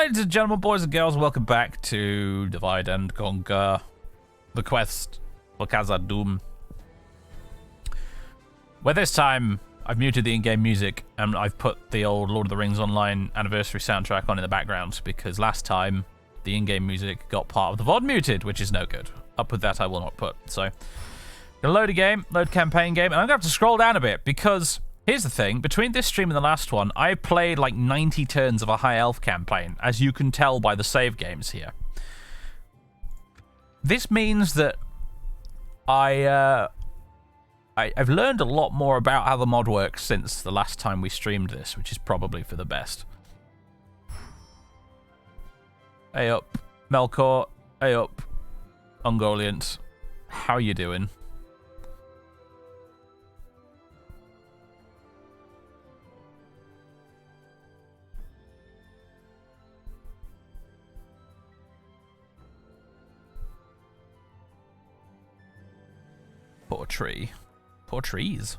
ladies and gentlemen, boys and girls, welcome back to Divide and Conquer, the quest for Khazad-dûm. Where this time, I've muted the in-game music and I've put the old Lord of the Rings Online anniversary soundtrack on in the background because last time the in-game music got part of the VOD muted, which is no good. Up with that I will not put. So, gonna load a game, load campaign game, and I'm gonna have to scroll down a bit because here's the thing, between this stream and the last one, I played like 90 turns of a High Elf campaign, as you can tell by the save games here. This means that I've learned a lot more about how the mod works since the last time we streamed this, which is probably for the best. Hey up, Melkor. Hey up, Ungoliant. How you doing? Poor tree. Poor trees.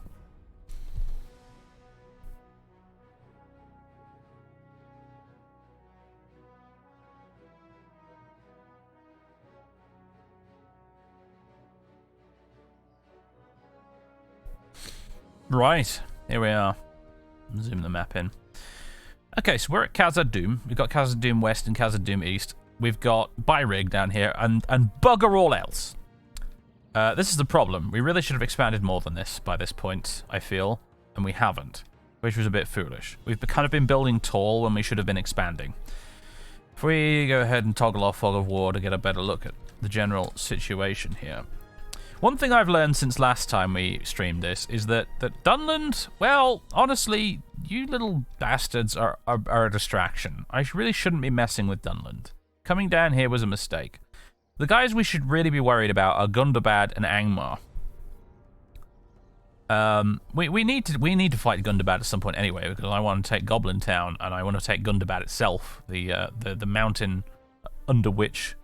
Right, here we are. Zoom the map in. Okay, so we're at Khazad-dûm. We've got Khazad-dûm West and Khazad-dûm East. We've got Byrig down here, and bugger all else. This is the problem. We really should have expanded more than this by this point, I feel, and we haven't, which was a bit foolish. We've kind of been building tall when we should have been expanding. If we go ahead and toggle off Fog of War to get a better look at the general situation here. One thing I've learned since last time we streamed this is that Dunland, well, honestly, you little bastards are a distraction. I really shouldn't be messing with Dunland. Coming down here was a mistake. The guys we should really be worried about are Gundabad and Angmar. We need to fight Gundabad at some point anyway, because I want to take Goblin Town and I want to take Gundabad itself, the mountain under which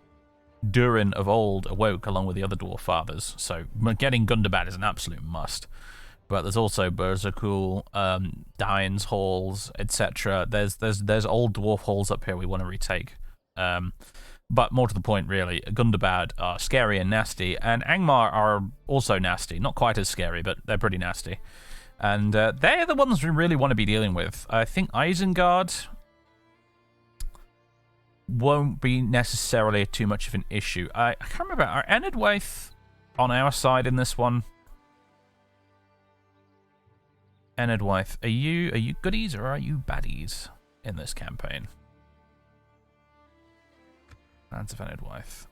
Durin of old awoke along with the other dwarf fathers. So getting Gundabad is an absolute must. But there's also Berzakul, Dine's halls, etc. There's old dwarf halls up here we want to retake. But more to the point, really, Gundabad are scary and nasty, and Angmar are also nasty. Not quite as scary, but they're pretty nasty. And they're the ones we really want to be dealing with. I think Isengard won't be necessarily too much of an issue. I can't remember, are Enedwaith on our side in this one? Enedwaith, are you goodies or are you baddies in this campaign? Lands of Enedwaith.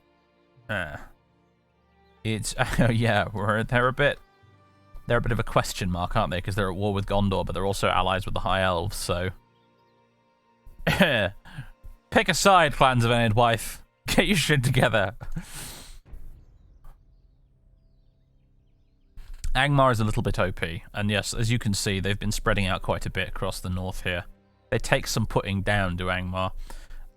It's yeah, they're a bit of a question mark, aren't they? Because they're at war with Gondor, but they're also allies with the High Elves. So pick a side, clans of Enedwaith. Get your shit together. Angmar is a little bit OP, and yes, as you can see, they've been spreading out quite a bit across the north here. They take some putting down to Angmar.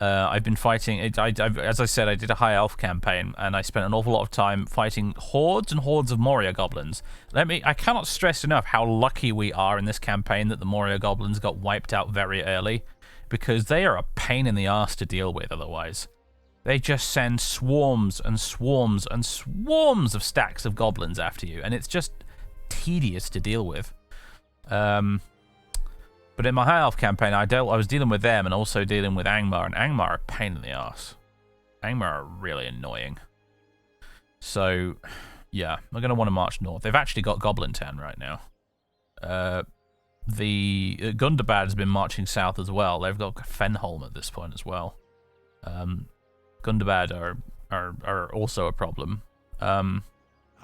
I've been fighting, as I said, I did a High Elf campaign, and I spent an awful lot of time fighting hordes and hordes of Moria goblins. I cannot stress enough how lucky we are in this campaign that the Moria goblins got wiped out very early, because they are a pain in the arse to deal with otherwise. They just send swarms and swarms and swarms of stacks of goblins after you, and it's just tedious to deal with. But in my High Elf campaign, I was dealing with them and also dealing with Angmar, and Angmar are a pain in the arse. Angmar are really annoying. So, yeah, we're going to want to march north. They've actually got Goblin Town right now. The Gundabad has been marching south as well. They've got Fenholm at this point as well. Gundabad are also a problem.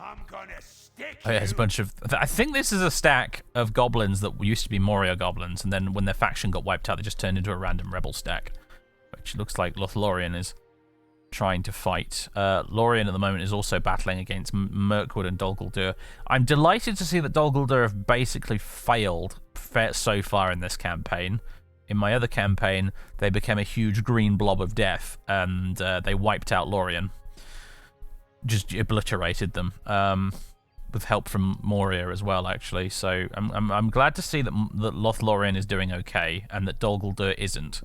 I'm gonna stick you. There's a bunch of... I think this is a stack of goblins that used to be Moria goblins, and then when their faction got wiped out, they just turned into a random rebel stack, which looks like Lothlorien is trying to fight. Lorien at the moment is also battling against Mirkwood and Dol Guldur. I'm delighted to see that Dol Guldur have basically failed so far in this campaign. In my other campaign, they became a huge green blob of death, and they wiped out Lorien. Just obliterated them, with help from Moria as well, actually. So I'm glad to see that Lothlorien is doing okay, and that Dol Guldur isn't.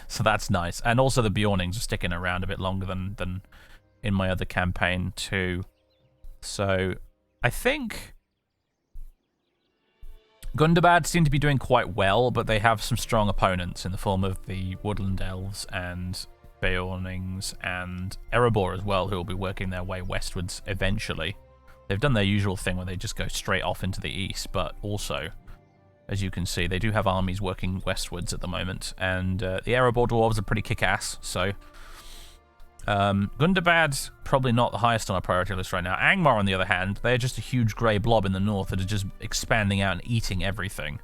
So that's nice. And also the Bjornings are sticking around a bit longer than in my other campaign too. So I think Gundabad seem to be doing quite well, but they have some strong opponents in the form of the Woodland Elves and Bjornings and Erebor as well, who will be working their way westwards eventually. They've done their usual thing where they just go straight off into the east, but also, as you can see, they do have armies working westwards at the moment, and the Erebor dwarves are pretty kick-ass, so Gundabad, probably not the highest on our priority list right now. Angmar, on the other hand, they're just a huge grey blob in the north that are just expanding out and eating everything.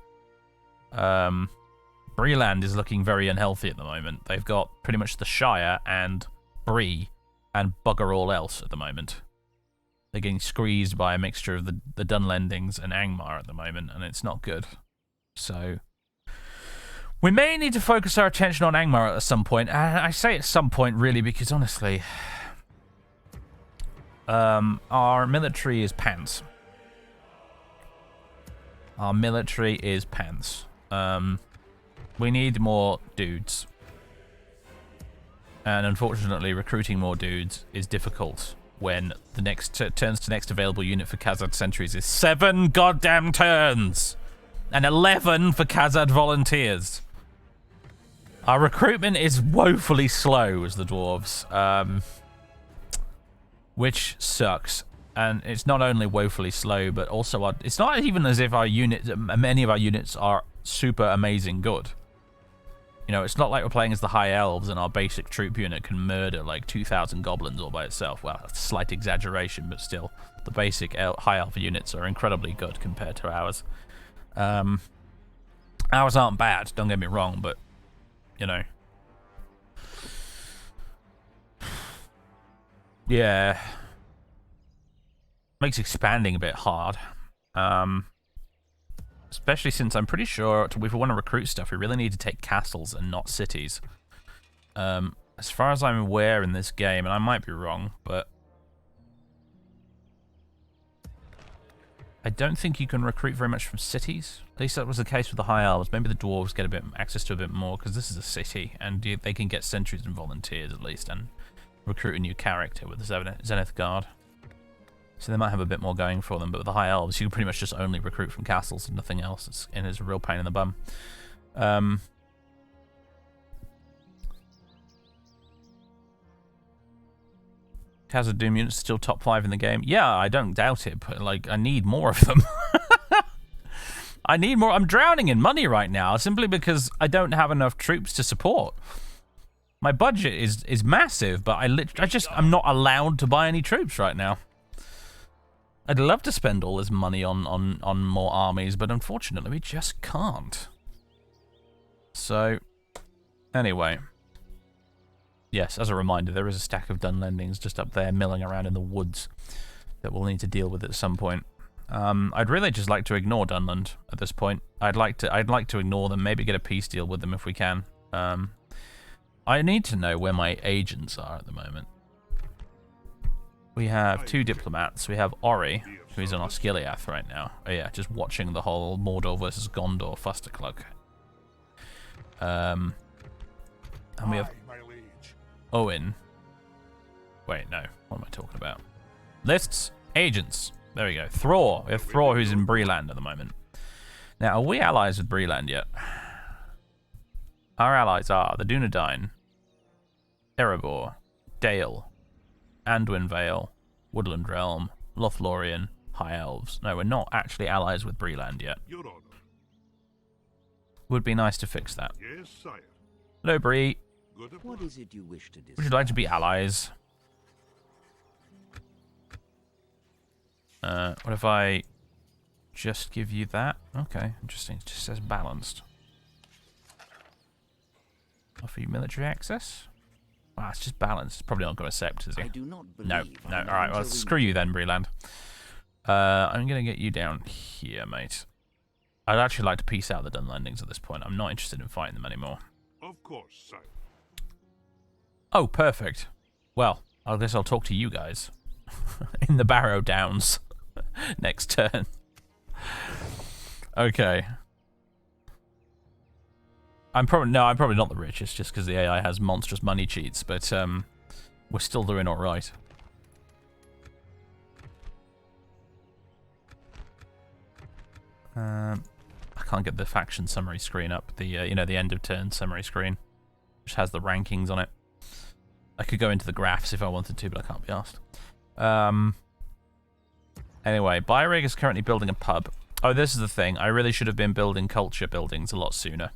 Breland is looking very unhealthy at the moment. They've got pretty much the Shire and Bree and bugger all else at the moment. They're getting squeezed by a mixture of the Dunlendings and Angmar at the moment, and it's not good. So we may need to focus our attention on Angmar at some point. I say at some point, really, because honestly, our military is pants. Our military is pants. We need more dudes. And unfortunately, recruiting more dudes is difficult when the next turns to next available unit for Khazad sentries is 7 goddamn turns! And 11 for Khazad volunteers. Our recruitment is woefully slow as the dwarves, which sucks. And it's not only woefully slow, but also it's not even as if many of our units are super amazing good. You know, it's not like we're playing as the High Elves and our basic troop unit can murder like 2,000 goblins all by itself. Well, that's a slight exaggeration, but still, the basic High Elf units are incredibly good compared to ours. Ours aren't bad, don't get me wrong, but you know, yeah, makes expanding a bit hard. Especially since I'm pretty sure if we want to recruit stuff, we really need to take castles and not cities. As far as I'm aware in this game, and I might be wrong, but I don't think you can recruit very much from cities. At least that was the case with the High Elves. Maybe the Dwarves get access to a bit more, because this is a city, and they can get sentries and volunteers at least, and recruit a new character with the Zenith Guard. So they might have a bit more going for them, but with the High Elves, you can pretty much just only recruit from castles and nothing else, and it's a real pain in the bum. Khazad-dûm units still top 5 in the game. Yeah, I don't doubt it, but like I need more of them. I need more. I'm drowning in money right now simply because I don't have enough troops to support. My budget is massive, but I'm not allowed to buy any troops right now. I'd love to spend all this money on more armies, but unfortunately we just can't. So, anyway. Yes, as a reminder, there is a stack of Dunlendings just up there milling around in the woods that we'll need to deal with at some point. I'd really just like to ignore Dunland at this point. I'd like to ignore them, maybe get a peace deal with them if we can. I need to know where my agents are at the moment. We have 2 diplomats. We have Ori, who's on Osgiliath right now. Oh yeah, just watching the whole Mordor versus Gondor fusterclug. And we have Owen. Wait, no. What am I talking about? Lists. Agents. There we go. Thror. We have Thror, who's in Breland at the moment. Now, are we allies with Breland yet? Our allies are the Dunedain, Erebor, Dale, Anduin Vale, Woodland Realm, Lothlorien, High Elves. No, we're not actually allies with Breland yet. Would be nice to fix that. Yes, sire. Hello, Bree. What is it you wish to discuss? Would you like to be allies? What if I just give you that? Okay, interesting. It just says balanced. Offer you military access? Wow, it's just balanced. It's probably not going to accept, is he? I do not No, believe no. Alright, well, screw you then, Breland. I'm going to get you down here, mate. I'd actually like to peace out the Dunlendings at this point. I'm not interested in fighting them anymore. Of course, sire. Oh, perfect. Well, I guess I'll talk to you guys in the Barrow Downs next turn. Okay. I'm probably not the richest, just because the AI has monstrous money cheats, but we're still doing all right. I can't get the faction summary screen up. The you know, the end of turn summary screen, which has the rankings on it. I could go into the graphs if I wanted to, but I can't be asked. Anyway, Biorig is currently building a pub. Oh, this is the thing. I really should have been building culture buildings a lot sooner.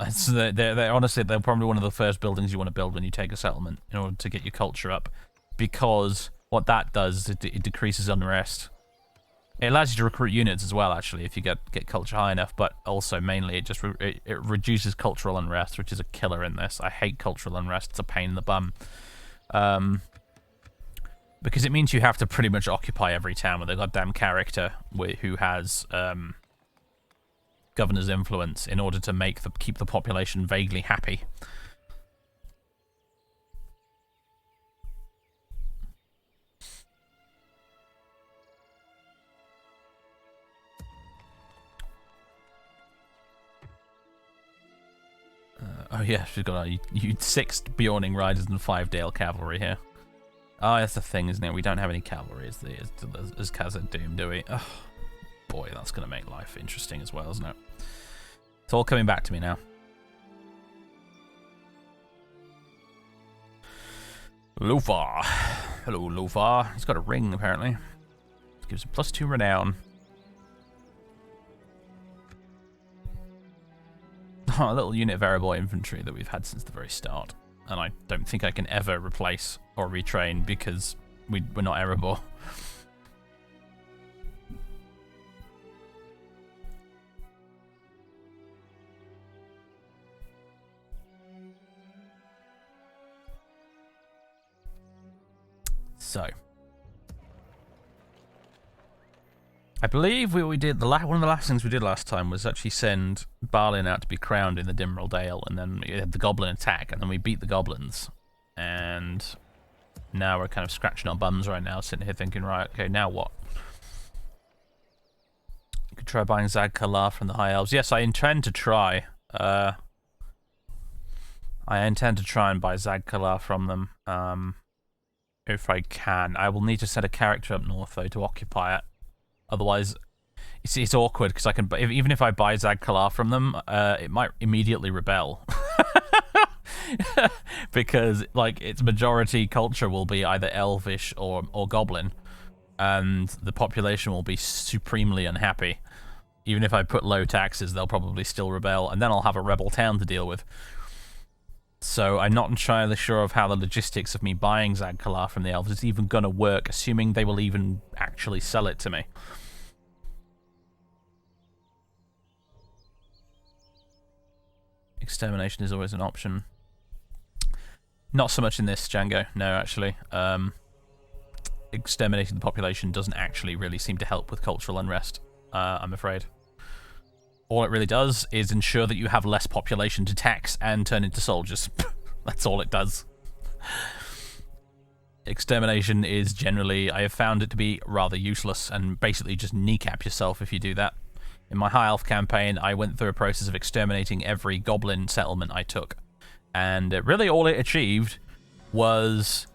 So they're honestly, they're probably one of the first buildings you want to build when you take a settlement in order to get your culture up, because what that does is it decreases unrest. It allows you to recruit units as well, actually, if you get culture high enough, but also mainly it just it reduces cultural unrest, which is a killer in this. I hate cultural unrest. It's a pain in the bum. Because it means you have to pretty much occupy every town with a goddamn character who has governor's influence in order to keep the population vaguely happy. Oh yeah, she's got you 6 Bjorning riders and 5 Dale cavalry here. Oh, that's the thing, isn't it? We don't have any cavalry as Khazad-dûm, do we? Oh, boy, that's going to make life interesting as well, isn't it? It's all coming back to me now. Lufar. Hello, Lufar. He's got a ring, apparently. Gives him +2 renown. A little unit of Erebor infantry that we've had since the very start. And I don't think I can ever replace or retrain because we're not Erebor. So, I believe we did one of the last things we did last time was actually send Balin out to be crowned in the Dimral Dale, and then we had the goblin attack, and then we beat the goblins. And now we're kind of scratching our bums right now, sitting here thinking, right, okay, now what? You could try buying Zag-Kalar from the High Elves. Yes, I intend to try. I intend to try and buy Zag-Kalar from them. If I can. I will need to set a character up north, though, to occupy it. Otherwise, it's awkward, because even if I buy Zag-Kalar from them, it might immediately rebel. Because, like, its majority culture will be either elvish or goblin, and the population will be supremely unhappy. Even if I put low taxes, they'll probably still rebel, and then I'll have a rebel town to deal with. So I'm not entirely sure of how the logistics of me buying Zag-Kalar from the elves is even going to work, assuming they will even actually sell it to me. Extermination is always an option. Not so much in this, Django. No, actually. Exterminating the population doesn't actually really seem to help with cultural unrest, I'm afraid. All it really does is ensure that you have less population to tax and turn into soldiers. That's all it does. Extermination is generally, I have found it to be rather useless, and basically just kneecap yourself if you do that. In my High Elf campaign, I went through a process of exterminating every goblin settlement I took. And really all it achieved was...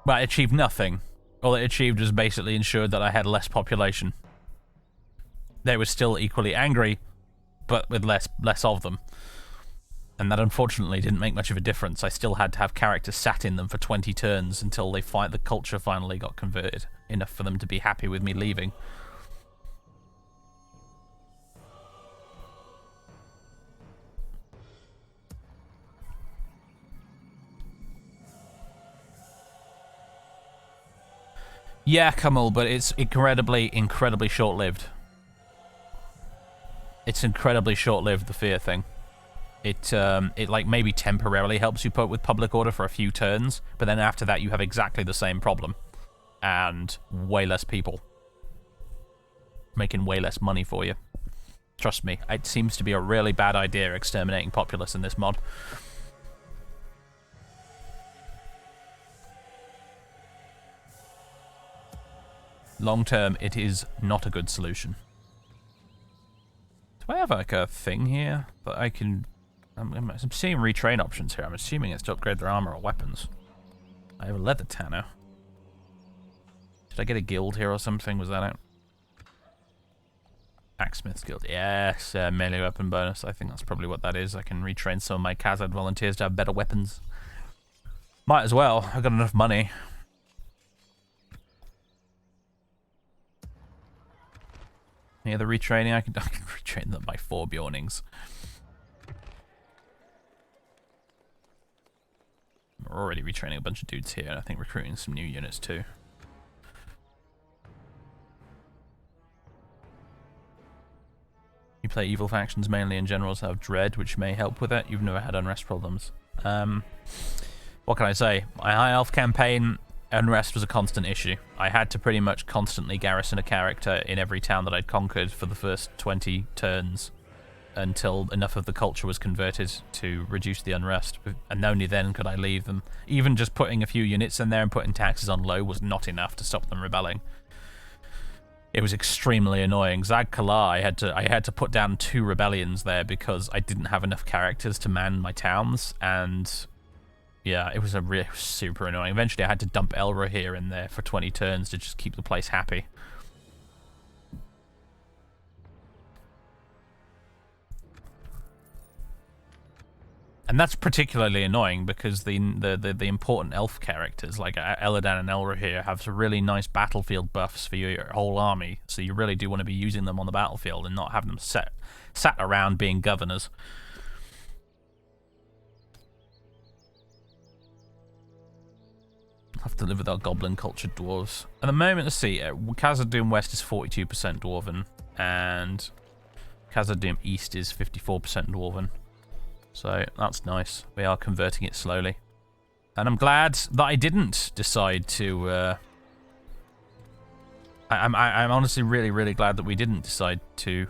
well, it achieved nothing. All it achieved was basically ensured that I had less population. They were still equally angry, but with less of them. And that unfortunately didn't make much of a difference. I still had to have characters sat in them for 20 turns until the culture finally got converted, enough for them to be happy with me leaving. Yeah, Kamal, but it's incredibly short-lived. It's incredibly short-lived, the fear thing. It like maybe temporarily helps you with public order for a few turns, but then after that you have exactly the same problem. And way less people. Making way less money for you. Trust me, it seems to be a really bad idea exterminating populace in this mod. Long term, it is not a good solution. I have like a thing here that I can... I'm seeing retrain options here. I'm assuming it's to upgrade their armor or weapons. I have a leather tanner. Did I get a guild here or something? Was that it? Axsmith's Guild. Yes, melee weapon bonus. I think that's probably what that is. I can retrain some of my Khazad volunteers to have better weapons. Might as well. I've got enough money. Yeah, the retraining. I can retrain them by 4 Bjornings. We're already retraining a bunch of dudes here, and I think recruiting some new units too. You play evil factions mainly, and generals have dread, which may help with it. You've never had unrest problems. What can I say? My High Elf campaign, unrest was a constant issue. I had to pretty much constantly garrison a character in every town that I'd conquered for the first 20 turns until enough of the culture was converted to reduce the unrest, and only then could I leave them. Even just putting a few units in there and putting taxes on low was not enough to stop them rebelling. It was extremely annoying. Zag-Kala, I had to put down 2 rebellions there because I didn't have enough characters to man my towns, and yeah, it was super annoying. Eventually I had to dump Elra here in there for 20 turns to just keep the place happy. And that's particularly annoying because the important elf characters like Eladan and Elra here have some really nice battlefield buffs for your whole army, so you really do want to be using them on the battlefield and not having them sat around being governors. I'll have to live with our goblin cultured dwarves. At the moment, let's see, Khazad-dûm West is 42% dwarven, and Khazad-dûm East is 54% dwarven. So that's nice. We are converting it slowly. And I'm glad that I didn't decide to... I'm honestly really glad that we didn't decide to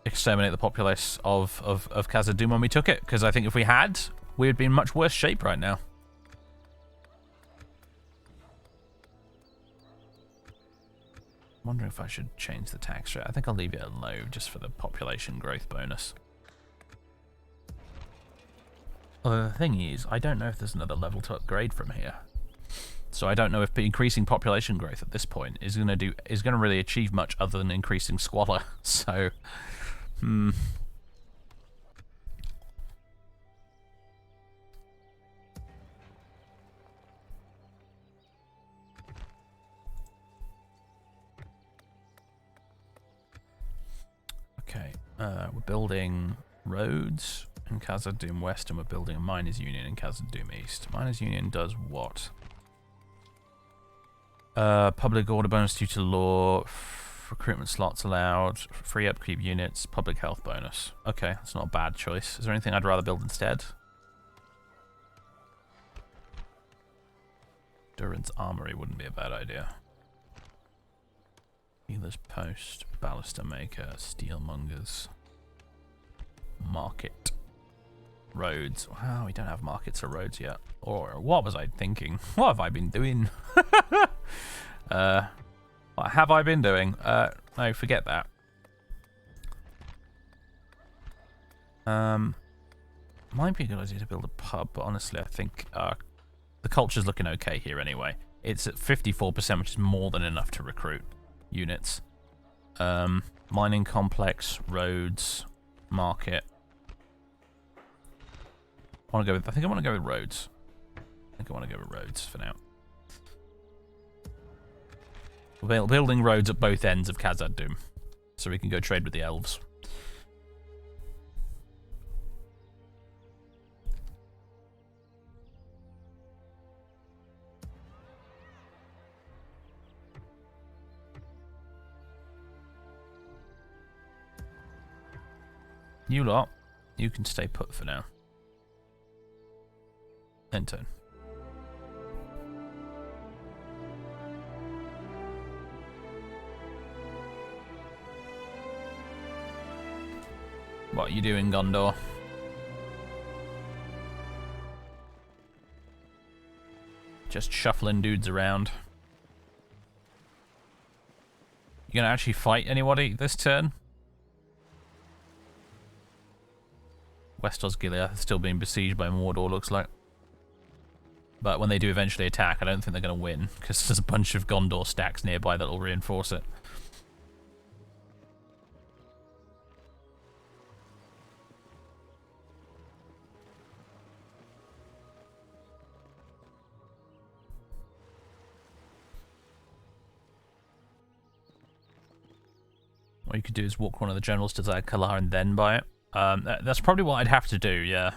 exterminate the populace of Khazad-dûm when we took it, because I think if we had, we would be in much worse shape right now. I'm wondering if I should change the tax rate. I think I'll leave it at low just for the population growth bonus. Although the thing is, I don't know if there's another level to upgrade from here. So I don't know if increasing population growth at this point is going to really achieve much other than increasing squalor. So, Okay, we're building roads in Khazad-dûm West, and we're building a miners' union in Khazad-dûm East. Miners' union does what? Public order bonus due to law, recruitment slots allowed, free upkeep units, public health bonus. Okay, that's not a bad choice. Is there anything I'd rather build instead? Durin's Armory wouldn't be a bad idea. Healer's Post, Ballister Maker, Steelmongers, Market, Roads. Wow, we don't have markets or roads yet. Or what was I thinking? What have I been doing? What have I been doing? No, forget that. Might be a good idea to build a pub, but honestly, I think the culture's looking okay here anyway. It's at 54%, which is more than enough to recruit units. Mining complex, roads, market. I think I want to go with roads. I think I want to go with roads for now. We're building roads at both ends of Khazad-dûm, so we can go trade with the elves. You lot, you can stay put for now. End turn. What are you doing, Gondor? Just shuffling dudes around. You gonna actually fight anybody this turn? West Osgiliath is still being besieged by Mordor, looks like. But when they do eventually attack, I don't think they're going to win, because there's a bunch of Gondor stacks nearby that will reinforce it. What you could do is walk one of the generals to Zag-Kalar and then buy it. That's probably what I'd have to do, yeah.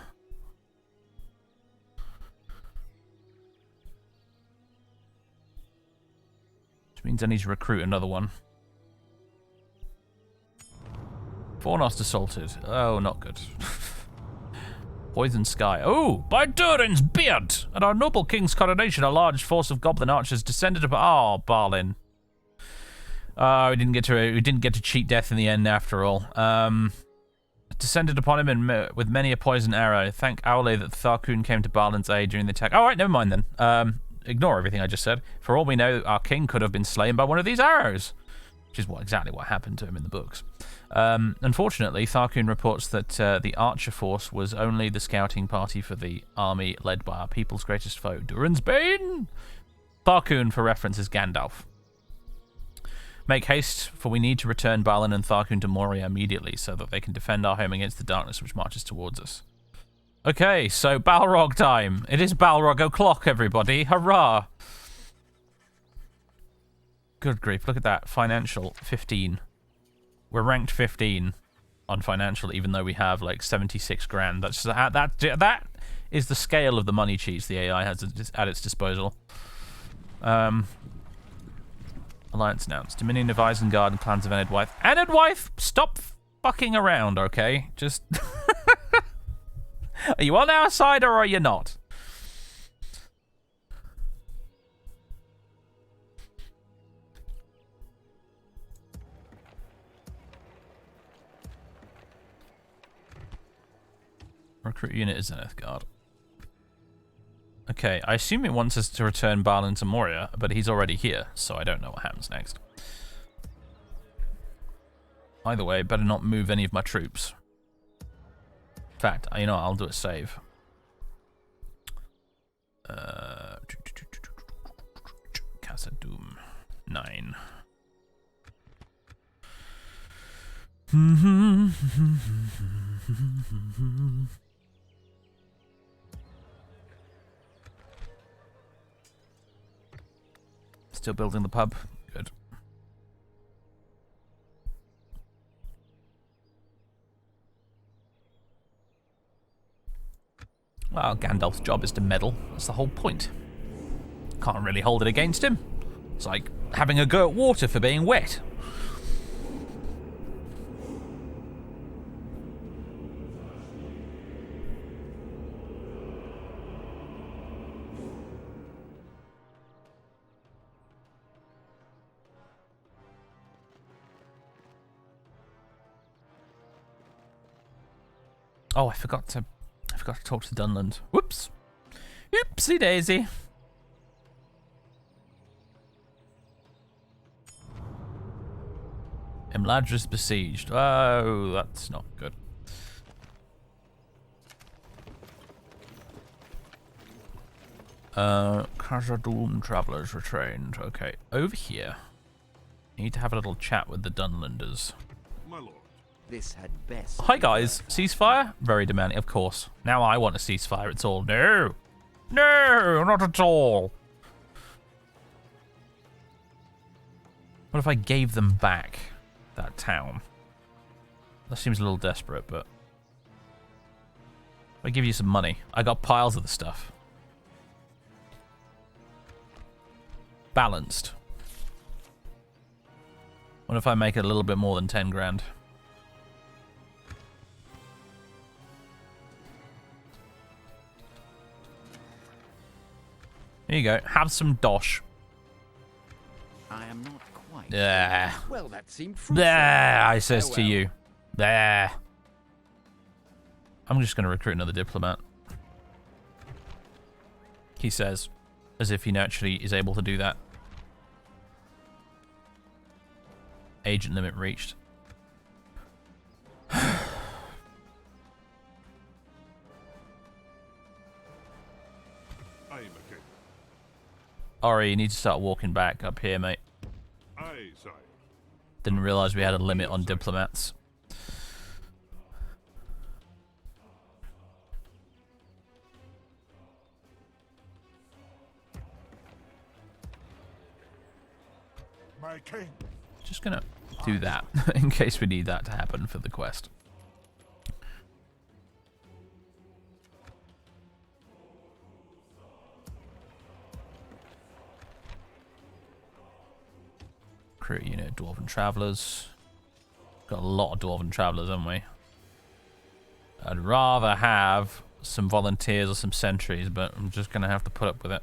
Which means I need to recruit another one. Fornost assaulted. Oh, not good. Poison Sky. Oh, by Durin's beard! At our noble king's coronation, a large force of goblin archers descended upon... Oh, Balin. Oh, we didn't get to cheat death in the end after all. Descended upon him with many a poison arrow. Thank Aule that Tharkun came to Balin's aid during the attack. Alright, never mind then. Ignore everything I just said. For all we know, our king could have been slain by one of these arrows. Which is exactly what happened to him in the books. Unfortunately, Tharkun reports that the archer force was only the scouting party for the army led by our people's greatest foe, Durin's Bane! Tharkun, for reference, is Gandalf. Make haste, for we need to return Balin and Tharkun to Moria immediately so that they can defend our home against the darkness which marches towards us. Okay, so Balrog time. It is Balrog o'clock, everybody. Hurrah! Good grief, look at that. Financial, 15. We're ranked 15 on financial, even though we have like 76 grand. That is the scale of the money cheats the AI has at its disposal. Alliance announced. Dominion of Isengard and clans of Enedwyth. Enedwyth, stop fucking around, okay? Just... Are you on our side or are you not? Recruit unit is Zenith Guard. Okay, I assume it wants us to return Balin to Moria, but he's already here, so I don't know what happens next. Either way, better not move any of my troops. In fact, you know, I'll do a save. Khazad-dûm 9. Still building the pub. Good. Well, Gandalf's job is to meddle. That's the whole point. Can't really hold it against him. It's like having a go at water for being wet. Oh, I forgot to talk to Dunland. Whoops. Oopsie daisy. Imladris besieged. Oh, that's not good. Khazad-dûm travelers retrained. Okay, over here. Need to have a little chat with the Dunlanders. My lord. This had best. Hi guys, ceasefire? Very demanding, of course. Now I want a ceasefire, it's all no. No, not at all. What if I gave them back that town? That seems a little desperate, but... If I give you some money, I got piles of the stuff. Balanced. What if I make it a little bit more than 10 grand? Here you go. Have some dosh. I am not quite. There. Well, that seemed fruitful. There, I says to you. There. I'm just going to recruit another diplomat. He says, as if he naturally is able to do that. Agent limit reached. Ori, you need to start walking back up here, mate. Aye, sire. Didn't realise we had a limit on diplomats. My king. Just gonna do that in case we need that to happen for the quest. Create a unit of dwarven travellers. Got a lot of dwarven travellers, haven't we? I'd rather have some volunteers or some sentries, but I'm just gonna have to put up with it.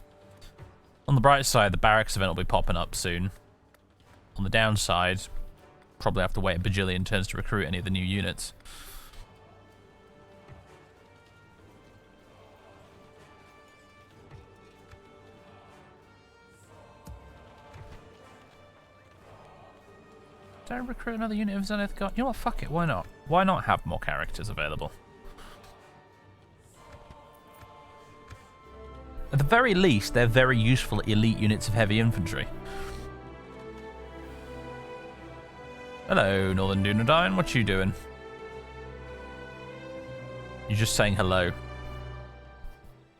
On the bright side, the barracks event will be popping up soon. On the downside, probably have to wait a bajillion turns to recruit any of the new units. Did I recruit another unit of Zenith Guard? You know what, fuck it, why not? Why not have more characters available? At the very least, they're very useful elite units of heavy infantry. Hello, Northern Dunedain, what you doing? You're just saying hello.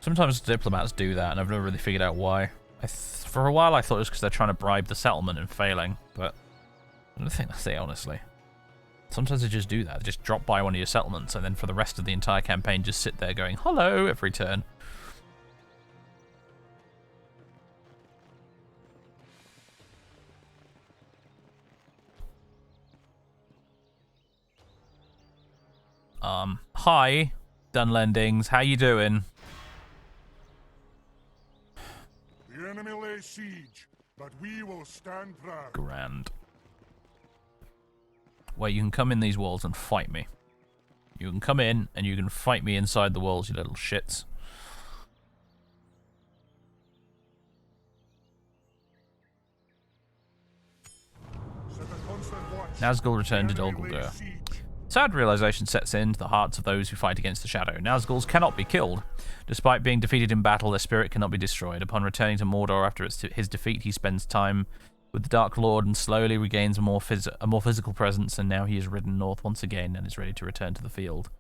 Sometimes diplomats do that, and I've never really figured out why. For a while I thought it was because they're trying to bribe the settlement and failing, but I don't think that's it, honestly. Sometimes they just do that. They just drop by one of your settlements, and then for the rest of the entire campaign just sit there going, hello, every turn. Hi, Dunlendings, how you doing? The enemy lays siege, but we will stand proud. Grand. Wait, you can come in these walls and fight me. You can come in and you can fight me inside the walls, you little shits. Nazgul returned to Dol Guldur. Sad realization sets into the hearts of those who fight against the Shadow. Nazguls cannot be killed. Despite being defeated in battle, their spirit cannot be destroyed. Upon returning to Mordor after his defeat, he spends time with the Dark Lord and slowly regains a more physical presence, and now he is ridden north once again and is ready to return to the field.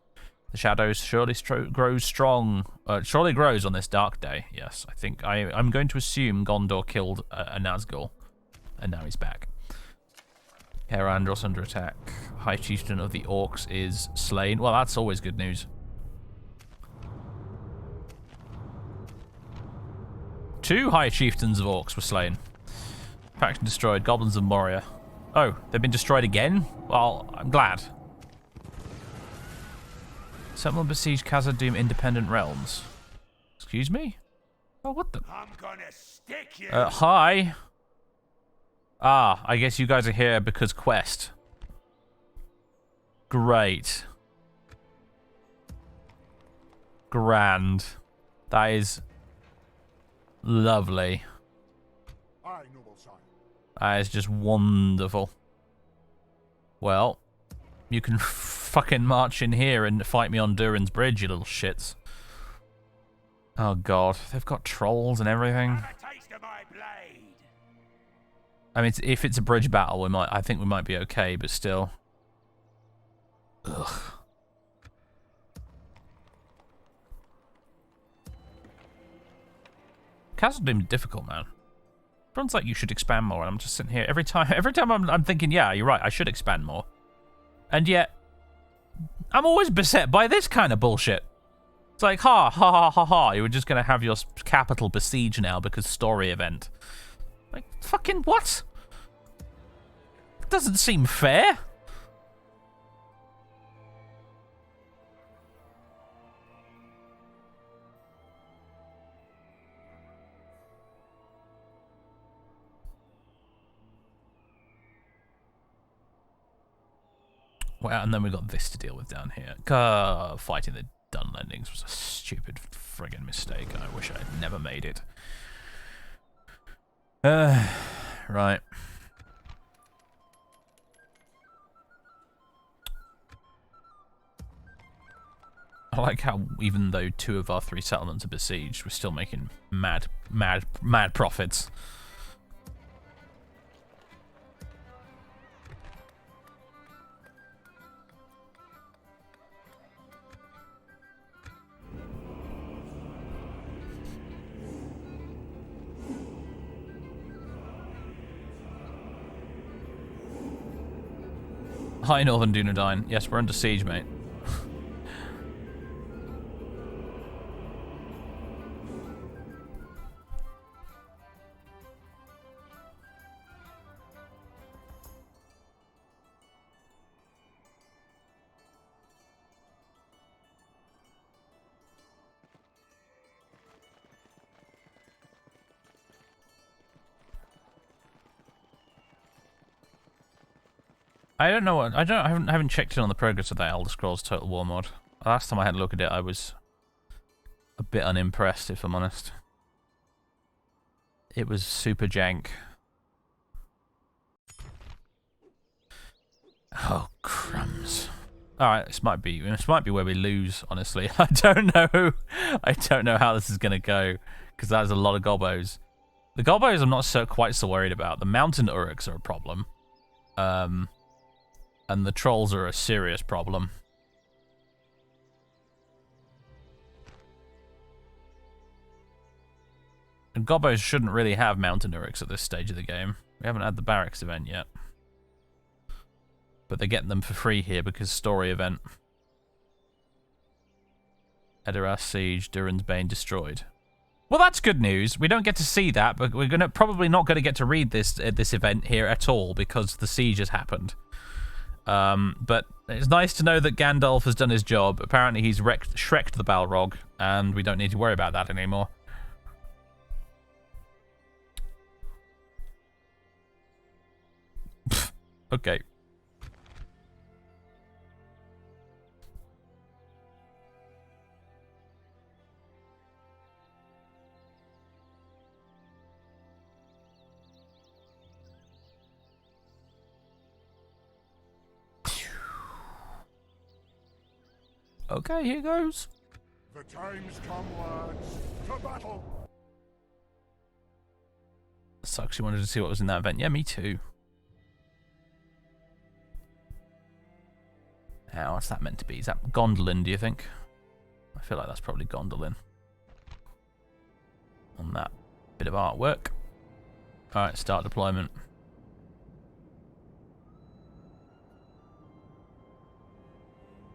The Shadow surely grows strong. Surely grows on this dark day. Yes, I think I'm going to assume Gondor killed a Nazgul, and now he's back. Herr Andros under attack. High Chieftain of the Orcs is slain. Well, that's always good news. 2 High Chieftains of Orcs were slain. Faction destroyed. Goblins of Moria. Oh, they've been destroyed again? Well, I'm glad. Settlement besieged Khazad-dûm independent realms. Excuse me? Oh, what the? I'm gonna stick you. Hi. Ah, I guess you guys are here because quest. Great. Grand. That is lovely. Aye, noble sire. That is just wonderful. Well, you can fucking march in here and fight me on Durin's Bridge, you little shits. Oh god, they've got trolls and everything. Have a taste of my blade. I mean, if it's a bridge battle, I think we might be okay, but still. Ugh. Khazad-dûm's difficult, man. Everyone's like, you should expand more, and I'm just sitting here every time I'm thinking, yeah, you're right, I should expand more. And yet, I'm always beset by this kind of bullshit. It's like, ha, ha, ha, ha, ha, you were just going to have your capital besieged now because story event. Like, fucking what? It doesn't seem fair. Well, and then we got this to deal with down here. Fighting the Dunlendings was a stupid friggin' mistake. I wish I had never made it. Right. I like how even though 2 of our 3 settlements are besieged, we're still making mad profits. Hi, Northern Dunedain. Yes, we're under siege, mate. I don't know what I haven't checked in on the progress of that Elder Scrolls Total War mod. Last time I had a look at it, I was a bit unimpressed, if I'm honest. It was super jank. Oh crumbs! All right, this might be where we lose. Honestly, I don't know. I don't know how this is gonna go because there's a lot of gobbos. The gobbos I'm not quite so worried about. The mountain uruks are a problem. And the trolls are a serious problem. And gobbos shouldn't really have mountain uruks at this stage of the game. We haven't had the barracks event yet. But they're getting them for free here because story event. Edoras Siege, Durin's Bane destroyed. Well, that's good news. We don't get to see that, but we're probably not going to get to read this event here at all because the siege has happened. But it's nice to know that Gandalf has done his job. Apparently he's shreked the Balrog, and we don't need to worry about that anymore. Okay. Okay, here goes. The time's come, lads. To battle. Sucks you wanted to see what was in that event. Yeah, me too. Now, what's that meant to be? Is that Gondolin, do you think? I feel like that's probably Gondolin. On that bit of artwork. Alright, start deployment.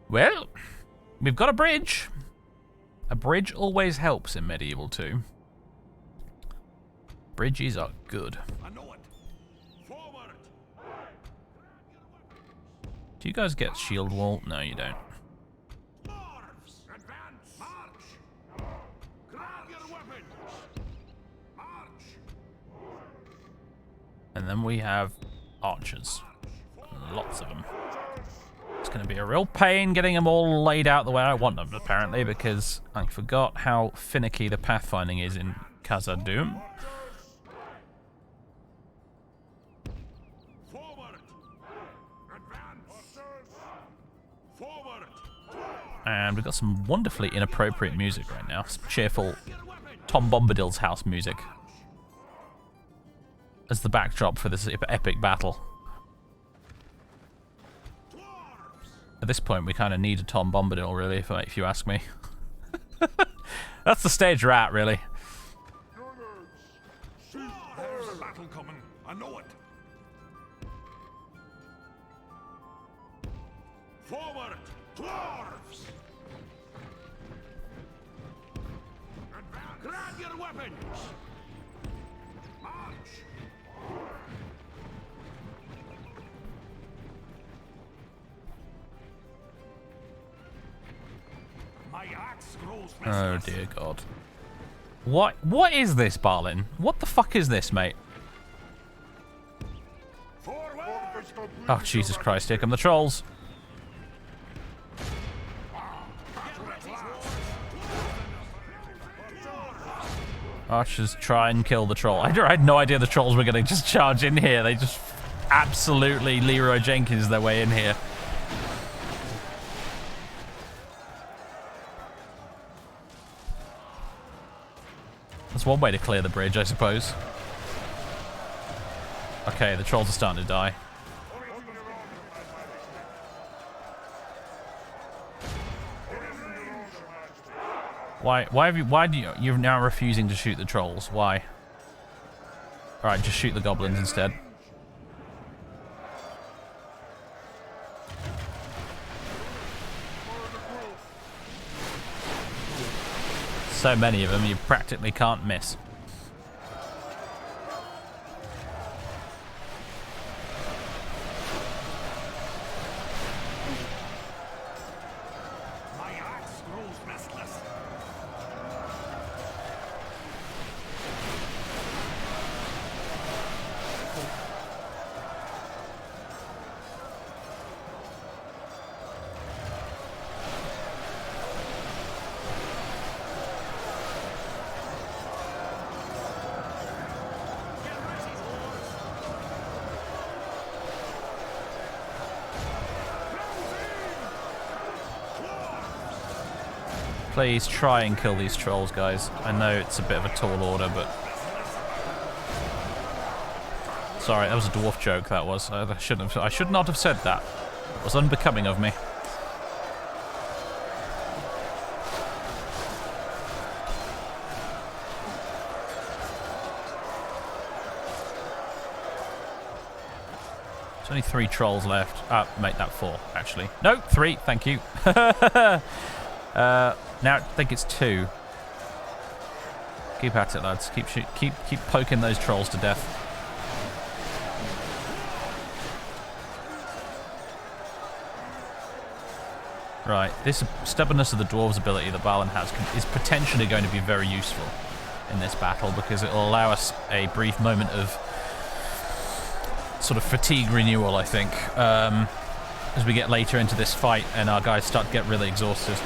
Well, we've got a bridge. A bridge always helps in Medieval 2. Bridges are good. I know it. Forward. Do you guys get shield wall? No, you don't. Dwarves, advance. March. Grab your weapons. March. And then we have archers. Lots of them. It's going to be a real pain getting them all laid out the way I want them, apparently, because I forgot how finicky the pathfinding is in Khazad-dûm. Forward. Advance. Forward. And we've got some wonderfully inappropriate music right now. Some cheerful Tom Bombadil's house music as the backdrop for this epic battle. At this point, we kind of need a Tom Bombadil, really, if you ask me. That's the stage we're at, really. There's a battle coming. I know it. Forward. Dwarves. Advance. Grab your weapons. March. My axe grows Oh restless. dear God. What is this, Balin? What the fuck is this, mate? Forward. Oh, Jesus Christ, here come the trolls. Archers try and kill the troll. I had no idea the trolls were going to just charge in here. They just absolutely Leroy Jenkins their way in here. That's one way to clear the bridge, I suppose. Okay, the trolls are starting to die. You're now refusing to shoot the trolls? Why? Alright, just shoot the goblins instead. So many of them, you practically can't miss. Please try and kill these trolls, guys. I know it's a bit of a tall order, but... Sorry, that was a dwarf joke, that was. I should not have said that. It was unbecoming of me. There's only 3 trolls left. Make that 4, actually. No, 3, thank you. Now I think it's 2. Keep at it, lads. Keep poking those trolls to death. Right, this stubbornness of the dwarves' ability that Balin has is potentially going to be very useful in this battle because it will allow us a brief moment of sort of fatigue renewal, I think, as we get later into this fight and our guys start to get really exhausted.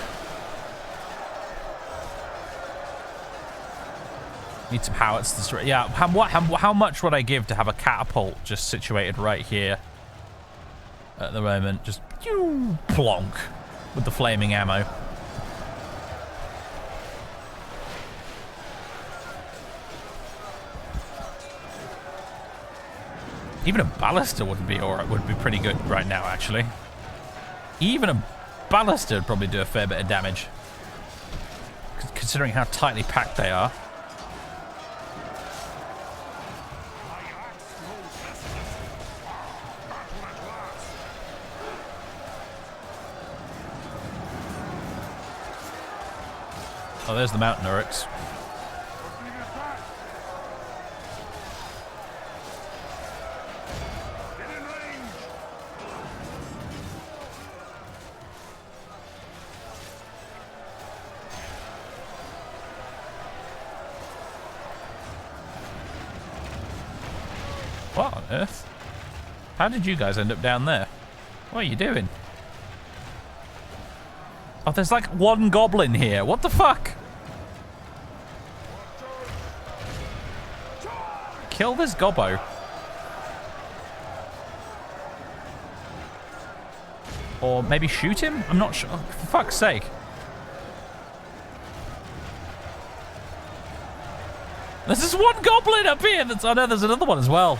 Need some howitzers. Yeah, how much would I give to have a catapult just situated right here at the moment? Just plonk with the flaming ammo. Even a ballista would be alright. Would be pretty good right now, actually. Even a ballista would probably do a fair bit of damage, considering how tightly packed they are. Oh, there's the mountain Uruks. What on earth? How did you guys end up down there? What are you doing? Oh, there's like 1 goblin here. What the fuck? Kill this gobbo. Or maybe shoot him? I'm not sure. Oh, for fuck's sake. There's this 1 goblin up here. Oh no, there's another one as well.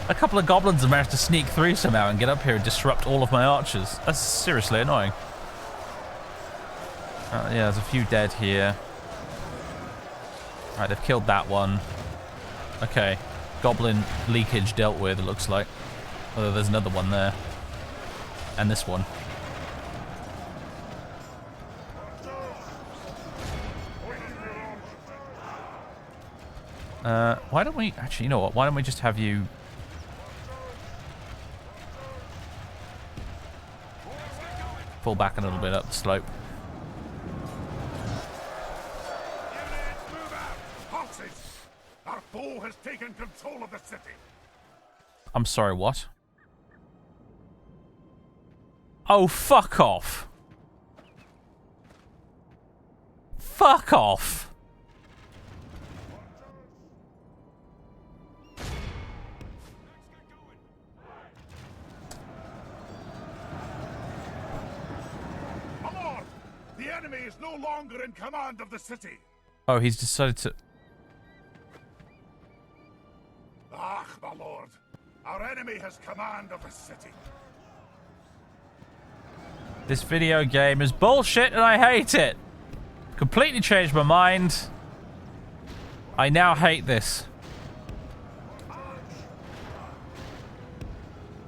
A couple of goblins have managed to sneak through somehow and get up here and disrupt all of my archers. That's seriously annoying. Yeah, there's a few dead here. Right, they've killed that one. Okay, goblin leakage dealt with, it looks like. Although there's another one there. And this one. Why don't we... Actually, you know what? Why don't we just have you... Fall back a little bit up the slope. Our foe has taken control of the city. I'm sorry, what? Oh, fuck off. Fuck off. My lord, the enemy is no longer in command of the city. Oh, he's decided to... Ah, my lord. Our enemy has command of the city. This video game is bullshit and I hate it. Completely changed my mind. I now hate this.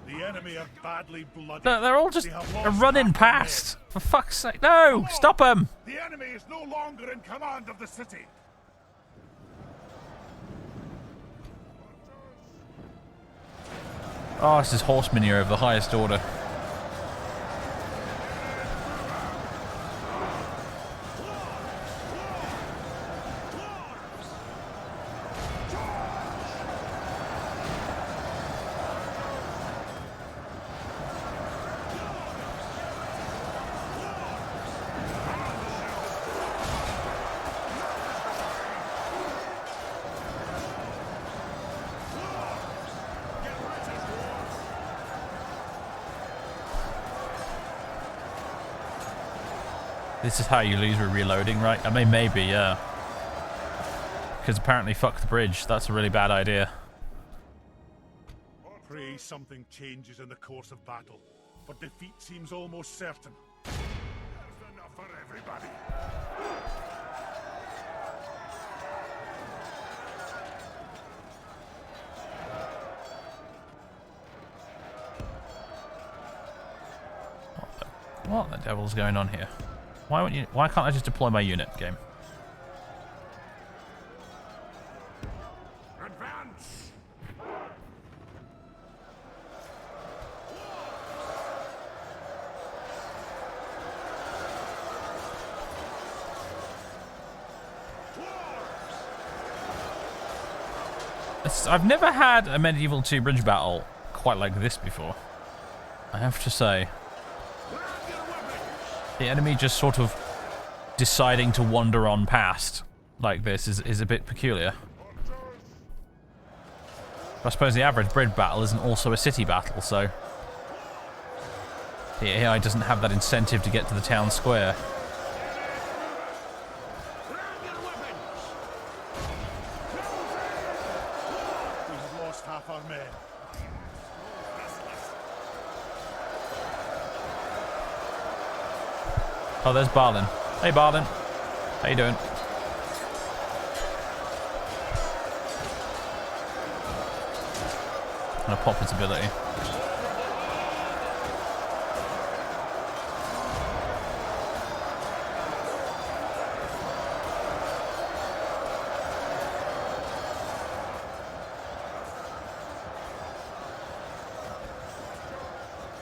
The enemy are badly blooded. Look, they're all just They have lost running half their past. For fuck's sake. No! Stop them! The enemy is no longer in command of the city. Oh, this is horse manure of the highest order. This is how you lose with reloading, right? I mean, maybe, yeah. Because apparently, fuck the bridge. That's a really bad idea. Pray something changes in the course of battle, for defeat seems almost certain. There's enough for everybody. What the devil's going on here? Why can't I just deploy my unit, game? Advance! I've never had a Medieval 2 bridge battle quite like this before. I have to say. The enemy just sort of deciding to wander on past like this is a bit peculiar. I suppose the average bridge battle isn't also a city battle, so the AI doesn't have that incentive to get to the town square. We've lost half our men. Oh, there's Balin. Hey, Balin. How you doing? I'm gonna pop his ability.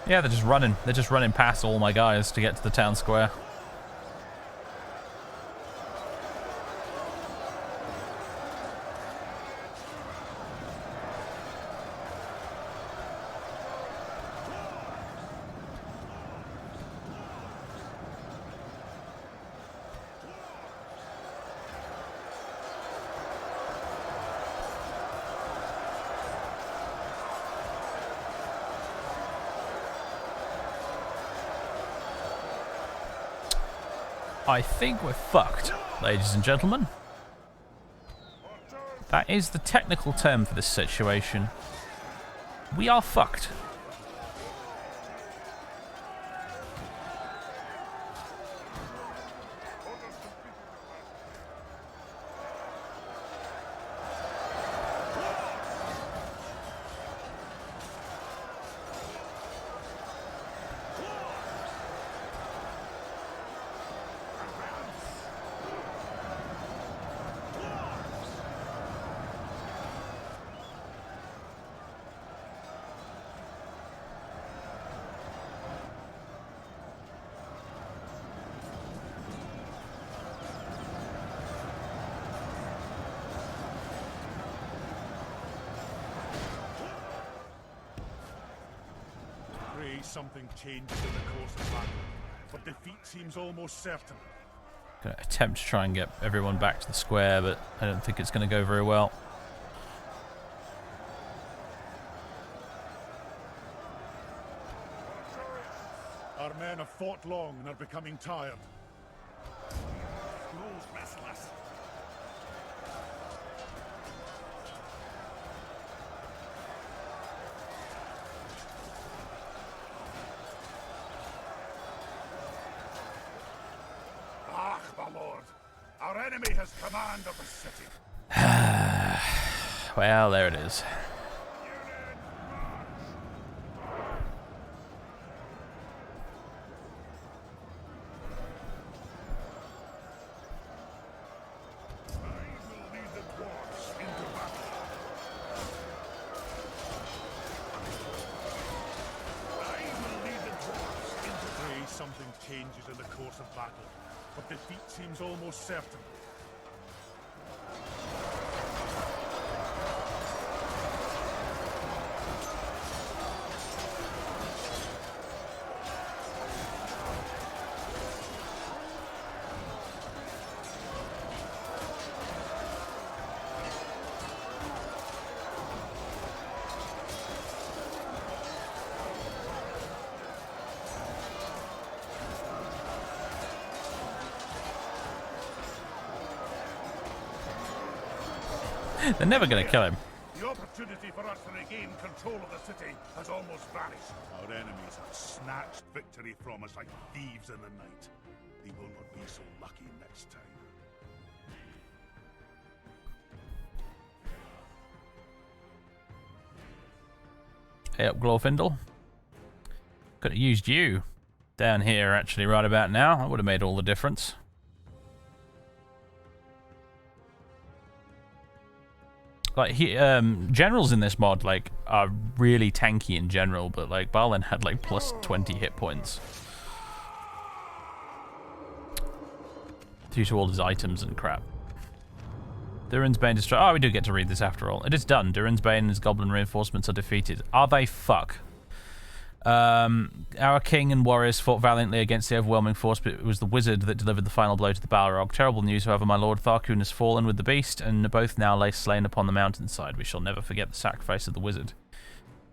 Yeah, they're just running. They're just running past all my guys to get to the town square. I think we're fucked, ladies and gentlemen. That is the technical term for this situation. We are fucked. Something changes in the course of battle, but defeat seems almost certain. Gonna attempt to try and get everyone back to the square, but I don't think it's gonna go very well. Our men have fought long and are becoming tired. Those restless. Our enemy has command of the city. Well, there it is. Something changes in the course of battle, but defeat seems almost certain. They're never going to kill him. The opportunity for us to regain control of the city has almost vanished. Our enemies have snatched victory from us like thieves in the night. They will not be so lucky next time. Hey up, Glorfindel. Could have used you down here, actually, right about now. That would have made all the difference. Like, generals in this mod, like, are really tanky in general, but, like, Balin had, like, plus 20 hit points. Due to all his items and crap. Durin's Bane destroyed. Oh, we do get to read this after all. It is done. Durin's Bane and his goblin reinforcements are defeated. Are they fuck? Our king and warriors fought valiantly against the overwhelming force, but it was the wizard that delivered the final blow to the Balrog. Terrible news, however, my lord Tharkun has fallen with the beast, and both now lay slain upon the mountainside. We shall never forget the sacrifice of the wizard.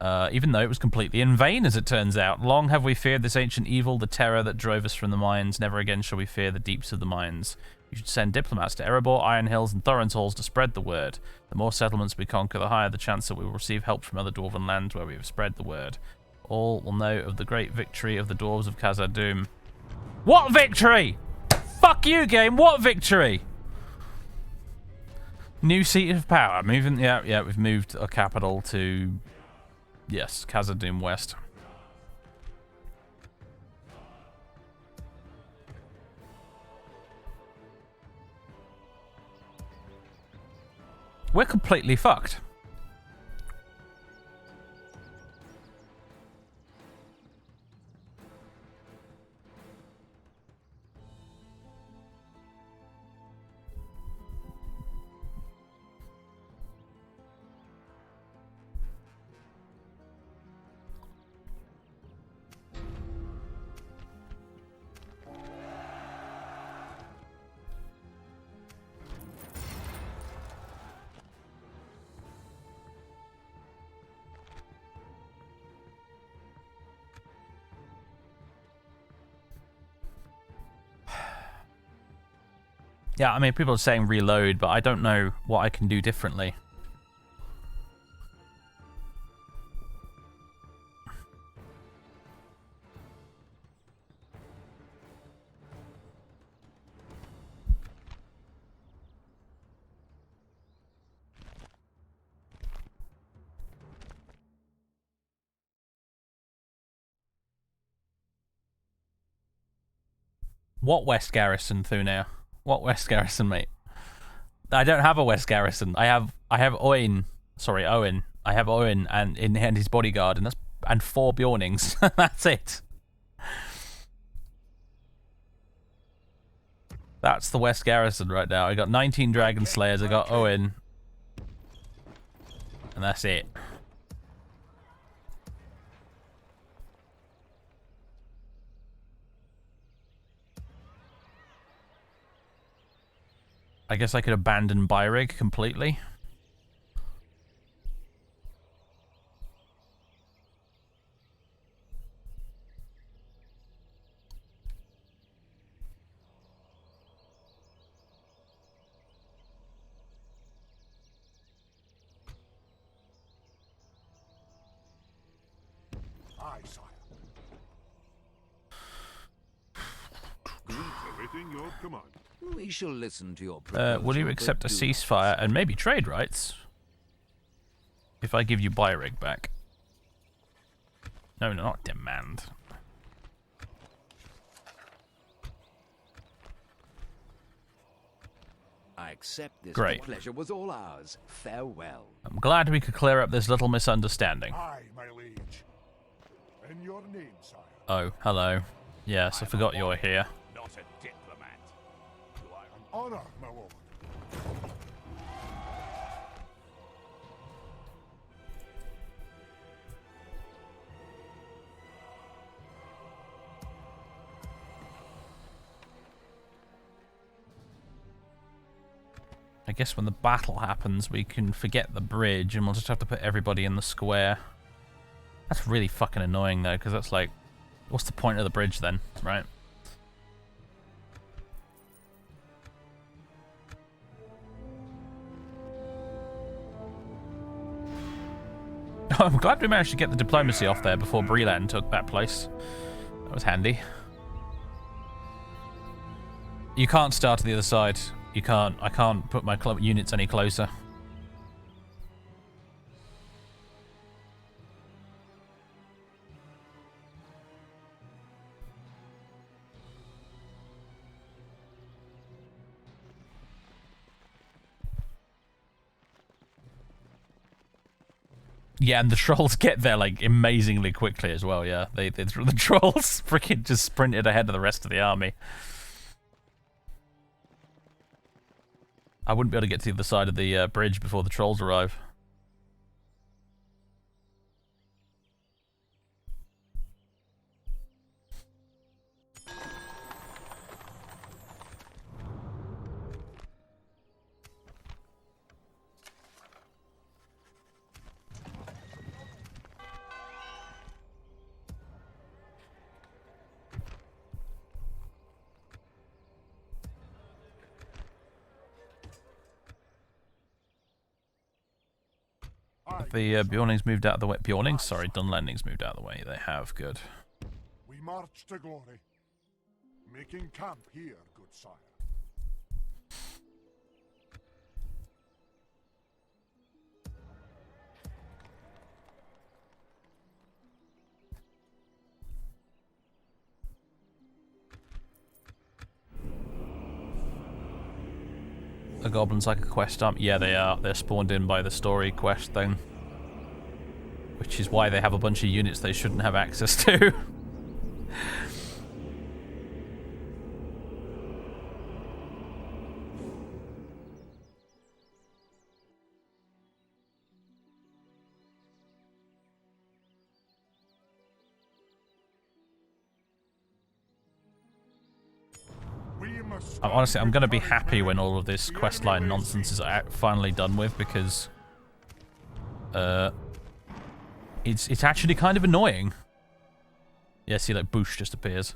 Even though it was completely in vain, as it turns out. Long have we feared this ancient evil, the terror that drove us from the mines. Never again shall we fear the deeps of the mines. We should send diplomats to Erebor, Iron Hills, and Thorin's Halls to spread the word. The more settlements we conquer, the higher the chance that we will receive help from other dwarven lands where we have spread the word. All will know of the great victory of the Dwarves of Khazad-dûm. What victory? Fuck you, game. What victory? New seat of power. Moving. Yeah. We've moved our capital to, yes, Khazad-dûm West. We're completely fucked. Yeah, I mean, people are saying reload, but I don't know what I can do differently. What West Garrison, Thunau? What West Garrison, mate? I don't have a West Garrison. I have Owen. Sorry, Owen. I have Owen and his bodyguard, and 4 Bjornings. That's it. That's the West Garrison right now. I got 19 Dragon Slayers. I got Owen, and that's it. I guess I could abandon Byrig completely. Aye, sire. Greetings. Awaiting your command. We shall listen to your Will you proposal, accept a but do not ceasefire and maybe trade rights? If I give you Byrig back. No, not demand. I accept this. Great. The pleasure was all ours. Farewell. I'm glad we could clear up this little misunderstanding. Aye, my liege. In your name, sire. Oh, hello. Yes, I forgot you're here. Not a diplomat. Do I an honor, my lord? I guess when the battle happens, we can forget the bridge and we'll just have to put everybody in the square. That's really fucking annoying though, because that's like, what's the point of the bridge then, right? I'm glad we managed to get the diplomacy off there before Breland took that place. That was handy. You can't start to the other side. You can't. I can't put my units any closer. Yeah, and the trolls get there like amazingly quickly as well. Yeah, the trolls freaking just sprinted ahead of the rest of the army. I wouldn't be able to get to the other side of the bridge before the trolls arrive. The Bjornings moved out of the way. Bjornings? Sorry, Dunlendings moved out of the way. They have, good. We march to glory. Making camp here, good sire. The goblins like a quest arm? Yeah, they are. They're spawned in by the story quest thing. Which is why they have a bunch of units they shouldn't have access to. Honestly, I'm going to be happy when all of this questline nonsense is finally done with, because it's actually kind of annoying. Yeah, see, like Boosh just appears.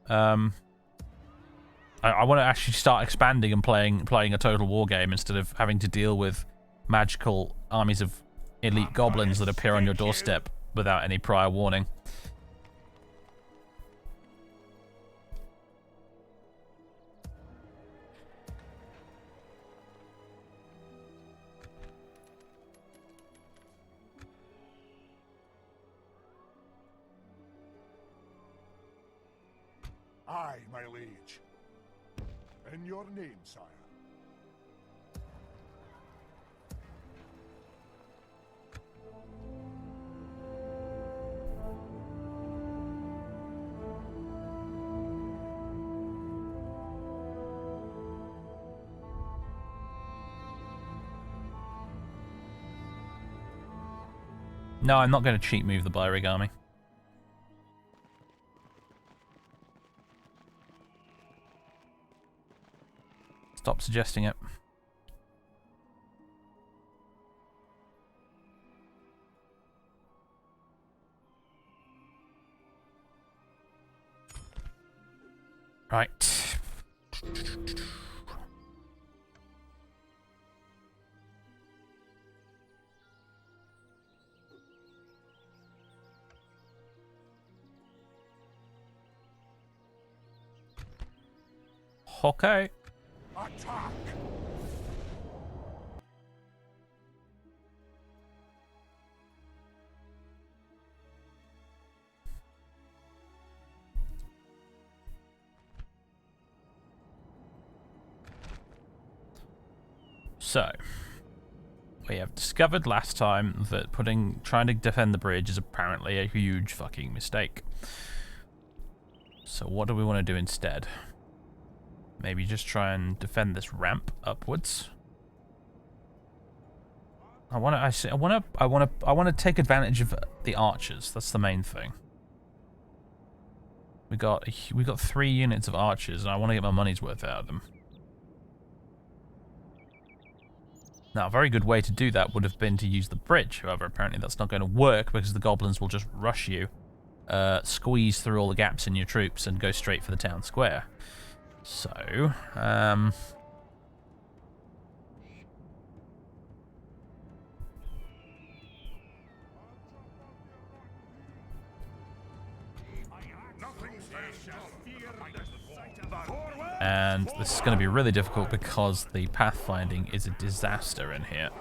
I want to actually start expanding and playing a total war game instead of having to deal with magical armies of elite goblins that appear on your doorstep without any prior warning. Aye, my liege. In your name, sire. No, I'm not going to cheat move the Byrig army. Stop suggesting it. Right. Okay. Attack! So, we have discovered last time that trying to defend the bridge is apparently a huge fucking mistake. So what do we want to do instead? Maybe just try and defend this ramp upwards. I want to take advantage of the archers. That's the main thing. We got 3 units of archers, and I want to get my money's worth out of them. Now, a very good way to do that would have been to use the bridge. However, apparently that's not going to work because the goblins will just rush you, squeeze through all the gaps in your troops, and go straight for the town square. So, and this is going to be really difficult because the pathfinding is a disaster in here.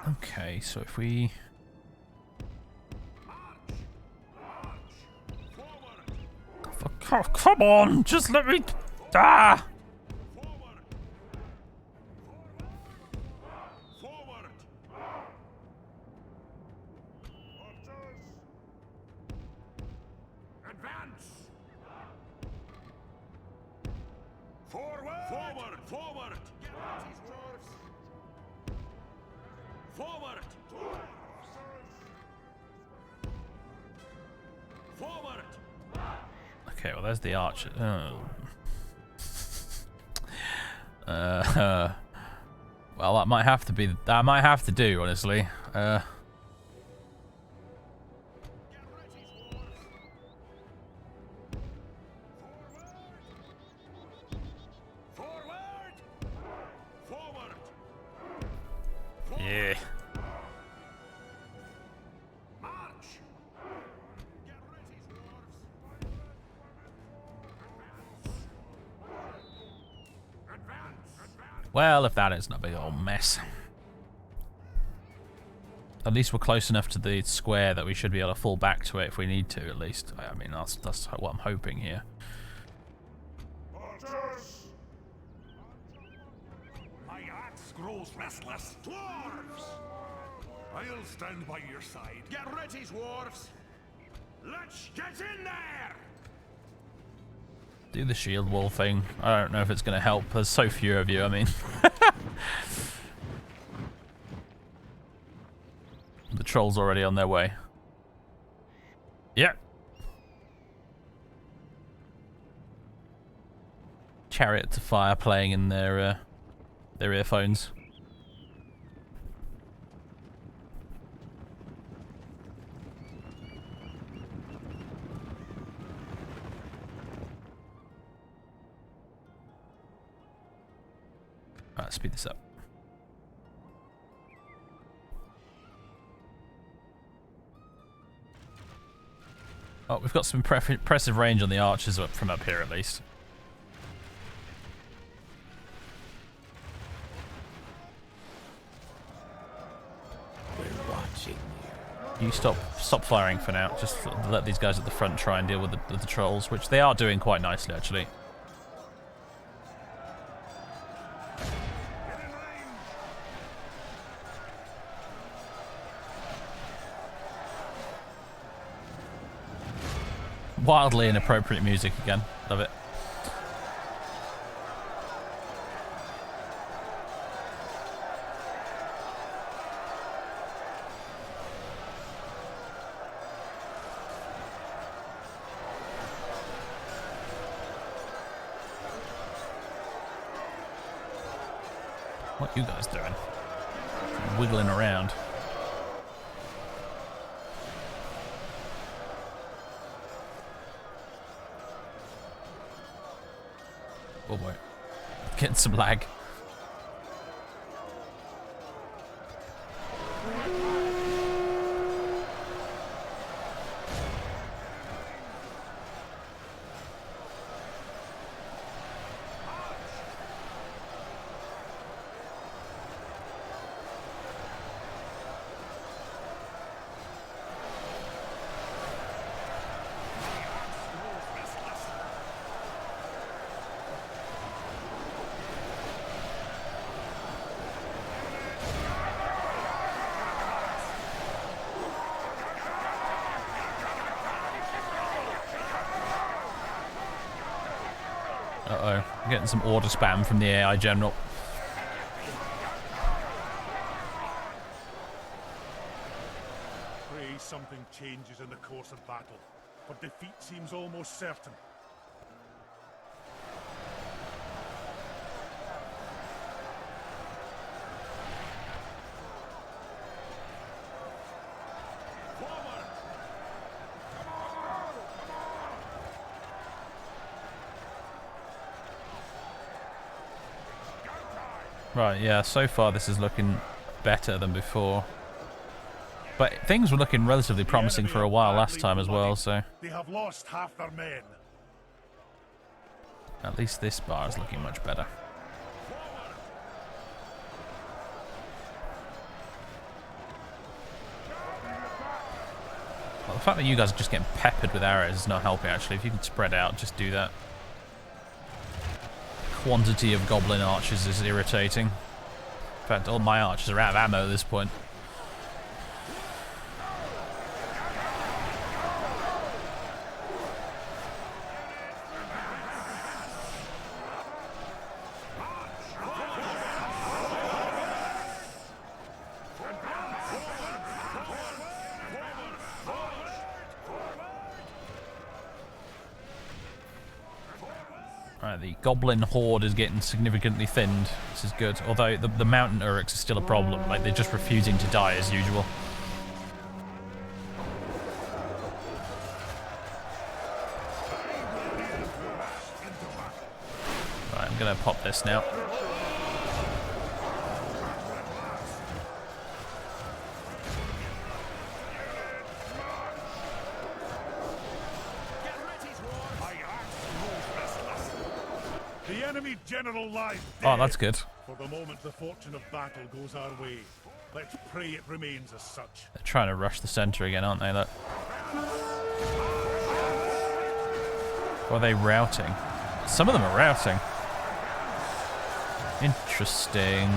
Okay, so if we... Oh, come on, just let me... Ah! Okay, well, there's the archer. Oh. Well, that might have to be. That might have to do, honestly. Yeah. Well, if that isn't a big old mess. At least we're close enough to the square that we should be able to fall back to it if we need to, at least. I mean, that's what I'm hoping here. My axe grows restless. Dwarves! I'll stand by your side. Get ready, dwarves! Let's get in there! Do the shield wall thing. I don't know if it's going to help. There's so few of you, I mean. The troll's already on their way. Yep. Chariot to Fire playing in their earphones. Alright, speed this up. Oh, we've got some impressive range on the archers from up here, at least. We're watching You stop firing for now. Just let these guys at the front try and deal with the trolls, which they are doing quite nicely, actually. Wildly inappropriate music again. Love it. What you guys doing? Wiggling around. Oh boy. Getting some lag. Uh-oh, I'm getting some order spam from the AI general. Pray something changes in the course of battle, but defeat seems almost certain. Right, yeah, so far this is looking better than before. But things were looking relatively promising for a while last time as well, so... They have lost half their men. At least this bar is looking much better. Well, the fact that you guys are just getting peppered with arrows is not helping, actually. If you can spread out, just do that. Quantity of goblin archers is irritating. In fact, all my archers are out of ammo at this point. Right, the goblin horde is getting significantly thinned. This is good. Although the mountain uruks are still a problem. Like, they're just refusing to die as usual. Right, I'm gonna pop this now. The enemy general lies dead. Oh, that's good. For the moment the fortune of battle goes our way. Let's pray it remains as such. They're trying to rush the center again, aren't they? Look. Or are they routing? Some of them are routing. Interesting.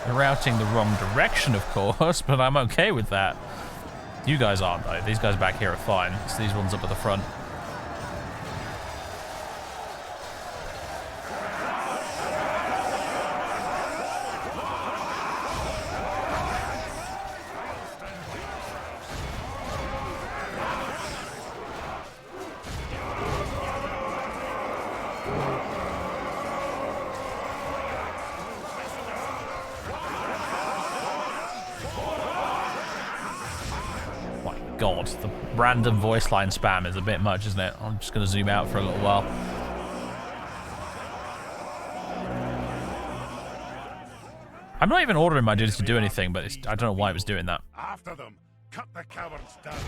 They're routing the wrong direction, of course, but I'm okay with that. You guys aren't, though. These guys back here are fine. It's these ones up at the front. God, the random voice line spam is a bit much, isn't it? I'm just going to zoom out for a little while. I'm not even ordering my dudes to do anything, but I don't know why it was doing that. After them, cut the cowards down. Is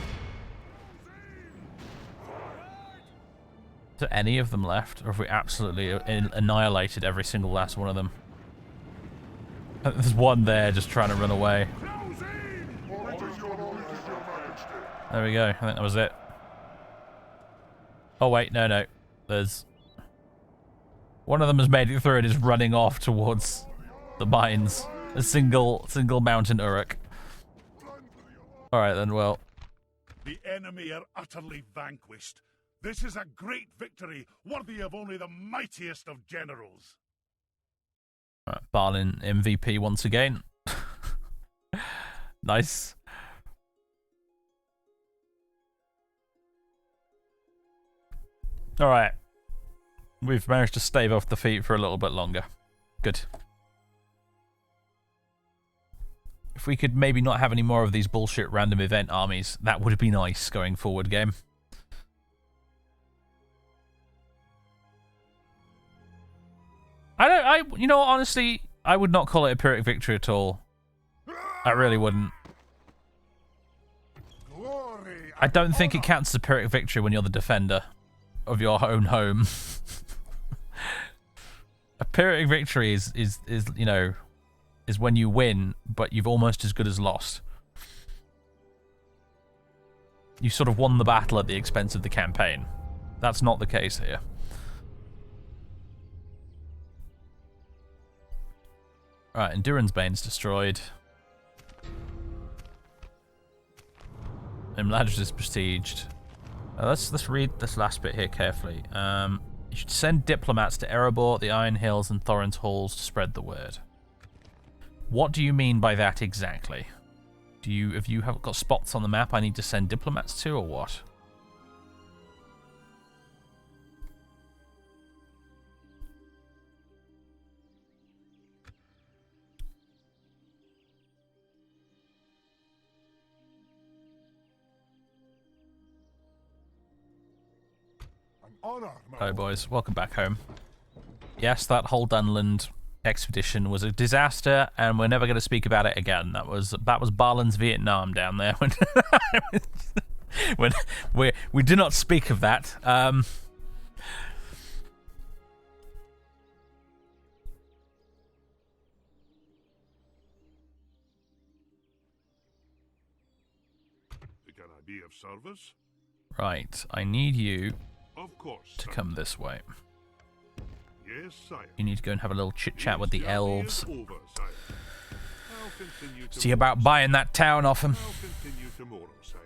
there any of them left, or have we absolutely annihilated every single last one of them? There's one there just trying to run away. There we go. I think that was it. Oh wait, no. There's one of them has made it through and is running off towards the mines. A single mountain uruk. All right then. Well, the enemy are utterly vanquished. This is a great victory, worthy of only the mightiest of generals. all right, Balin MVP once again. Nice. Alright. We've managed to stave off defeat for a little bit longer. Good. If we could maybe not have any more of these bullshit random event armies, that would be nice going forward, game. You know, honestly, I would not call it a Pyrrhic victory at all. I really wouldn't. I don't think it counts as a Pyrrhic victory when you're the defender of your own home. A Pyrrhic victory is you know, is when you win, but you've almost as good as lost. You sort of won the battle at the expense of the campaign. That's not the case here. Right, and Durin's Bane's destroyed. And Ladris is besieged. Let's read this last bit here carefully. You should send diplomats to Erebor, the Iron Hills, and Thorin's Halls to spread the word. What do you mean by that exactly? Have you got spots on the map I need to send diplomats to, or what? Hello boys, welcome back home. Yes, that whole Dunland expedition was a disaster, and we're never going to speak about it again. That was Balin's Vietnam down there. When we do not speak of that. The can I be of service? Right, I need you Of course, to come this way. Yes, sire. You need to go and have a little chit chat with the elves. Over, sire. I'll continue See about buying that town off them. I'll continue tomorrow, sire.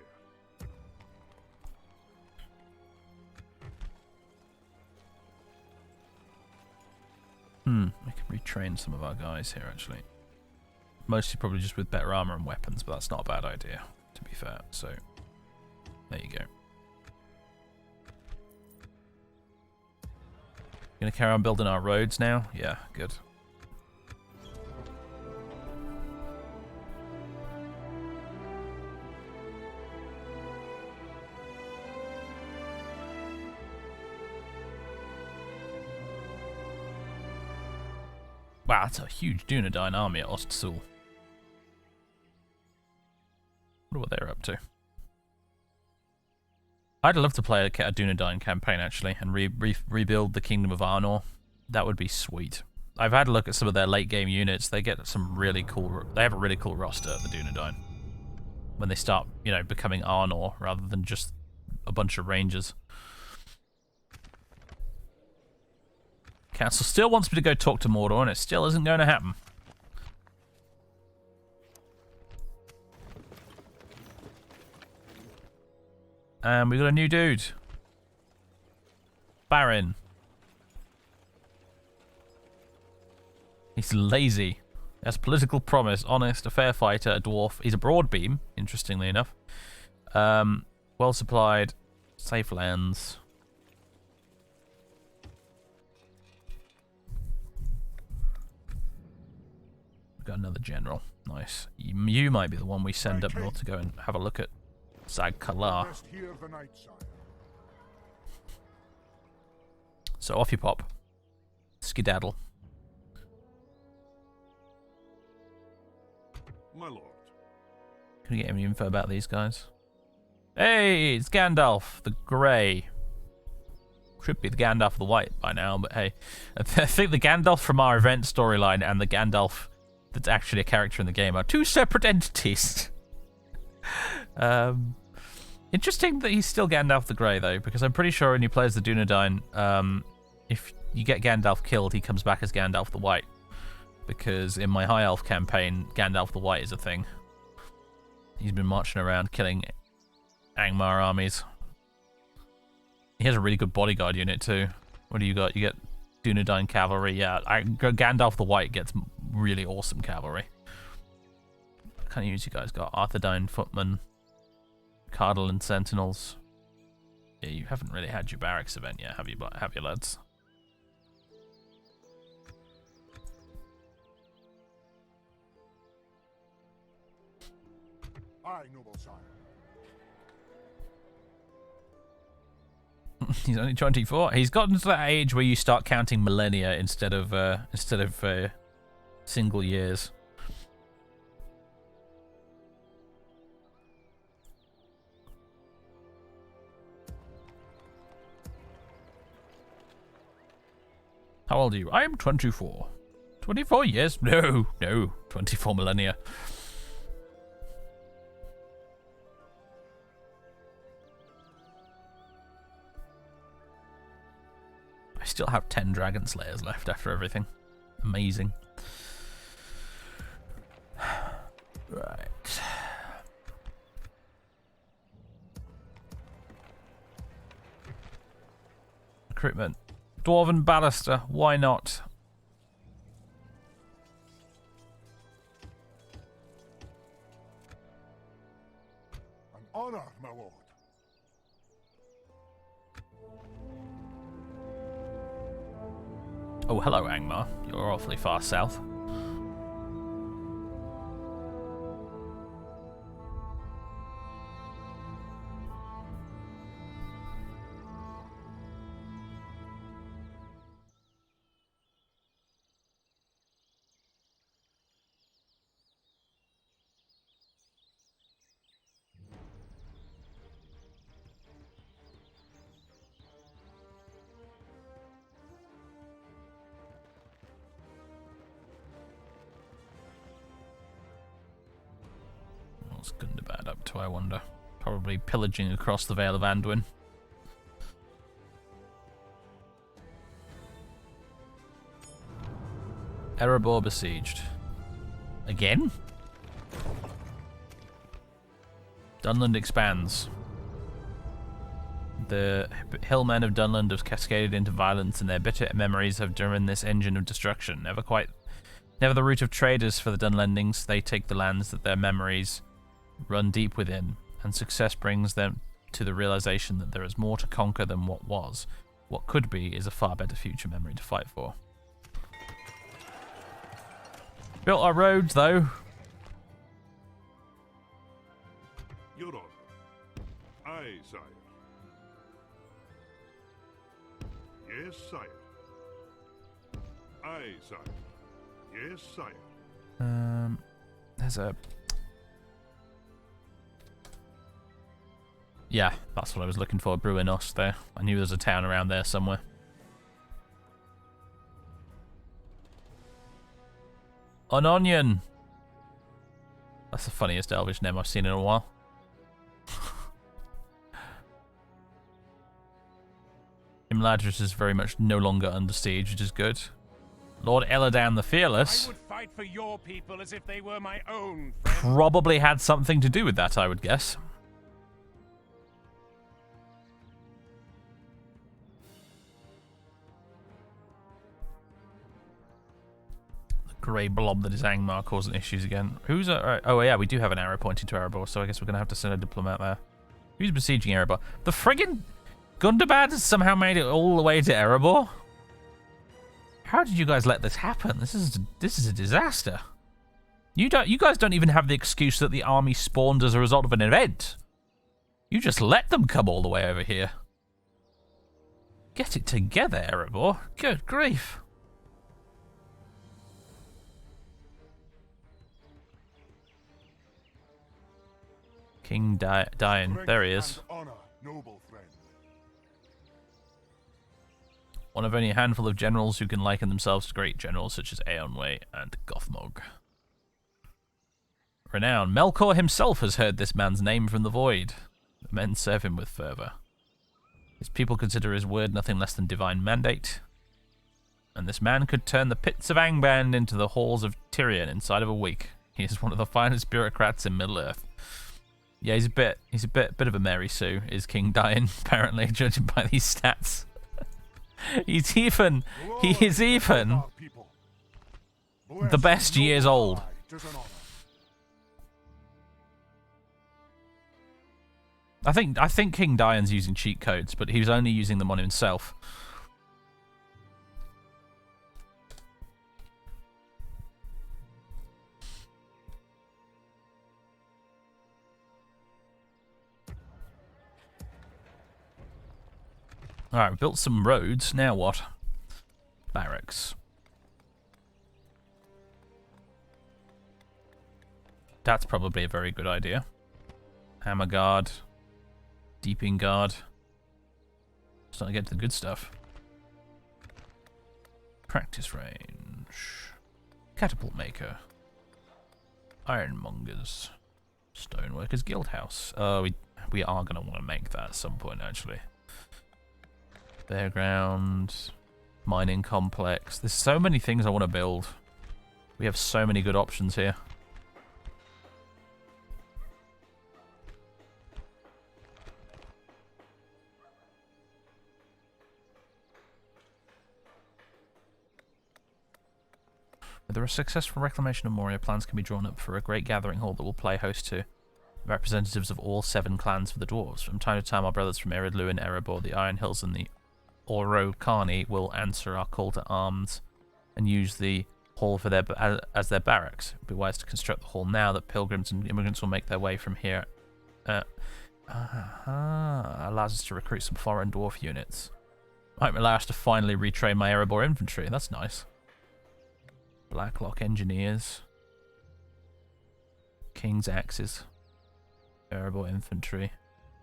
We can retrain some of our guys here actually. Mostly probably just with better armor and weapons, but that's not a bad idea, to be fair. So, there you go. Gonna carry on building our roads now? Yeah, good. Wow, that's a huge Dunedain army at Ostsul. Wonder what they're up to. I'd love to play a Dunedain campaign actually, and rebuild the Kingdom of Arnor. That would be sweet. I've had a look at some of their late game units. They get some really cool. They have a really cool roster, the Dunedain. When they start, you know, becoming Arnor rather than just a bunch of rangers. Council still wants me to go talk to Mordor, and it still isn't going to happen. And we got a new dude. Baron. He's lazy. Has political promise, honest, a fair fighter, a dwarf. He's a broadbeam, interestingly enough. Well supplied, safe lands. We've got another general. Nice. You might be the one we send up north to go and have a look at Zag Kalar. So off you pop. Skedaddle. My lord. Can we get any info about these guys? Hey, it's Gandalf the Grey. Should be the Gandalf the White by now, but hey. I think the Gandalf from our event storyline and the Gandalf that's actually a character in the game are two separate entities. Interesting that he's still Gandalf the Grey, though, because I'm pretty sure when you play as the Dunedain, if you get Gandalf killed, he comes back as Gandalf the White. Because in my High Elf campaign, Gandalf the White is a thing. He's been marching around killing Angmar armies. He has a really good bodyguard unit, too. What do you got? You get Dunedain cavalry. Yeah, Gandalf the White gets really awesome cavalry. What kind of units you guys got? Arthedain footmen. Cardolan sentinels. Yeah, you haven't really had your barracks event yet, have you, lads? Aye, noble sire. He's only 24. He's gotten to that age where you start counting millennia instead of single years. How old are you? I am 24. 24 years? No, 24 millennia. I still have 10 Dragon Slayers left after everything. Amazing. Right. Recruitment. Dwarven Baluster, why not? An honor, my lord. Oh, hello, Angmar. You're awfully far south. What's Gundabad up to, I wonder? Probably pillaging across the Vale of Anduin. Erebor besieged. Again? Dunland expands. The hillmen of Dunland have cascaded into violence, and their bitter memories have driven this engine of destruction. Never the route of traders for the Dunlendings. They take the lands that their memories run deep within, and success brings them to the realization that there is more to conquer than what was. What could be is a far better future memory to fight for. Built our roads, though. Your honor. Aye, sire. Yes, sire. Aye, sire. Yes, sire. There's a... Yeah, that's what I was looking for, Bruinos there. I knew there was a town around there somewhere. An onion! That's the funniest Elvish name I've seen in a while. Imladris is very much no longer under siege, which is good. Lord Eladan the Fearless I would fight for your people as if they were my own. probably had something to do with that, I would guess. Grey blob that is Angmar causing issues again. Who's oh yeah, we do have an arrow pointing to Erebor, so I guess we're gonna have to send a diplomat there. Who's besieging Erebor? The friggin' Gundabad has somehow made it all the way to Erebor? How did you guys let this happen? This is a disaster. You guys don't even have the excuse that the army spawned as a result of an event. You just let them come all the way over here. Get it together, Erebor. Good grief. King Dian. There he is. Honor, noble friend. One of only a handful of generals who can liken themselves to great generals such as Eonwë and Gothmog. Renown. Melkor himself has heard this man's name from the void. The men serve him with fervour. His people consider his word nothing less than divine mandate. And this man could turn the pits of Angband into the halls of Tyrion inside of a week. He is one of the finest bureaucrats in Middle-earth. Yeah, he's a bit of a Mary Sue, is King Dian, apparently, judging by these stats. He is even the best years old. I think King Dian's using cheat codes, but he was only using them on himself. Alright, we built some roads. Now what? Barracks. That's probably a very good idea. Hammer guard. Deeping guard. Starting to get to the good stuff. Practice range. Catapult maker. Ironmongers. Stoneworkers Guildhouse. We are going to want to make that at some point, actually. Fairground. Mining complex. There's so many things I want to build. We have so many good options here. With a successful reclamation of Moria, plans can be drawn up for a great gathering hall that will play host to representatives of all 7 clans for the dwarves. From time to time, our brothers from Ered Luin, Erebor, the Iron Hills, and the Orokani will answer our call to arms and use the hall for as their barracks. It would be wise to construct the hall now that pilgrims and immigrants will make their way from here. Allows us to recruit some foreign dwarf units. Might allow us to finally retrain my Erebor infantry. That's nice. Blacklock engineers. King's axes. Erebor infantry.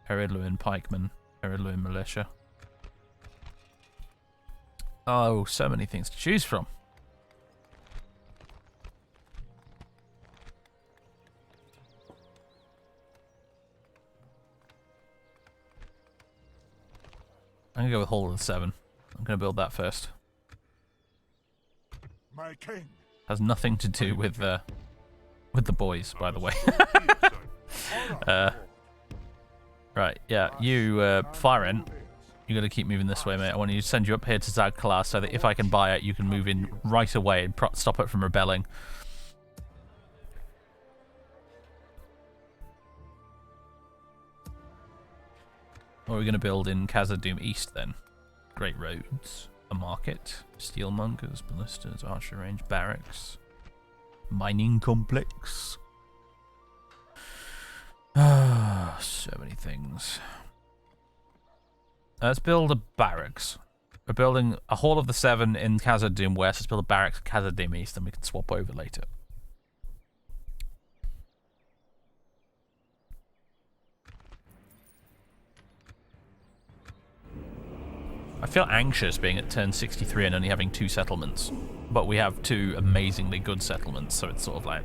Ered Luin pikemen. Ered Luin militia. Oh, so many things to choose from. I'm gonna go with Hall of the 7. I'm gonna build that first. My king. Has nothing to do with the boys, by the way. Right, yeah, you Firen, you got to keep moving this way, mate. I want to send you up here to Zag-Kalar so that if I can buy it, you can move in right away and stop it from rebelling. What are we going to build in Khazad-dûm East then? Great roads, a market, steelmongers, ballistas, archer range, barracks, mining complex. Ah, so many things. Let's build a barracks. We're building a Hall of the 7 in Khazad-dûm West. Let's build a barracks in Khazad-dûm East, and we can swap over later. I feel anxious being at turn 63 and only having 2 settlements. But we have 2 amazingly good settlements, so it's sort of like...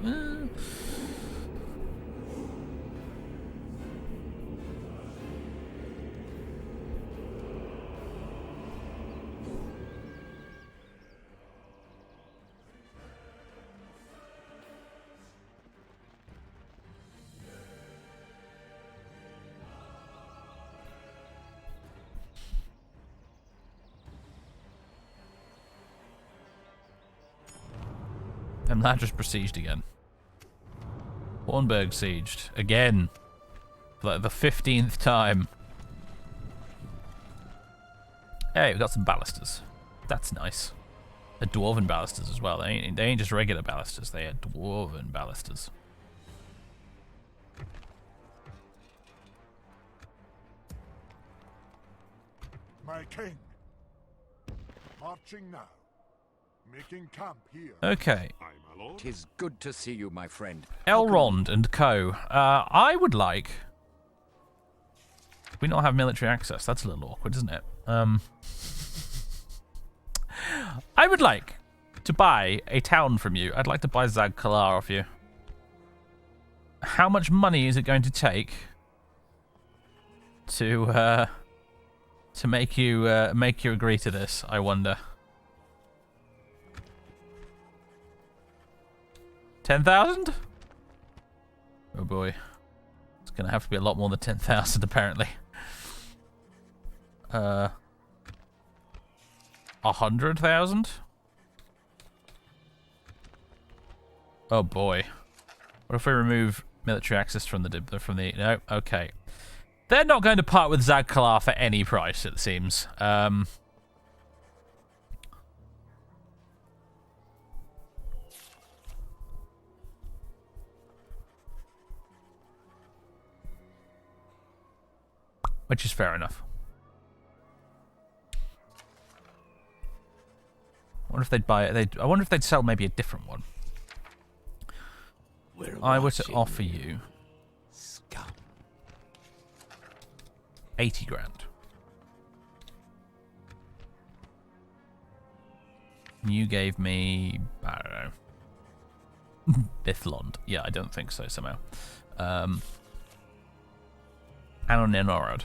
And Ladras besieged again. Hornburg sieged again. For like the 15th time. Hey, we got some ballisters. That's nice. They're dwarven ballisters as well. They ain't just regular ballisters. They are dwarven ballisters. My king. Marching now. Making camp here. Okay. Tis good to see you, my friend. Elrond and co. I would like... We not have military access. That's a little awkward, isn't it? I would like to buy a town from you. I'd like to buy Zag-Kalar off you. How much money is it going to take to make you agree to this? I wonder. 10,000? Oh boy. It's going to have to be a lot more than 10,000 apparently. 100,000? Oh boy. What if we remove military access from the no, okay. They're not going to part with Zag-Kalar for any price, it seems. Which is fair enough. wonder if they'd buy it. I wonder if they'd sell maybe a different one. I were to offer you 80 grand. You gave me, I don't know, Bithlond. Yeah, I don't think so somehow. Anonenorod.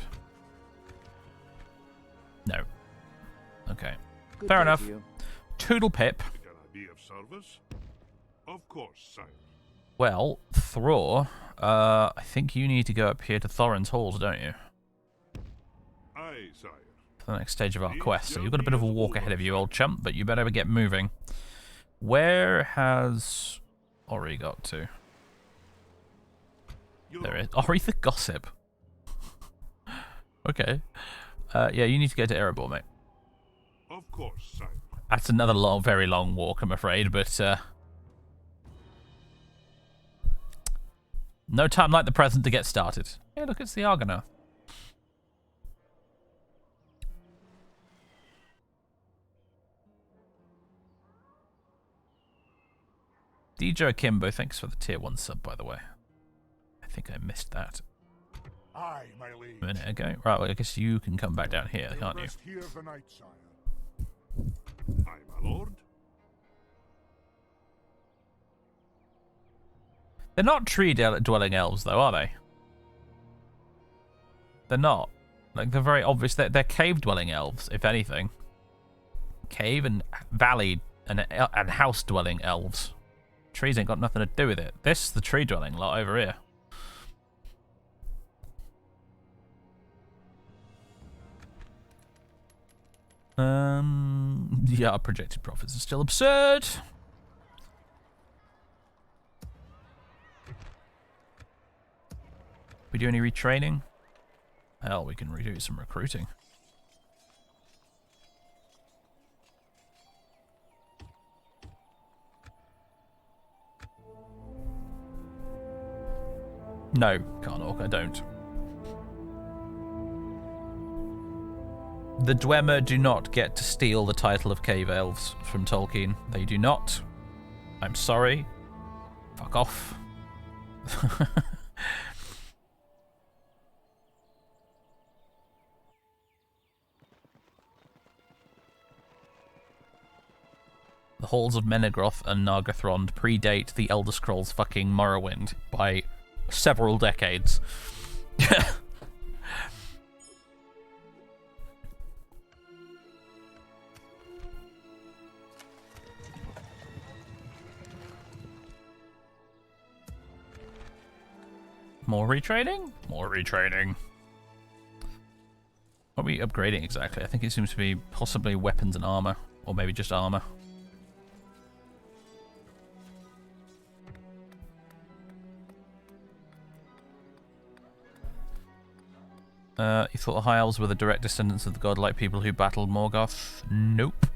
No. Okay. Fair enough. Toodle pip. Can I be of service? Of course, sire. Well, Thror, I think you need to go up here to Thorin's Halls, don't you? Aye, sire. For the next stage of our quest. So you've got a bit of a walk ahead of you, old chump, but you better get moving. Where has Ori got to? There is. Ori the Gossip. Okay. Yeah, you need to go to Erebor, mate. Of course, sire. That's another long, very long walk, I'm afraid, but no time like the present to get started. Hey, look, it's the Argonath. DJ Akimbo, thanks for the tier 1 sub, by the way. I think I missed that Aye, my liege. a minute ago. Right, well, I guess you can come back down here, can't you? Rest here the night, sire. Aye, my lord. They're not tree-dwelling elves, though, are they? They're not. Like, they're very obvious. They're cave-dwelling elves, if anything. Cave and valley and house-dwelling elves. Trees ain't got nothing to do with it. This is the tree-dwelling lot over here. Yeah, our projected profits are still absurd. We do any retraining? Hell, we can redo some recruiting. No, Karnok, I don't. The Dwemer do not get to steal the title of Cave Elves from Tolkien. They do not. I'm sorry. Fuck off. The halls of Menegroth and Nargothrond predate the Elder Scrolls fucking Morrowind by several decades. More retraining? More retraining. What are we upgrading exactly? I think it seems to be possibly weapons and armor. Or maybe just armor. You thought the High Elves were the direct descendants of the godlike people who battled Morgoth? Nope.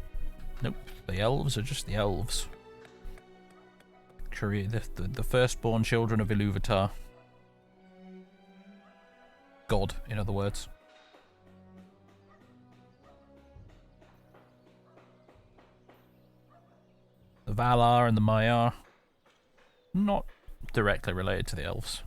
Nope. The elves are just the elves. The firstborn children of Ilúvatar. God, in other words. The Valar and the Maiar. Not directly related to the elves.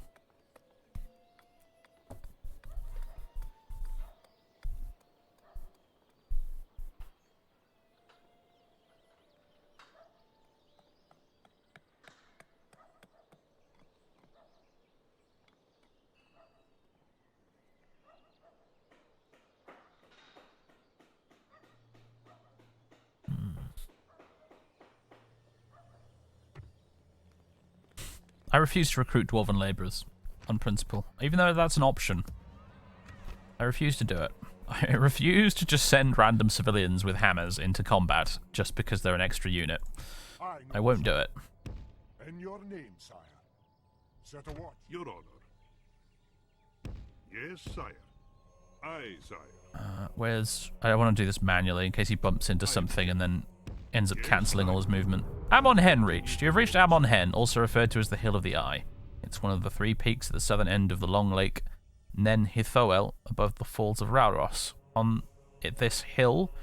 I refuse to recruit dwarven labourers, on principle. Even though that's an option. I refuse to do it. I refuse to just send random civilians with hammers into combat just because they're an extra unit. I won't do it. In your name, sire. Set a watch. Your honor. Yes, sire. Aye, sire. Where's... I want to do this manually in case he bumps into something and then ends up cancelling all his movement. Amon Hen reached. You have reached Amon Hen, also referred to as the Hill of the Eye. It's one of the 3 peaks at the southern end of the long lake Nen Hithoel above the falls of Rauros. On this hill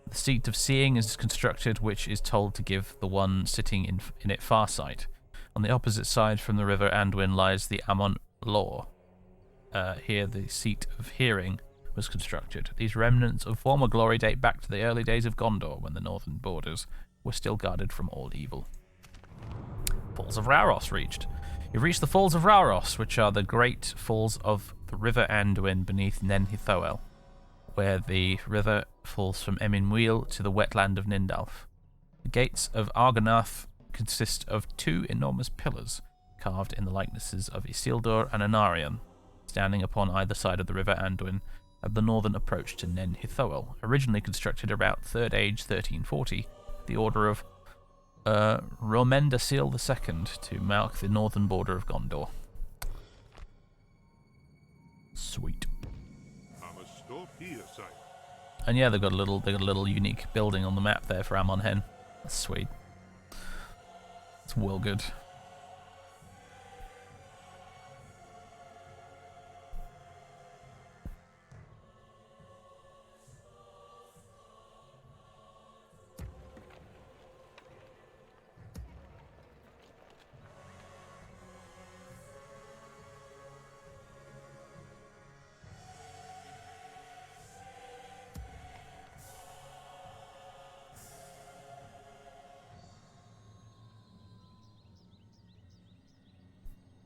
The seat of seeing is constructed, which is told to give the one sitting in it far sight. On the opposite side from the river Anduin lies the Amon Lor. Here the seat of hearing was constructed. These remnants of former glory date back to the early days of Gondor, when the northern borders were still guarded from all evil. Falls of Rauros reached. You've reached the Falls of Rauros, which are the great falls of the river Anduin beneath Nen Hithoel, where the river falls from Eminmuil to the wetland of Nindalf. The gates of Argonath consist of two enormous pillars, carved in the likenesses of Isildur and Anarion, standing upon either side of the river Anduin at the northern approach to Nen Hithoel, originally constructed about 3rd Age 1340, the order of Romendasil II, to mark the northern border of Gondor. Sweet. I must stop here, sire. And yeah, they've got a little unique building on the map there for Amon Hen. That's sweet. It's well good.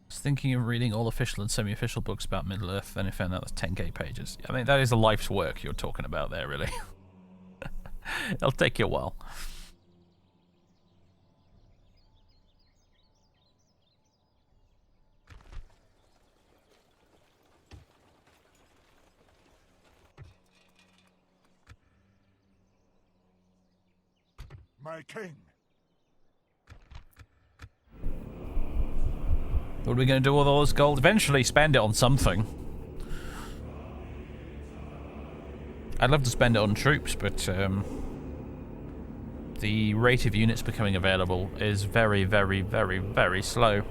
Thinking of reading all official and semi-official books about Middle-earth, then I found out that's 10k pages. I mean, that is a life's work you're talking about there, really. It'll take you a while. My king. What are we going to do with all this gold? Eventually spend it on something. I'd love to spend it on troops, but the rate of units becoming available is very, very, very, very slow.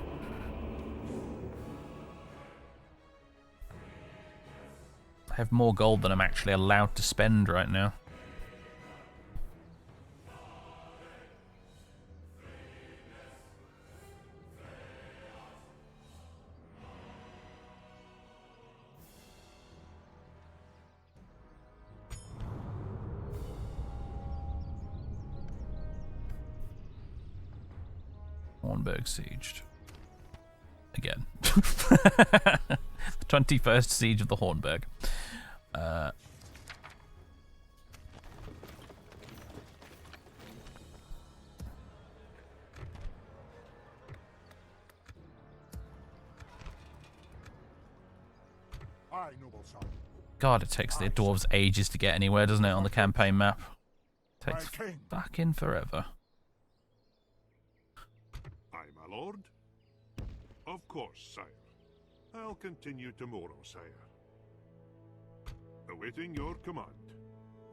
I have more gold than I'm actually allowed to spend right now. Hornburg sieged. Again. The 21st siege of the Hornburg. Aye, noble son. God, it takes the dwarves ages to get anywhere, doesn't it, on the campaign map? Takes My king. fucking forever. Aye, my lord. Of course, sire. I'll continue tomorrow, sire. Awaiting your command.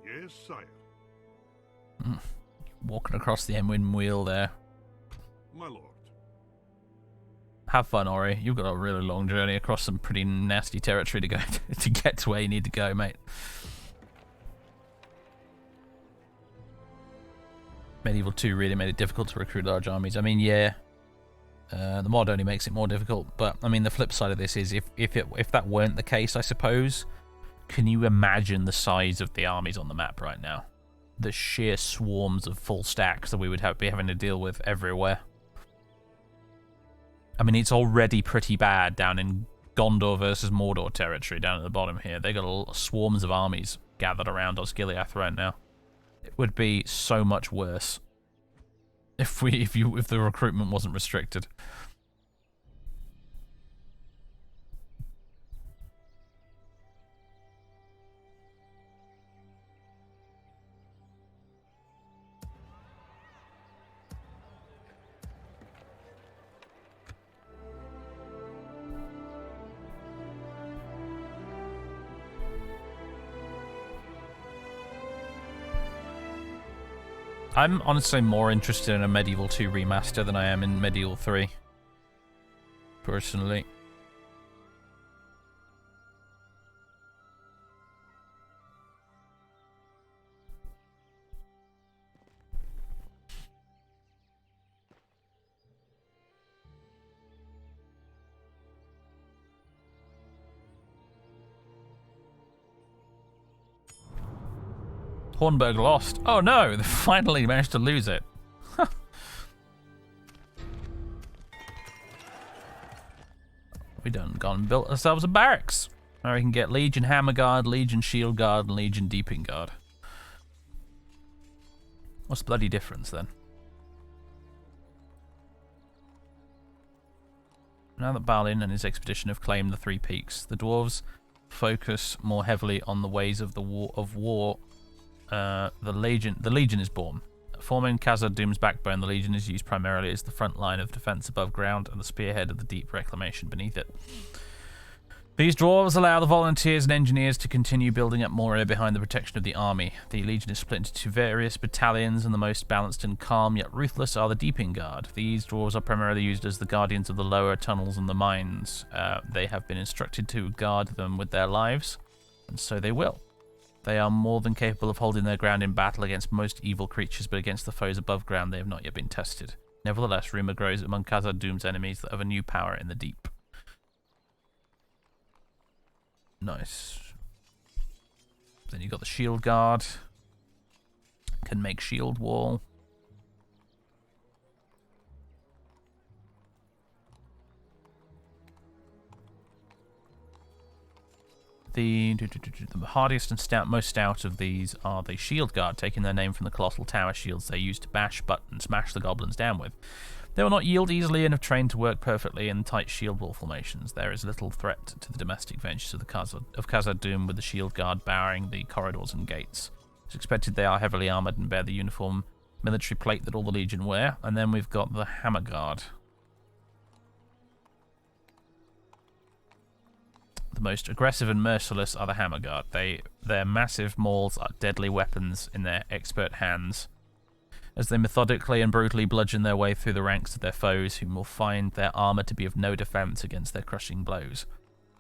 Yes, sire. Walking across the Emwyn wheel there. My lord. Have fun, Ori. You've got a really long journey across some pretty nasty territory to go to get to where you need to go, mate. Medieval 2 really made it difficult to recruit large armies. I mean, yeah, the mod only makes it more difficult, but I mean, the flip side of this is if that weren't the case, I suppose, can you imagine the size of the armies on the map right now? The sheer swarms of full stacks that we would be having to deal with everywhere. I mean, it's already pretty bad down in Gondor versus Mordor territory down at the bottom here. They got swarms of armies gathered around Osgiliath right now. It would be so much worse if the recruitment wasn't restricted. I'm honestly more interested in a Medieval 2 remaster than I am in Medieval 3. Personally. Hornburg lost. Oh no, they finally managed to lose it. We done gone and built ourselves a barracks. Now we can get Legion Hammer Guard, Legion Shield Guard, and Legion Deeping Guard. What's the bloody difference then? Now that Balin and his expedition have claimed the Three Peaks, the dwarves focus more heavily on the ways of the war. The Legion is born. Forming Khazad-dûm's backbone, the Legion is used primarily as the front line of defense above ground and the spearhead of the deep reclamation beneath it. These dwarves allow the volunteers and engineers to continue building up Moria behind the protection of the army. The Legion is split into various battalions, and the most balanced and calm yet ruthless are the Deeping Guard. These dwarves are primarily used as the guardians of the lower tunnels and the mines. They have been instructed to guard them with their lives, and so they will. They are more than capable of holding their ground in battle against most evil creatures, but against the foes above ground they have not yet been tested. Nevertheless, rumour grows among Khazad-dûm's enemies that of a new power in the deep. Nice. Then you've got the shield guard. Can make shield wall. The hardiest and most stout of these are the shield guard, taking their name from the colossal tower shields they use to bash and smash the goblins down with. They will not yield easily and have trained to work perfectly in tight shield wall formations. There is little threat to the domestic ventures of Khazad-dûm, with the shield guard barring the corridors and gates. As expected, they are heavily armoured and bear the uniform military plate that all the Legion wear. And then we've got the hammer guard. The most aggressive and merciless are the hammer guard. Their massive mauls are deadly weapons in their expert hands, as they methodically and brutally bludgeon their way through the ranks of their foes, whom will find their armour to be of no defence against their crushing blows.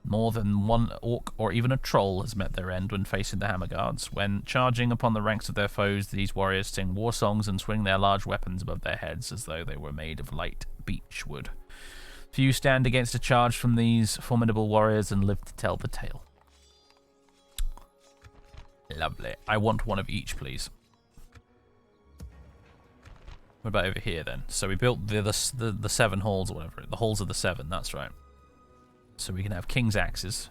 More than one orc or even a troll has met their end when facing the hammer guards. When charging upon the ranks of their foes, these warriors sing war songs and swing their large weapons above their heads as though they were made of light beech wood. Few stand against a charge from these formidable warriors and live to tell the tale. Lovely. I want one of each, please. What about over here then? So we built the 7 halls or whatever. The halls of the 7, that's right. So we can have King's Axes.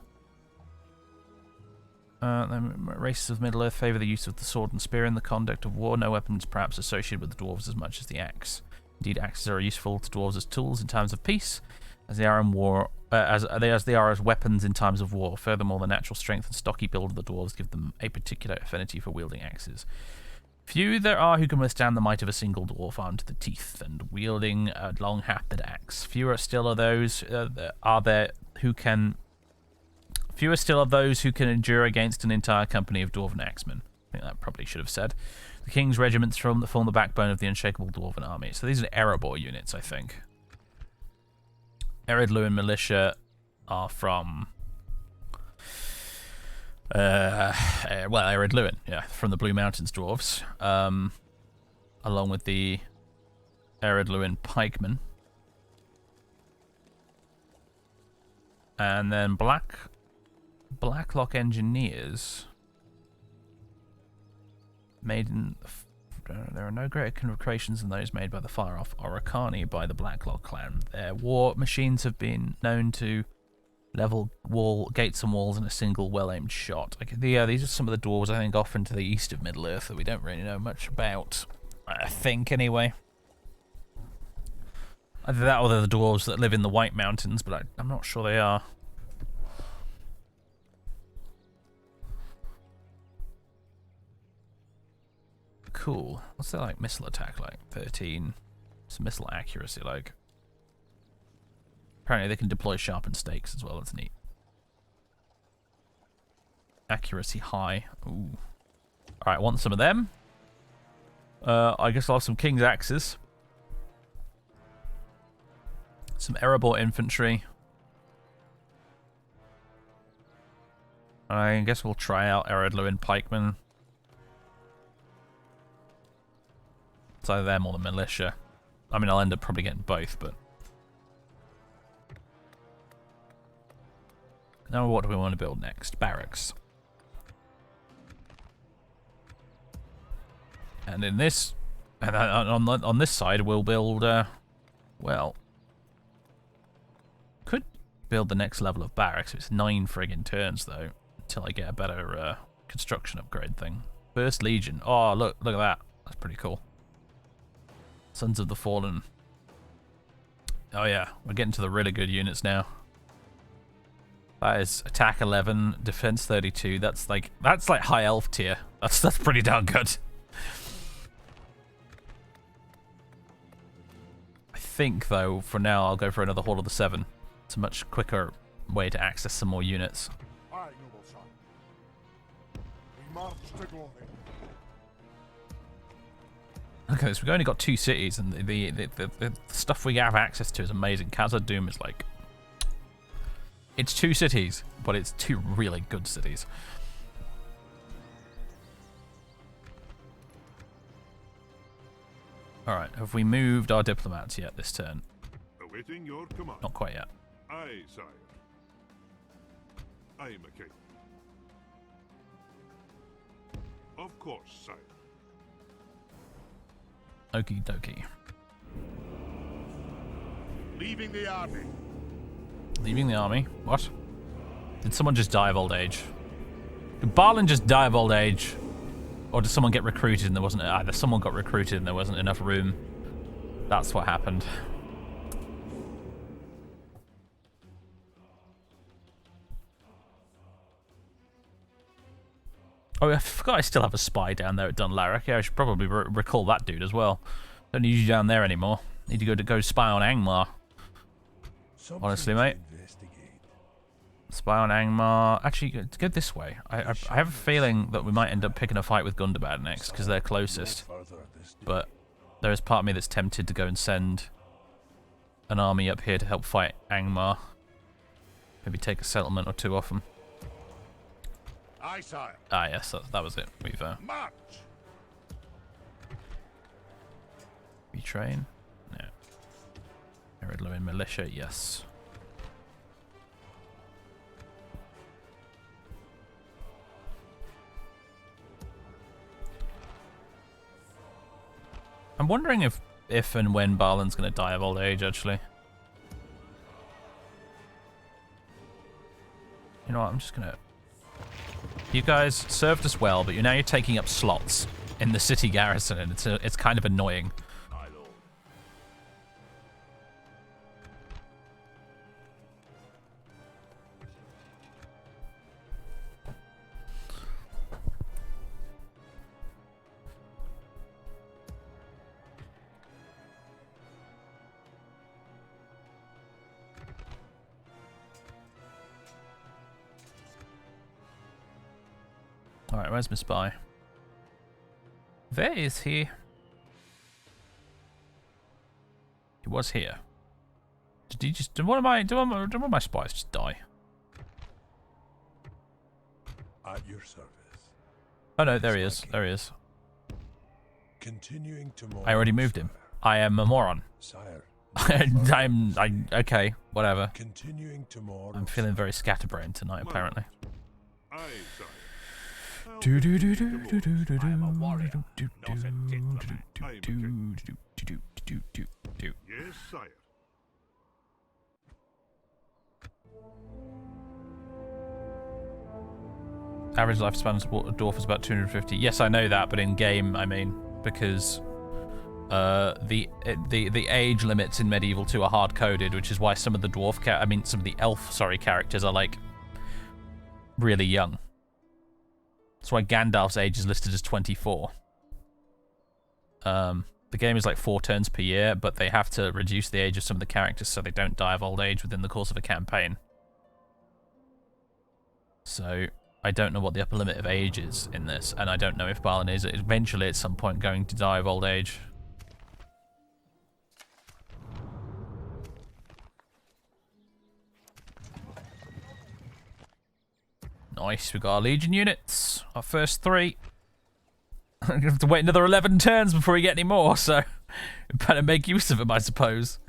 The races of Middle-earth favour the use of the sword and spear in the conduct of war. No weapons perhaps associated with the dwarves as much as the axe. Indeed, axes are useful to dwarves as tools in times of peace, as they are in war, as they are as weapons in times of war. Furthermore, the natural strength and stocky build of the dwarves give them a particular affinity for wielding axes. Few there are who can withstand the might of a single dwarf armed to the teeth and wielding a long-hafted axe. Fewer still are those who can endure against an entire company of dwarven axemen. I think that probably should have said. The king's regiments form the backbone of the unshakable dwarven army. So these are Erebor units, I think. Ered Luin militia are from Ered Luin, yeah, from the Blue Mountains dwarves, along with the Ered Luin pikemen, and then Blacklock engineers. There are no greater creations than those made by the far-off Oricani by the Blacklock clan. Their war machines have been known to level gates and walls in a single well-aimed shot. These are some of the dwarves, I think, off into the east of Middle-earth that we don't really know much about. I think, anyway. Either that or they're the dwarves that live in the White Mountains, but I'm not sure they are. Cool. What's their missile attack like? 13. What's missile accuracy like? Apparently they can deploy sharpened stakes as well. That's neat. Accuracy high. Ooh. Alright, I want some of them. I guess I'll have some King's Axes. Some Erebor infantry. I guess we'll try out Ered Luin pikemen. It's either them or the militia. I mean, I'll end up probably getting both, but... Now what do we want to build next? Barracks. And in this, and on this side, we'll build, well, could build the next level of barracks. It's 9 friggin' turns, though, until I get a better construction upgrade thing. First Legion. Oh, look at that. That's pretty cool. Sons of the Fallen. Oh yeah, we're getting to the really good units now. That is attack 11, defense 32. That's like high elf tier. That's pretty darn good. I think though, for now, I'll go for another Hall of the Seven. It's a much quicker way to access some more units. Aye, noble son. We march to glory. Okay, so we've only got 2 cities, and the stuff we have access to is amazing. Khazad-dûm is like... It's 2 cities, but it's 2 really good cities. Alright, have we moved our diplomats yet this turn? Awaiting your command. Not quite yet. Aye, sire. Aye, McKay. Of course, sire. Okie dokie. Leaving the army. Leaving the army? What? Did someone just die of old age? Did Balin just die of old age? Or did someone get recruited and there wasn't... Either someone got recruited and there wasn't enough room. That's what happened. Oh, I forgot I still have a spy down there at Dunlaric. Yeah, I should probably recall that dude as well. Don't need you down there anymore. Need to go spy on Angmar. Honestly, mate. Spy on Angmar. Actually, go this way. I have a feeling that we might end up picking a fight with Gundabad next, because they're closest. But there is part of me that's tempted to go and send an army up here to help fight Angmar. Maybe take a settlement or 2 off them. Aye, sire. Ah, yes, that was it. We've March. retrain. No. Eridlo in militia. Yes. I'm wondering if and when Balin's going to die of old age, actually. You know what, I'm just going to... You guys served us well, but you're taking up slots in the city garrison, and it's kind of annoying. Alright, where's my spy? Where is he? He was here. Did he just... Did one of my spies just die? At your service. Oh no, there he is. There he is. Continuing tomorrow. I already moved him. I am a moron. Sire. Okay, whatever. Continuing tomorrow. I'm feeling very scatterbrained tonight, apparently. Aye, sire. I'm a warrior, not a diplomat. Yes, sire. Average lifespan of a dwarf is about 250. Yes, I know that, but in game, I mean, because the age limits in Medieval 2 are hard coded, which is why some of the some of the elf characters are like really young. That's why Gandalf's age is listed as 24. The game is like 4 turns per year, but they have to reduce the age of some of the characters so they don't die of old age within the course of a campaign. So I don't know what the upper limit of age is in this, and I don't know if Balin is eventually at some point going to die of old age. Nice, we got our Legion units. Our first 3. I'm going to have to wait another 11 turns before we get any more, so we better make use of them, I suppose.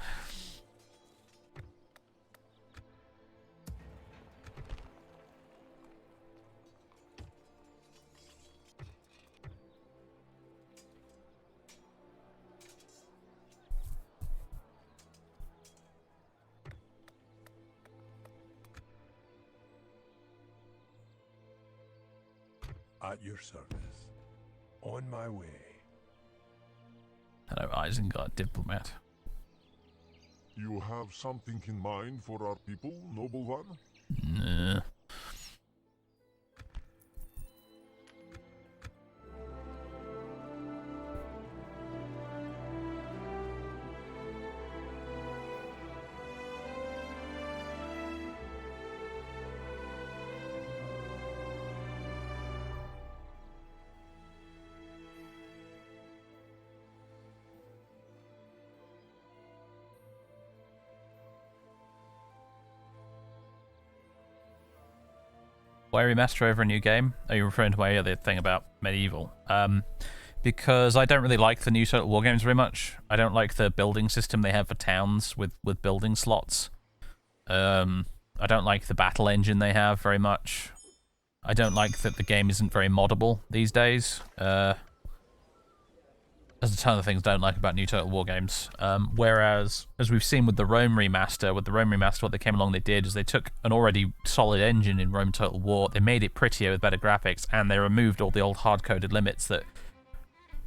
At your service. On my way. Hello, Isengard diplomat. You have something in mind for our people, noble one? Nah. Why remaster over a new game? Are you referring to my other thing about medieval? Because I don't really like the new Total War games very much. I don't like the building system they have for towns with building slots. I don't like the battle engine they have very much. I don't like that the game isn't very moddable these days. There's a ton of things I don't like about new Total War games. Whereas, as we've seen with the Rome remaster, what they came along they did is they took an already solid engine in Rome Total War, they made it prettier with better graphics, and they removed all the old hard-coded limits that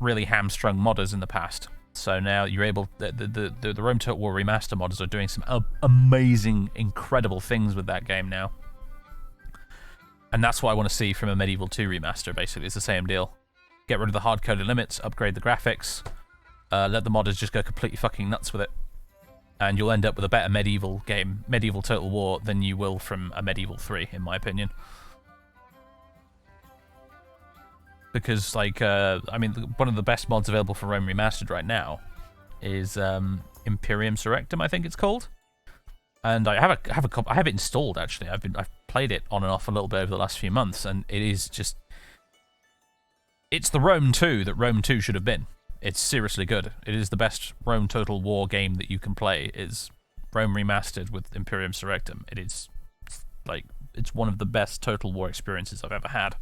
really hamstrung modders in the past. So now you're able, the Rome Total War remaster modders are doing some amazing, incredible things with that game now. And that's what I want to see from a Medieval 2 remaster, basically. It's the same deal. Get rid of the hard-coded limits, upgrade the graphics, let the modders just go completely fucking nuts with it. And you'll end up with a better medieval game, Medieval Total War, than you will from a Medieval 3, in my opinion. Because, like, I mean, one of the best mods available for Rome Remastered right now is Imperium Surrectum, I think it's called. And I have it installed, actually. I've played it on and off a little bit over the last few months, and it is just... It's the Rome 2 that Rome 2 should have been. It's seriously good. It is the best Rome Total War game that you can play. Is Rome Remastered with Imperium Surrectum. It is, like, it's one of the best Total War experiences I've ever had.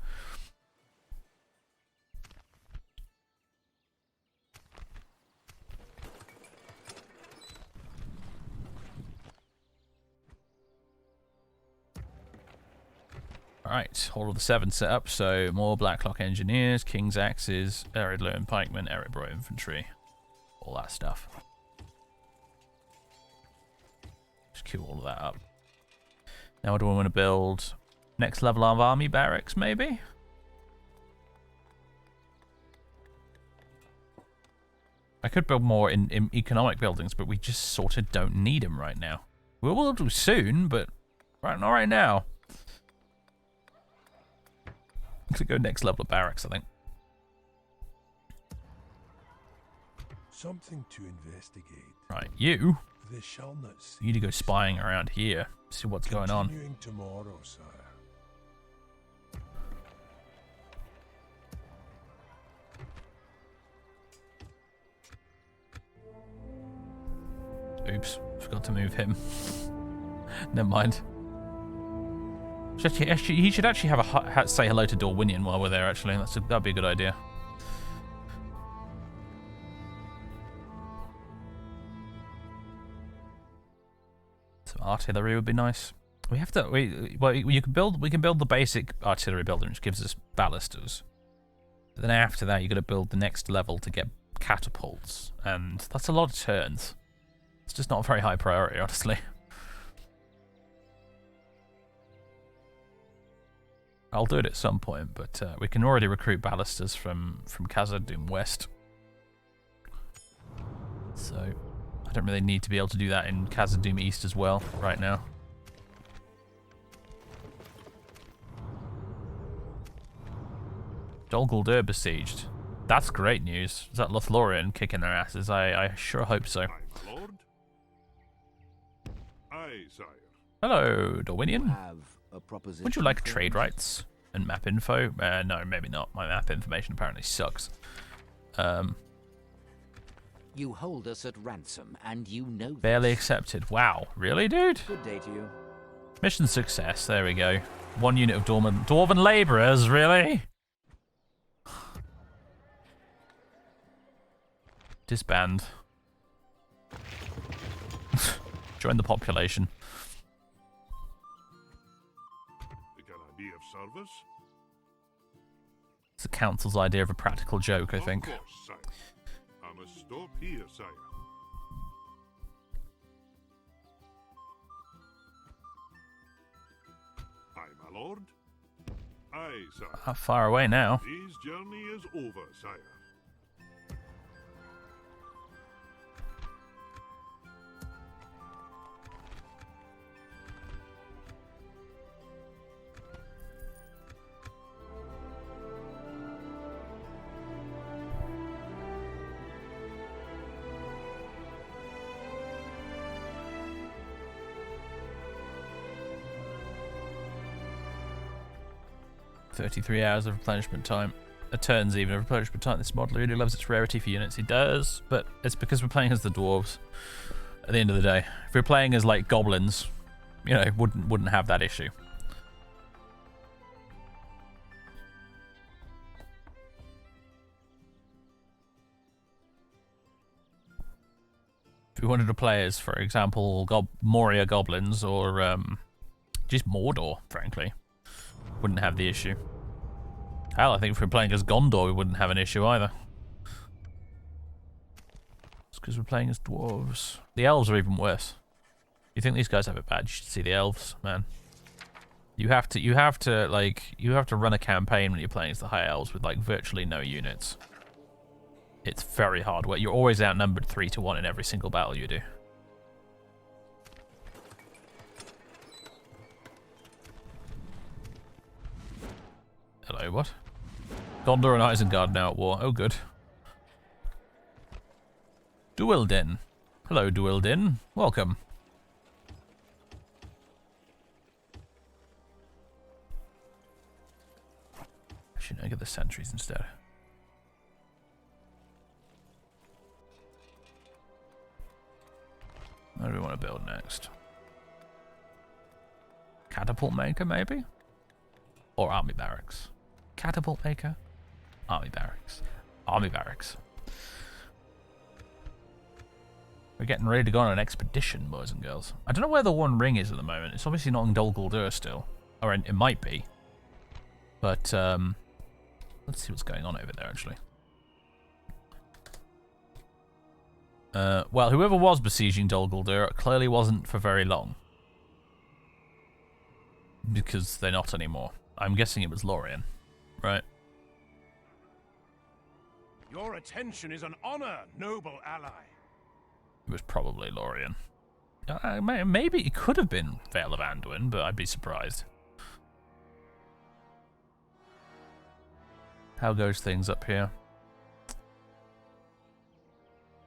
Alright, all of the 7 set up, so more Blacklock Engineers, King's Axes, Arid Lone Pikemen, Erebro Infantry, all that stuff. Just queue all of that up. Now what do I want to build? Next level of army barracks, maybe? I could build more in economic buildings, but we just sort of don't need them right now. We will do soon, but not right now. To go next level of barracks, I think. Something to investigate. Right, you They shall not see. need to go spying around here, see what's going on. Continuing tomorrow, sire. Oops, forgot to move him. Never mind. He should actually have say hello to Dorwinion while we're there, actually. That'd be a good idea. Some artillery would be nice. We have to. We can build the basic artillery building, which gives us ballisters. But then after that, you got to build the next level to get catapults, and that's a lot of turns. It's just not a very high priority, honestly. I'll do it at some point, but we can already recruit ballisters from Khazad-dûm West. So I don't really need to be able to do that in Khazad-dûm East as well right now. Dol Guldur besieged. That's great news. Is that Lothlorien kicking their asses? I sure hope so. Aye, my lord. Aye, sire. Hello, Dorwinion. Have a proposition. Would you like for trade us? rights and map info? No, maybe not. My map information apparently sucks. You hold us at ransom, and you know Barely this. accepted. Wow, really, dude? Good day to you. Mission success. There we go. 1 unit of dwarven labourers, really? Disband. Join the population. Can I be of service? It's the council's idea of a practical joke, I think. Of course, sire. I must stop here, sire. Aye, my lord. Aye, sire. How far away now? This journey is over, sire. 33 hours of replenishment time. A turn's even of replenishment time. This model really loves its rarity for units. He does, but it's because we're playing as the dwarves. At the end of the day, if we're playing as like goblins, you know, wouldn't have that issue. If we wanted to play as, for example, Moria goblins or just Mordor, frankly, wouldn't have the issue. Hell, I think if we're playing as Gondor, we wouldn't have an issue either. It's because we're playing as dwarves. The elves are even worse. You think these guys have it bad? You should see the elves, man. You have to run a campaign when you're playing as the high elves with like virtually no units. It's very hard work. You're always outnumbered 3-1 in every single battle you do. Hello, what? Gondor and Isengard now at war. Oh, good. Duildin. Hello, Duildin. Welcome. Should I get the sentries instead? What do we want to build next? Catapult maker, maybe? Or army barracks? Catapult maker? Army barracks. Army barracks. We're getting ready to go on an expedition, boys and girls. I don't know where the One Ring is at the moment. It's obviously not in Dol Guldur still. Or it might be. But, let's see what's going on over there, actually. Well, whoever was besieging Dol Guldur clearly wasn't for very long. Because they're not anymore. I'm guessing it was Lorien, right? Your attention is an honor, noble ally. It was probably Lorien. Maybe it could have been Vale of Anduin, but I'd be surprised. How goes things up here?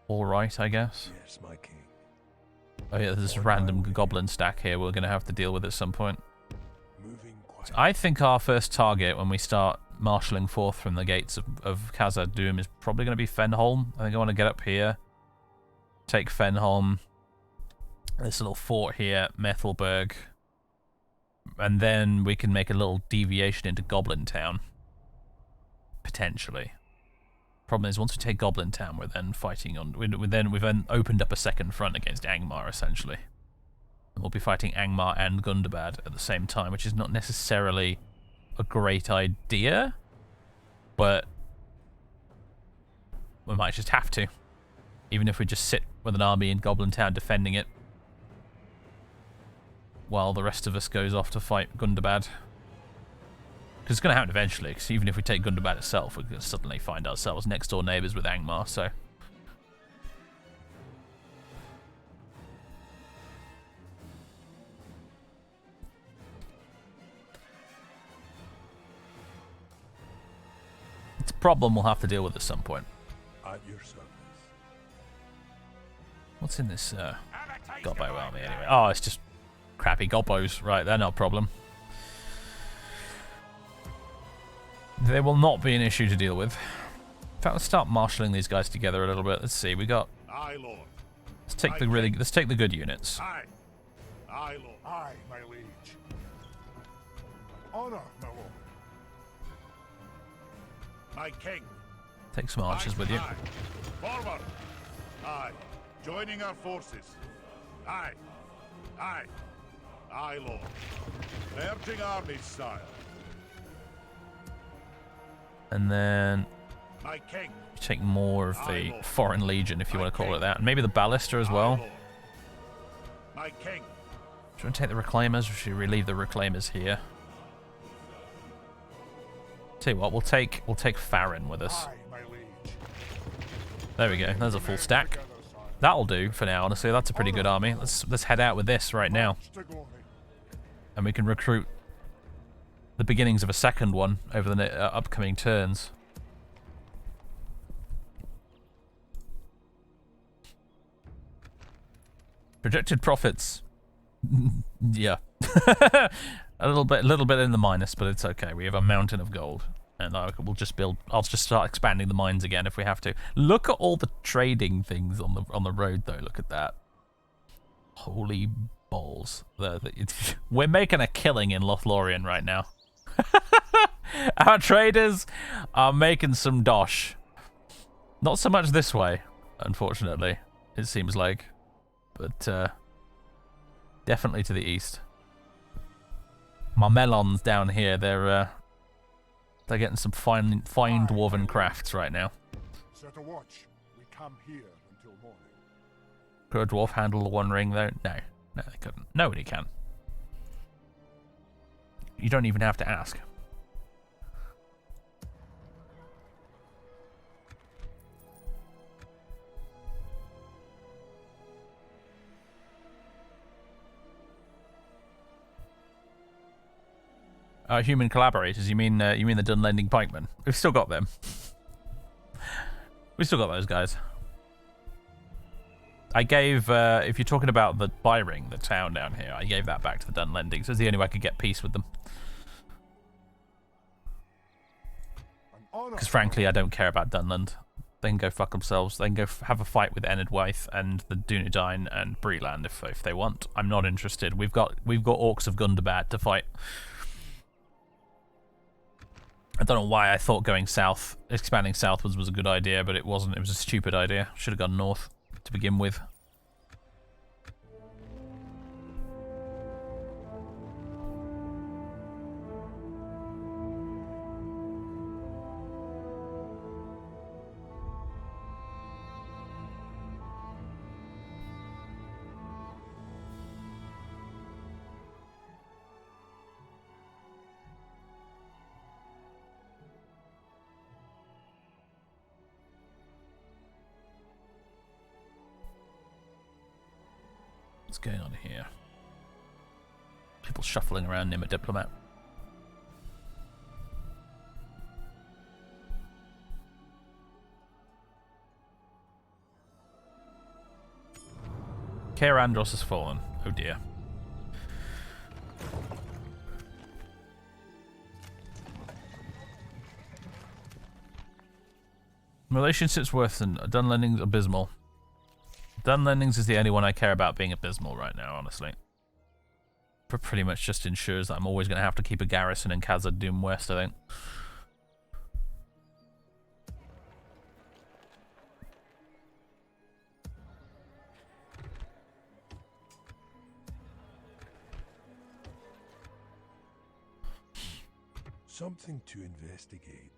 Alright, I guess. Yes, my king. Oh yeah, there's this random goblin stack here we're going to have to deal with at some point. Moving quiet. So I think our first target when we start marshalling forth from the gates of Khazad-dûm is probably going to be Fenholm. I think I want to get up here, take Fenholm, this little fort here, Methelburg, and then we can make a little deviation into Goblin Town. Potentially. Problem is, once we take Goblin Town, we're then fighting on. We've then opened up a second front against Angmar, essentially. And we'll be fighting Angmar and Gundabad at the same time, which is not necessarily a great idea, but we might just have to. Even if we just sit with an army in Goblin Town defending it, while the rest of us goes off to fight Gundabad. Because it's going to happen eventually, because even if we take Gundabad itself, we're going to suddenly find ourselves next door neighbours with Angmar, so. It's a problem we'll have to deal with at some point. At your service. What's in this Gobbo army anyway? Oh, it's just crappy Gobbos. Right, they're not a problem. They will not be an issue to deal with. In fact, let's start marshalling these guys together a little bit. Let's see. We got. Aye, Lord. Let's take the really. Let's take the good units. Aye. Aye, Lord. Aye, my liege. Honor, my lord. My king. Take some archers with you. Aye. Forward. Aye. Joining our forces. Aye. Aye. Aye, Lord. Merging armies, sire. And then My king. you take more of the Lord. Foreign Legion, if you My want to call king. it that. And maybe the Ballista as well. Lord. My king. Do you want to take the Reclaimers, or should we leave the Reclaimers here? Tell you what, we'll take Farron with us. Aye, my liege. There we go. There's a full stack. That'll do for now. Honestly, that's a pretty good army. Let's head out with this right now, and we can recruit the beginnings of a second one over the upcoming turns. Projected profits. Yeah. a little bit in the minus, but it's okay. We have a mountain of gold, and we'll just build. I'll just start expanding the mines again if we have to. Look at all the trading things on the road, though. Look at that. Holy balls! We're making a killing in Lothlorien right now. Our traders are making some dosh. Not so much this way, unfortunately. It seems like, but definitely to the east. My melons down here, they're getting some fine dwarven crafts right now. Set a watch. We come here until morning. Could a dwarf handle the One Ring though? No, they couldn't. Nobody can. You don't even have to ask. Human collaborators. You mean the Dunlending pikemen? We've still got them. We've still got those guys. I gave, if you're talking about the Byring, the town down here, I gave that back to the Dunlending, so it's the only way I could get peace with them. Because frankly, I don't care about Dunland. They can go fuck themselves. They can go have a fight with Enedwaith and the Dunedain and Breland if they want. I'm not interested. We've got Orcs of Gundabad to fight. I don't know why I thought going south, expanding southwards was a good idea, but it wasn't. It was a stupid idea. Should have gone north to begin with. What's going on here? People shuffling around near a diplomat. Kaer Andros has fallen. Oh dear. Relationships worse than Dunlending's abysmal. Dunlendings is the only one I care about being abysmal right now, honestly. But pretty much just ensures that I'm always going to have to keep a garrison in Khazad-dûm West, I think. Something to investigate.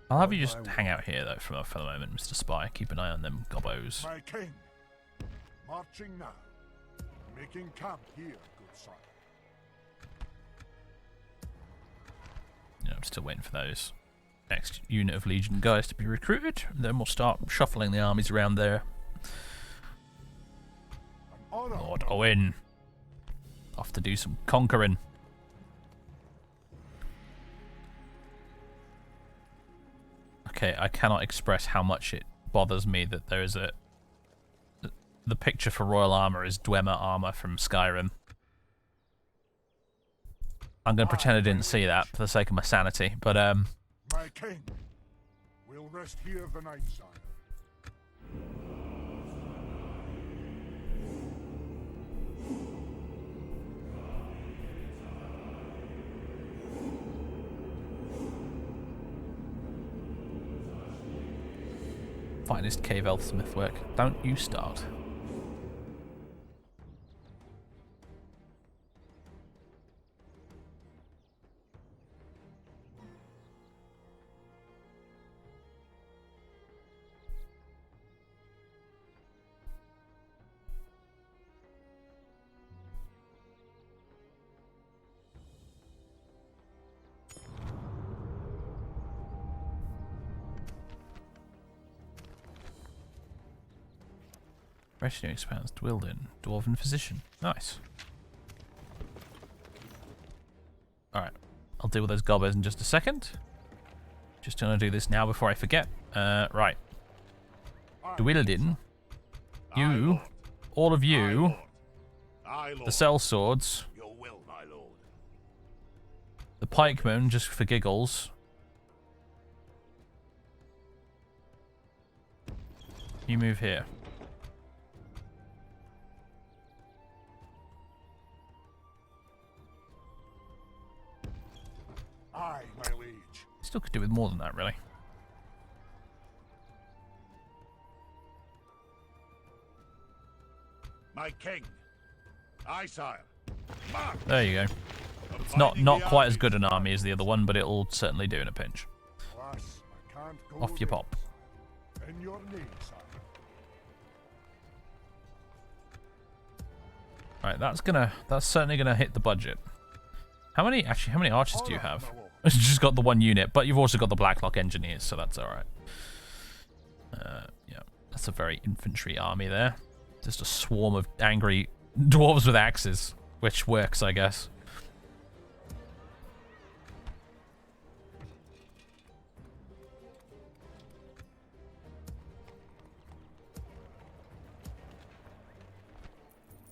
I'll have you just hang out here, though, for the moment, Mr. Spy. Keep an eye on them gobbos. My king. Marching now. Making camp here, good sire. Yeah, I'm still waiting for those next unit of Legion guys to be recruited. Then we'll start shuffling the armies around there. Lord Owen. Off to do some conquering. Okay, I cannot express how much it bothers me that there is the picture for royal armor is Dwemer armor from Skyrim. I'm going to pretend I didn't see that for the sake of my sanity, but My king. We'll rest here the night, sire. finest cave elf smith work. Don't you start. Retinue expands. Dwildin. Dwarven physician. Nice. Alright. I'll deal with those goblins in just a second. Just gonna do this now before I forget. Right. Dwildin. You. All of you. The sellswords. Your will, my lord. The pikemen, just for giggles. You move here. Aye, my liege. Still could do with more than that, really. My king. Aye, sire. March. There you go. It's not quite as good an army as the other one, but it'll certainly do in a pinch. Alas, I can't go Off you there. pop. In your name, sire. Right, that's certainly gonna hit the budget. How many archers do you have? You've just got the one unit, but you've also got the Blacklock engineers, so that's alright. Yeah, that's a very infantry army there. Just a swarm of angry dwarves with axes, which works, I guess.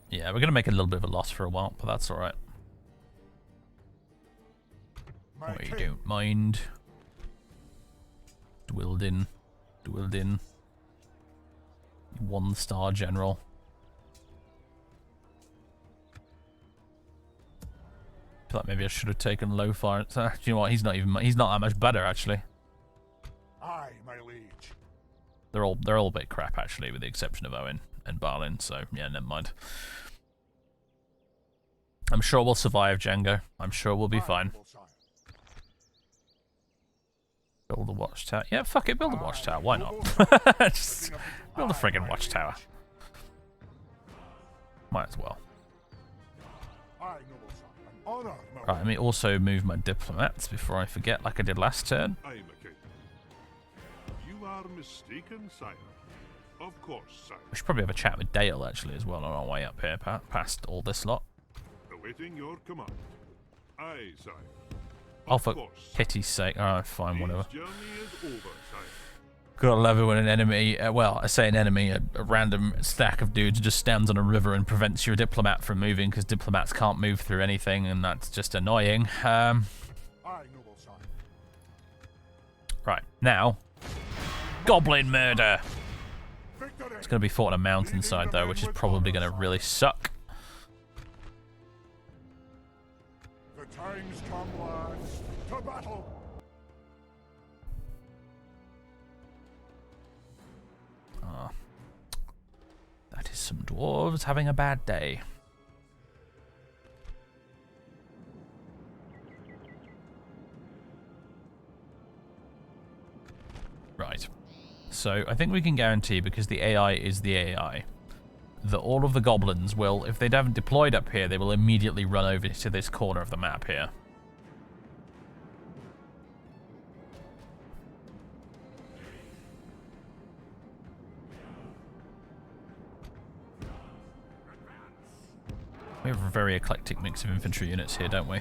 Yeah, we're gonna make a little bit of a loss for a while, but that's alright. We don't mind. Dwildin. 1-star general. I feel like maybe I should have taken Lowfire. Do you know what? He's not that much better actually. Aye, my liege. They're all a bit crap actually, with the exception of Owen and Balin. So yeah, never mind. I'm sure we'll survive, Django. I'm sure we'll be fine. Build a watchtower. Yeah, fuck it, build a watchtower. Why not? Just build a friggin' watchtower. Might as well. Right, let me also move my diplomats before I forget, like I did last turn. I am a king. You are mistaken, sire. Of course, sire. We should probably have a chat with Dale, actually, as well, on our way up here, past all this lot. Awaiting your command. Aye, sire. Oh, for pity's sake. Alright, fine, whatever. This journey is over, sire. Gotta love it when an enemy, well, I say an enemy, a random stack of dudes just stands on a river and prevents your diplomat from moving, because diplomats can't move through anything, and that's just annoying. Right, now, goblin murder! It's gonna be fought on a mountainside, though, which is probably gonna really suck. The time's come, lads. To battle. Ah, that is some dwarves having a bad day. Right. So I think we can guarantee, because the AI is the AI, that all of the goblins will, if they haven't deployed up here, they will immediately run over to this corner of the map here. We have a very eclectic mix of infantry units here, don't we?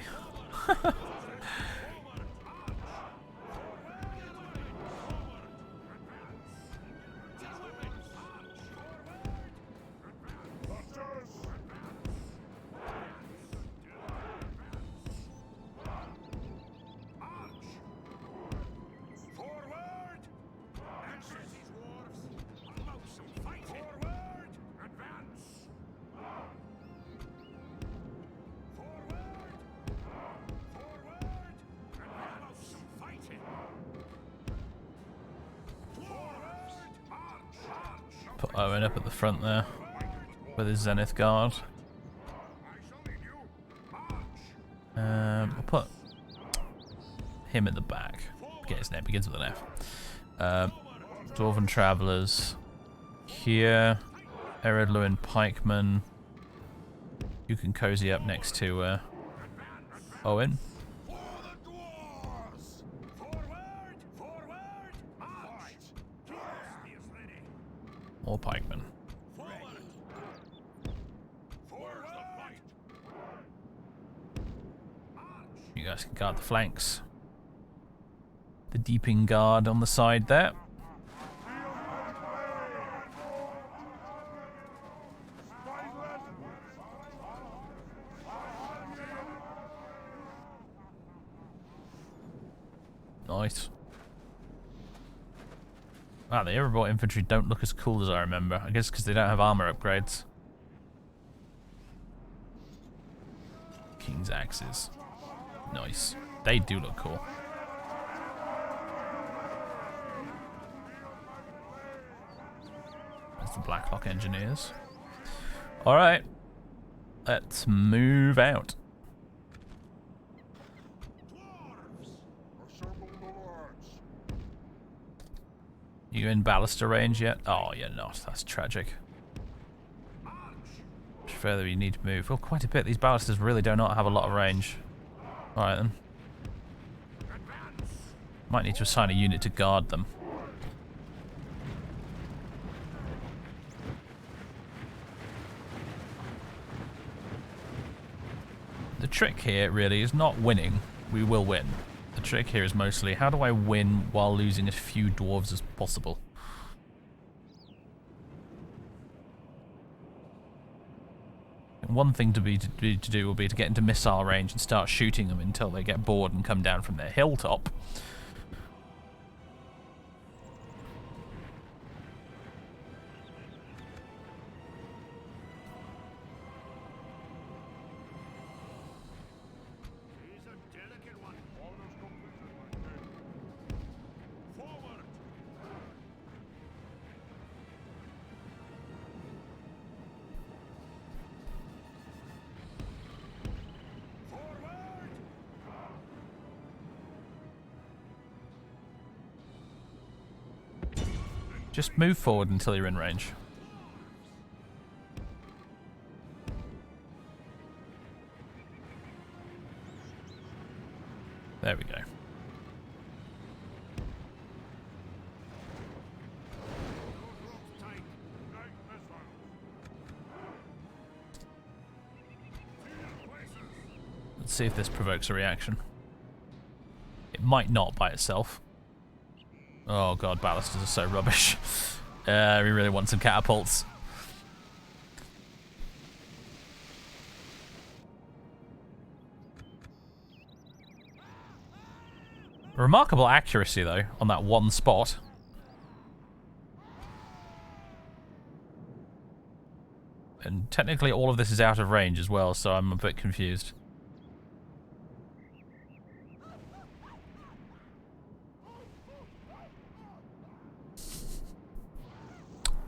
Put Owen up at the front there with his Zenith Guard. I'll put him at the back. Forget his name, begins with an F. Dwarven Travellers here. Eredluin Pikemen. You can cozy up next to Owen. More pikemen. guys can guard the flanks. The deeping guard on the side there. Nice. Wow, the overbought infantry don't look as cool as I remember. I guess because they don't have armor upgrades. King's axes. Nice. They do look cool. There's the Blacklock engineers. Alright. Let's move out. You in ballister range yet? Oh, you're not. That's tragic. Much further you need to move. Well, quite a bit. These ballisters really do not have a lot of range. Alright then. Might need to assign a unit to guard them. The trick here really is not winning. We will win. The trick here is mostly how do I win while losing as few dwarves as possible. And one thing to do will be to get into missile range and start shooting them until they get bored and come down from their hilltop. Just move forward until you're in range. There we go. Let's see if this provokes a reaction. It might not by itself. Oh god, ballisters are so rubbish. We really want some catapults. Remarkable accuracy though, on that one spot. And technically all of this is out of range as well, so I'm a bit confused.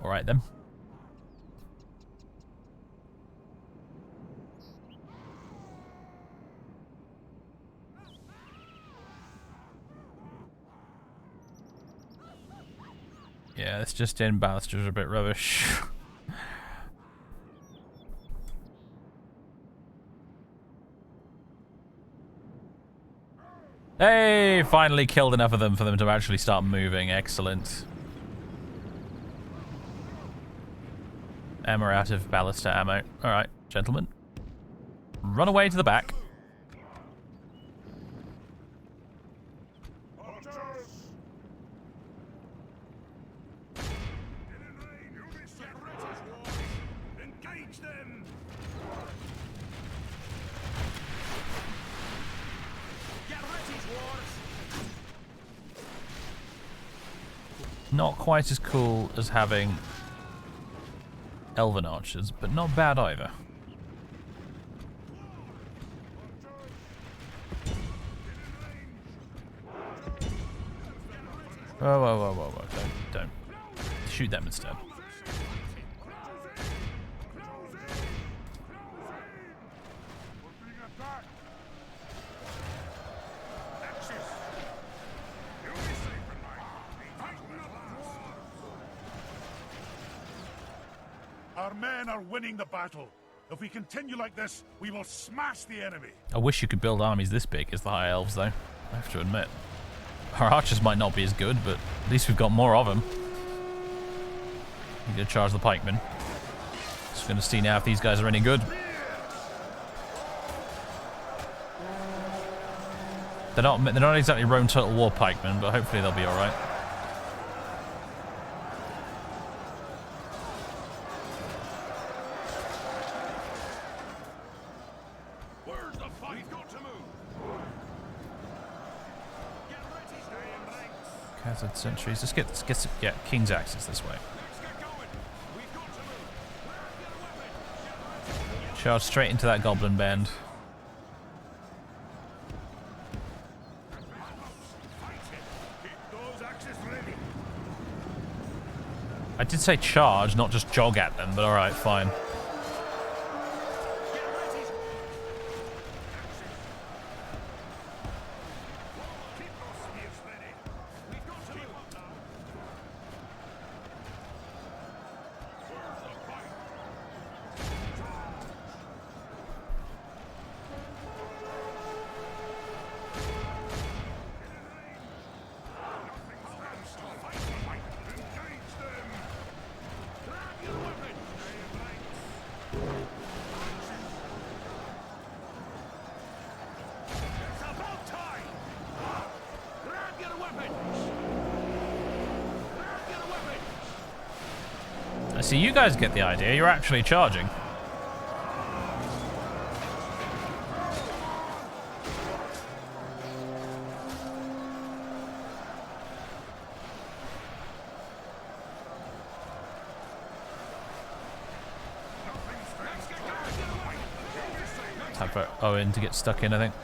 Alright then. Yeah, this just in, ballisters are a bit rubbish. Hey, finally killed enough of them for them to actually start moving. Excellent. And we're out of ballista ammo. Alright, gentlemen. Run away to the back. Not quite as cool as having elven archers, but not bad either. Whoa, whoa, whoa, whoa, whoa. Don't. Shoot them instead. Our men are winning the battle. If we continue like this, we will smash the enemy. I wish you could build armies this big as the High Elves, though. I have to admit. Our archers might not be as good, but at least we've got more of them. Need to charge the pikemen. Just going to see now if these guys are any good. They're not exactly Rome Total War pikemen, but hopefully they'll be all right. Where's the fight? We've got to move. Get ready, stay in ranks. Khazad sentries. Let's get King's Axes this way. Let's get going. We've got to move. Get a weapon. Get ready. Charge straight into that goblin band. I did say charge, not just jog at them, but alright, fine. So you guys get the idea, you're actually charging. Time for Owen to get stuck in, I think.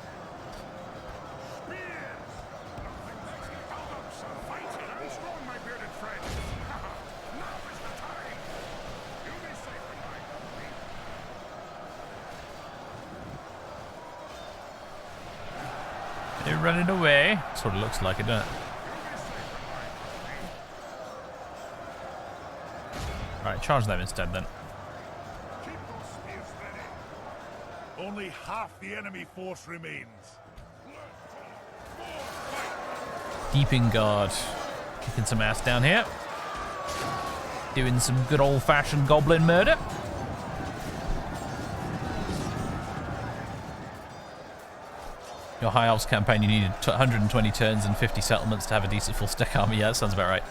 They're running away. Sort of looks like it, doesn't it? Right, charge them instead then. Only half the enemy force remains. Deep in guard. Kicking some ass down here. Doing some good old-fashioned goblin murder. Your High Elves campaign, you needed 120 turns and 50 settlements to have a decent full stack army. Yeah, that sounds about right.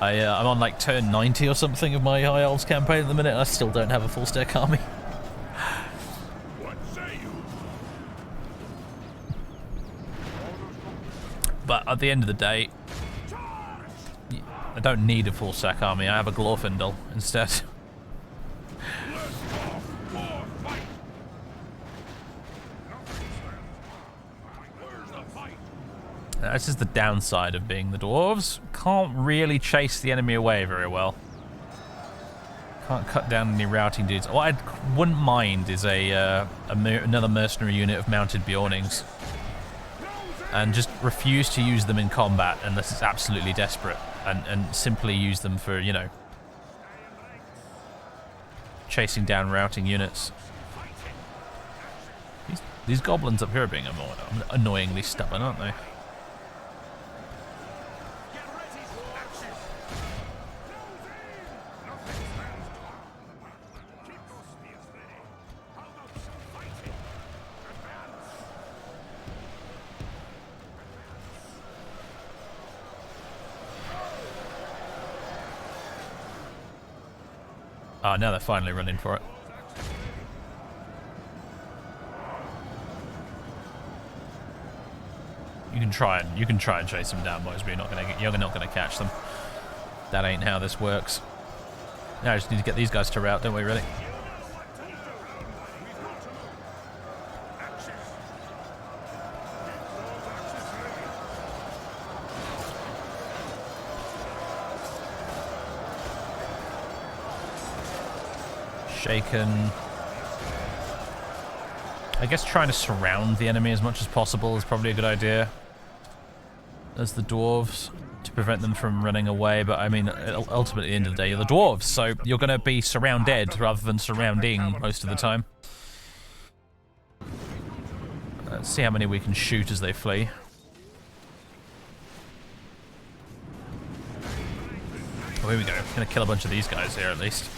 I'm on like turn 90 or something of my High Elves campaign at the minute, and I still don't have a full stack army. What say you? But at the end of the day, I don't need a full stack army. I have a Glorfindel instead. This is the downside of being the dwarves. Can't really chase the enemy away very well. Can't cut down any routing dudes. What I wouldn't mind is another mercenary unit of mounted Bjornings. And just refuse to use them in combat unless it's absolutely desperate. And simply use them for, you know, chasing down routing units. These goblins up here are being annoyingly stubborn, aren't they? Ah, now they're finally running for it. You can try and chase them down, boys, but you're not gonna catch them. That ain't how this works. Now I just need to get these guys to rout, don't we, really? Shaken. I guess trying to surround the enemy as much as possible is probably a good idea. There's the dwarves to prevent them from running away, but I mean, ultimately at the end of the day, you're the dwarves, so you're going to be surrounded rather than surrounding most of the time. Let's see how many we can shoot as they flee. Oh, here we go. Gonna kill a bunch of these guys here at least.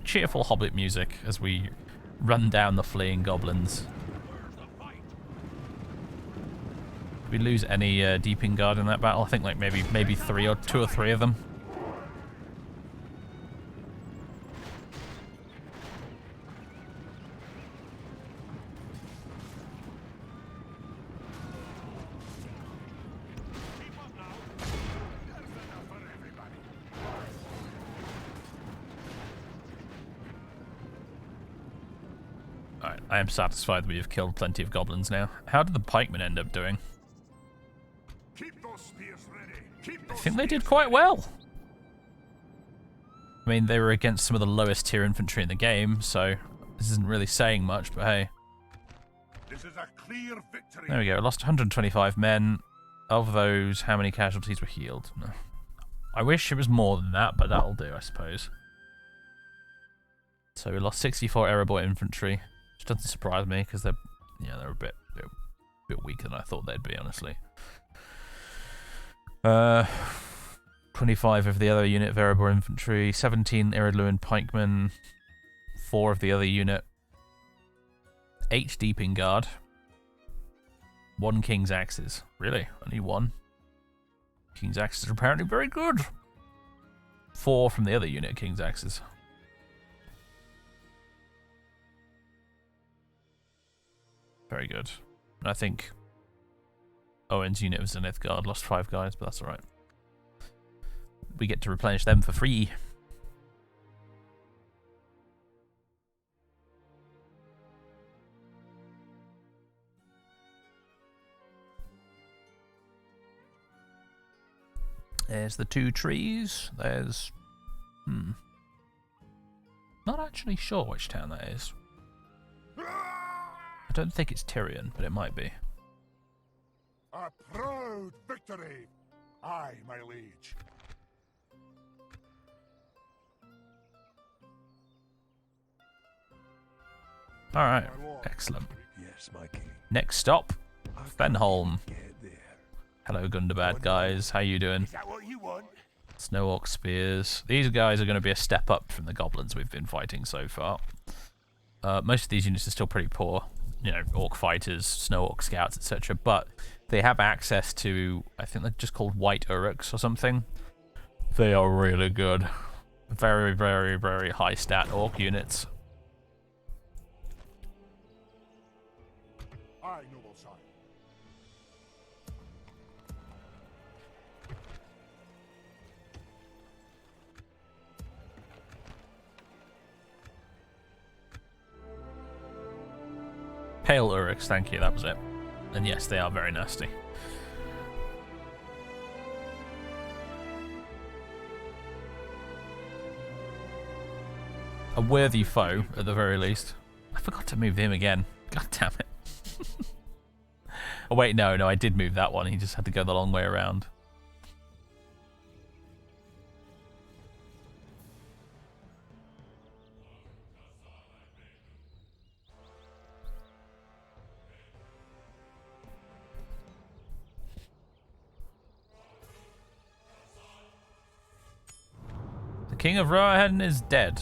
Cheerful hobbit music as we run down the fleeing goblins. Did we lose any Deeping Guard in that battle? I think like maybe two or three of them. Alright, I am satisfied that we have killed plenty of goblins now. How did the pikemen end up doing? Keep those spears ready. Keep I those think they did spears quite ready. well. I mean, they were against some of the lowest tier infantry in the game, so this isn't really saying much, but hey. This is a clear victory. There we go, lost 125 men. Of those, how many casualties were healed? No. I wish it was more than that, but that'll do, I suppose. So we lost 64 Erebor infantry, which doesn't surprise me, because they're a bit weaker than I thought they'd be, honestly. 25 of the other unit of Erebor infantry, 17 Iridluin pikemen, 4 of the other unit, 8 Deeping Guard, 1 King's Axes. Really? Only 1? King's Axes are apparently very good. 4 from the other unit, King's Axes. Very good. And I think Owen's unit of Zenith Guard lost 5 guys, but that's alright. We get to replenish them for free. There's the 2 trees. There's... Not actually sure which town that is. I don't think it's Tyrion, but it might be. A proud victory. Aye, my liege. Alright, excellent. Yes, my king. Next stop, Fenholm. Get there. Hello, Gundabad guys. How you doing? Is that what you want? Snow Orc Spears. These guys are going to be a step up from the goblins we've been fighting so far. Most of these units are still pretty poor. You know, Orc Fighters, Snow Orc Scouts, etc. But they have access to, I think they're just called White Uruks or something. They are really good. Very, very, very high stat Orc units. Aye, noble son. Pale Uruks, thank you, that was it. And yes, they are very nasty. A worthy foe, at the very least. I forgot to move him again. God damn it. Oh wait, no, I did move that one. He just had to go the long way around. The King of Rohan is dead.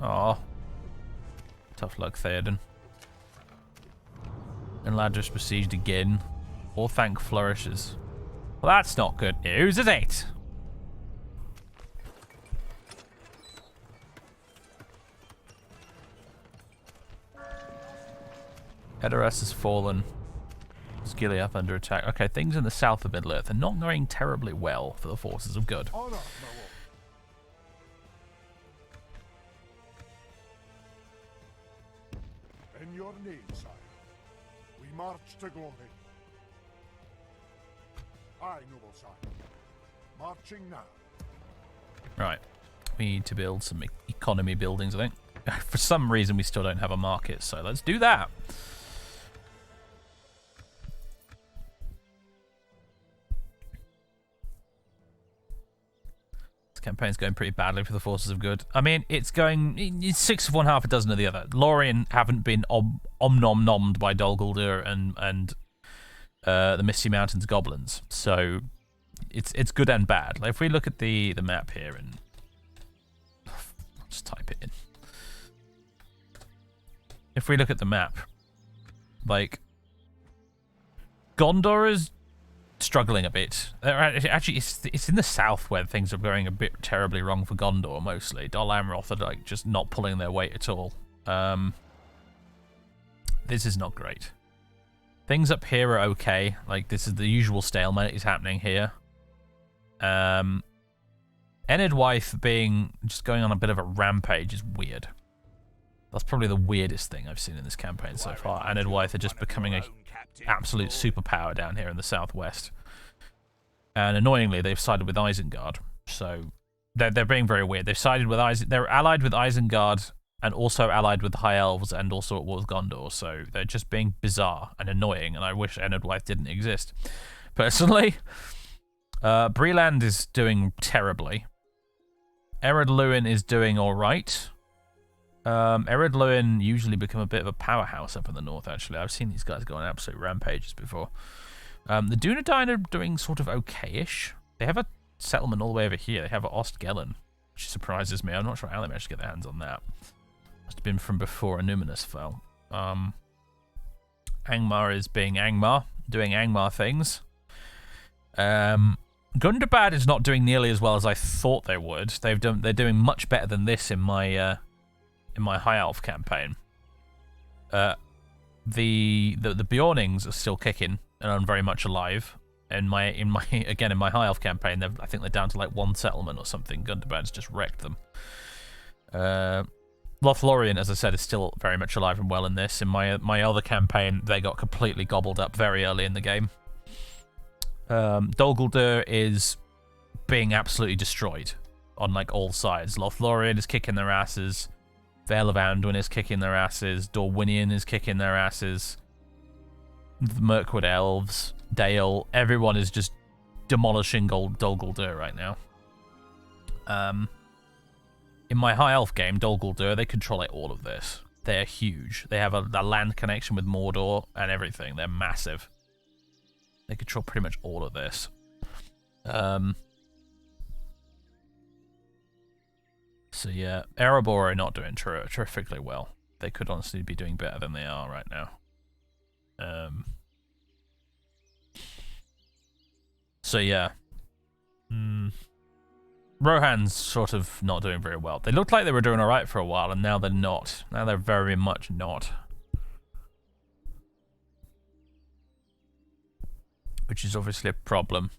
Aw. Tough luck, Theoden. And Ladris besieged again. All thank flourishes. Well, that's not good news, is it? Edoras has fallen. Skiliath under attack. Okay, things in the south of Middle-earth are not going terribly well for the forces of good. Honor, my lord. In your name, sire, we march to glory. Aye, noble sire. Marching now. Right. We need to build some economy buildings, I think. For some reason, we still don't have a market, so let's do that. This campaign's going pretty badly for the forces of good. I mean, it's 6 of one, half a dozen of the other. Lorien haven't been om-nom-nommed by Dol Guldur and the Misty Mountains goblins, so it's good and bad. Like, if we look at the map here and I'll just type if we look at the map, like, Gondor is struggling a bit. Actually, it's in the south where things are going a bit terribly wrong for Gondor, mostly. Dol Amroth are, like, just not pulling their weight at all. This is not great. Things up here are okay. Like, this is the usual stalemate is happening here. Enedwaith just going on a bit of a rampage is weird. That's probably the weirdest thing I've seen in this campaign so far. Enedwaith are just becoming an absolute superpower down here in the southwest. And annoyingly, they've sided with Isengard. So they're being very weird. They've sided with they're allied with Isengard and also allied with the High Elves and also at war with Gondor. So they're just being bizarre and annoying, and I wish Enedwaith didn't exist. Personally, Breland is doing terribly. Ered Luin is doing alright. Ered Luin usually become a bit of a powerhouse up in the north, actually. I've seen these guys go on absolute rampages before. The Dunedain are doing sort of okay-ish. They have a settlement all the way over here. They have Ostgellen, which surprises me. I'm not sure how they managed to get their hands on that. Must have been from before Numinous fell. Angmar is being Angmar, doing Angmar things. Gundabad is not doing nearly as well as I thought they would. They're doing much better than this in my High Elf campaign. The Bjornings are still kicking and are very much alive. In my High Elf campaign, I think they're down to like one settlement or something. Gundabad's just wrecked them. Lothlorien, as I said, is still very much alive and well in this. In my other campaign, they got completely gobbled up very early in the game. Dol Guldur is being absolutely destroyed on like all sides. Lothlorien is kicking their asses. Vale of Anduin is kicking their asses. Dorwinion is kicking their asses. The Mirkwood Elves, Dale, everyone is just demolishing Dol Guldur right now. In my High Elf game, Dol Guldur, they control like, all of this. They're huge. They have a land connection with Mordor and everything. They're massive. They control pretty much all of this. So yeah, Erebor are not doing terrifically well. They could honestly be doing better than they are right now. So yeah. Rohan's sort of not doing very well. They looked like they were doing alright for a while, and now they're not. Now they're very much not. Which is obviously a problem.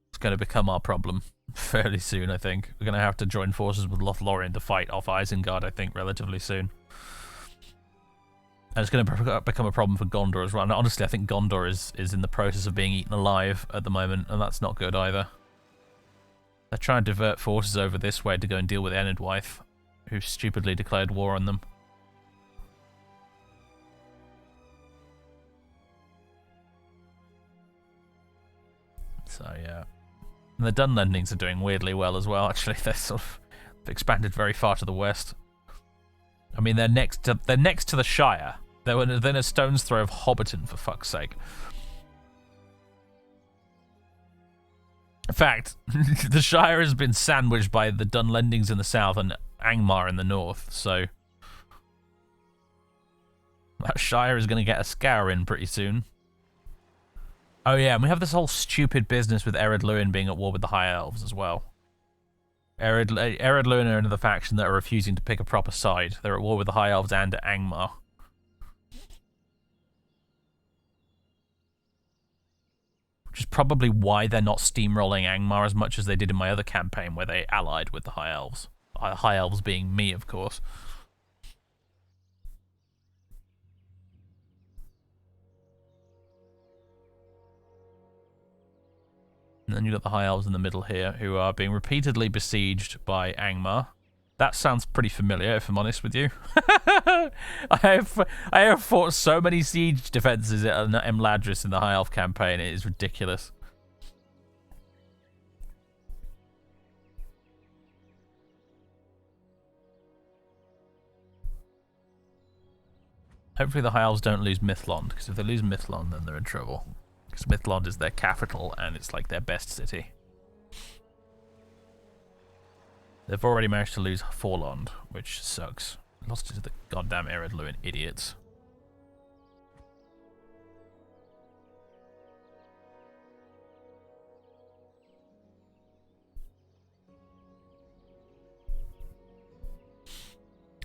It's going to become our problem fairly soon, I think. We're going to have to join forces with Lothlorien to fight off Isengard, I think, relatively soon. And it's going to become a problem for Gondor as well. And honestly, I think Gondor is in the process of being eaten alive at the moment, and that's not good either. They're trying to divert forces over this way to go and deal with Enedwaith, who stupidly declared war on them. So yeah, and the Dunlendings are doing weirdly well as well. Actually, they're sort of expanded very far to the west. I mean, they're next to the Shire. They're within a stone's throw of Hobbiton, for fuck's sake. In fact, the Shire has been sandwiched by the Dunlendings in the south and Angmar in the north. So that Shire is going to get a scour in pretty soon. Oh yeah, and we have this whole stupid business with Ered Luin being at war with the High Elves as well. Ered Luin are another faction that are refusing to pick a proper side. They're at war with the High Elves and Angmar. Which is probably why they're not steamrolling Angmar as much as they did in my other campaign where they allied with the High Elves. High Elves being me, of course. And then you've got the High Elves in the middle here, who are being repeatedly besieged by Angmar. That sounds pretty familiar, if I'm honest with you. I have fought so many siege defenses at Imladris in the High Elf campaign, it is ridiculous. Hopefully the High Elves don't lose Mithlond, because if they lose Mithlond, then they're in trouble. Because Mithlond is their capital, and it's like their best city. They've already managed to lose Forlond, which sucks. Lost it to the goddamn Ered Luin idiots.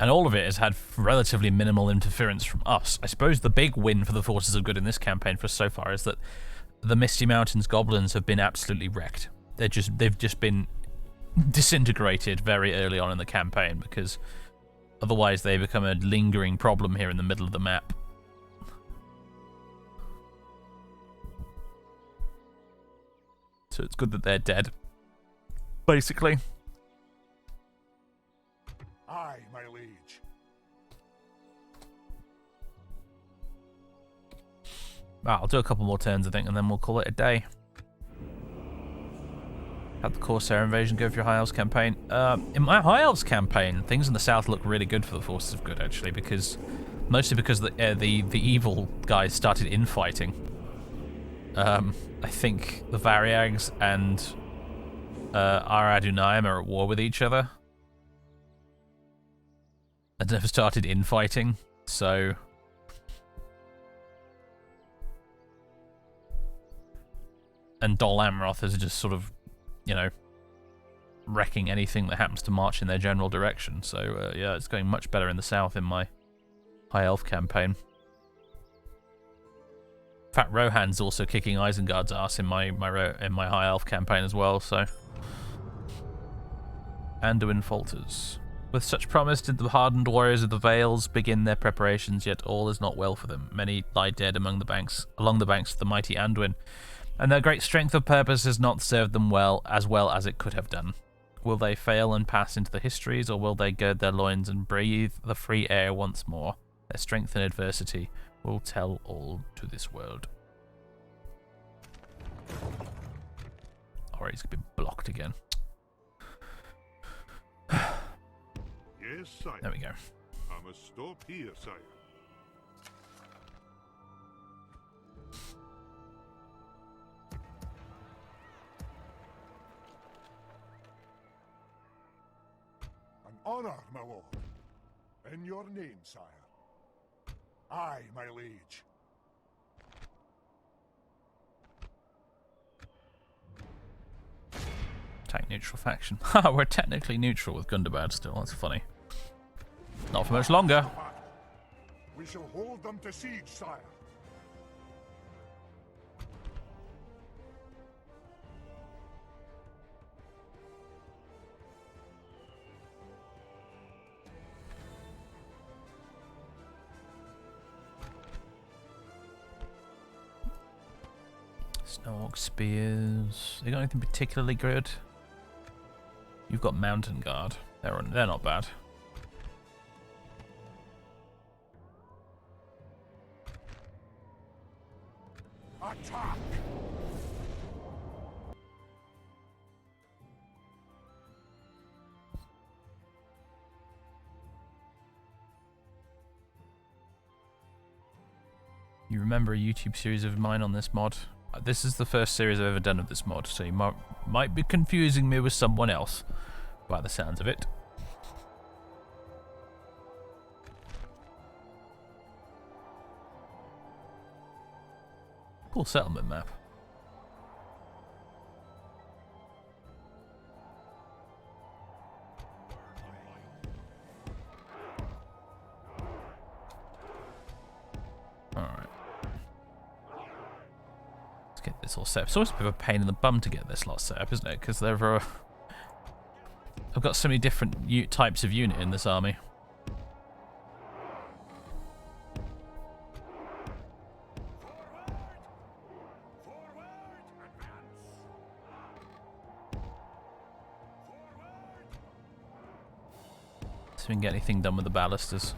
And all of it has had relatively minimal interference from us. I suppose the big win for the Forces of Good in this campaign for us so far is that the Misty Mountains goblins have been absolutely wrecked. They've just been disintegrated very early on in the campaign, because otherwise they become a lingering problem here in the middle of the map. So it's good that they're dead, basically. Aye, my liege. I'll do a couple more turns, I think, and then we'll call it a day. How'd the Corsair invasion go for your High Elves campaign? In my High Elves campaign, things in the south look really good for the Forces of Good, actually, mostly because the evil guys started infighting. I think the Variags and Ar-Adunaim are at war with each other. And have started infighting, so... And Dol Amroth is just sort of, you know, wrecking anything that happens to march in their general direction. So, yeah, it's going much better in the south in my High Elf campaign. In fact, Rohan's also kicking Isengard's ass in my High Elf campaign as well, so... Anduin falters. With such promise did the hardened warriors of the Vales begin their preparations, yet all is not well for them. Many lie dead along the banks of the mighty Anduin, and their great strength of purpose has not served them well as it could have done. Will they fail and pass into the histories, or will they gird their loins and breathe the free air once more? Their strength in adversity will tell all to this world. Alright, he's been blocked again. Yes, sire. There we go. I must stop here, sire. An honor, my lord. In your name, sire. Aye, my liege. Attack neutral faction. Ha, we're technically neutral with Gundabad still. That's funny. Not for much longer. We shall hold them to siege, sire. Snow spears. They got anything particularly good? You've got Mountain Guard. They're not bad. Attack! You remember a YouTube series of mine on this mod? This is the first series I've ever done of this mod, so you might be confusing me with someone else, by the sounds of it. Cool settlement map. Alright. Let's get this all set up. It's always a bit of a pain in the bum to get this lot set up, isn't it? Because I've got so many different types of unit in this army. So we can get anything done with the ballastas.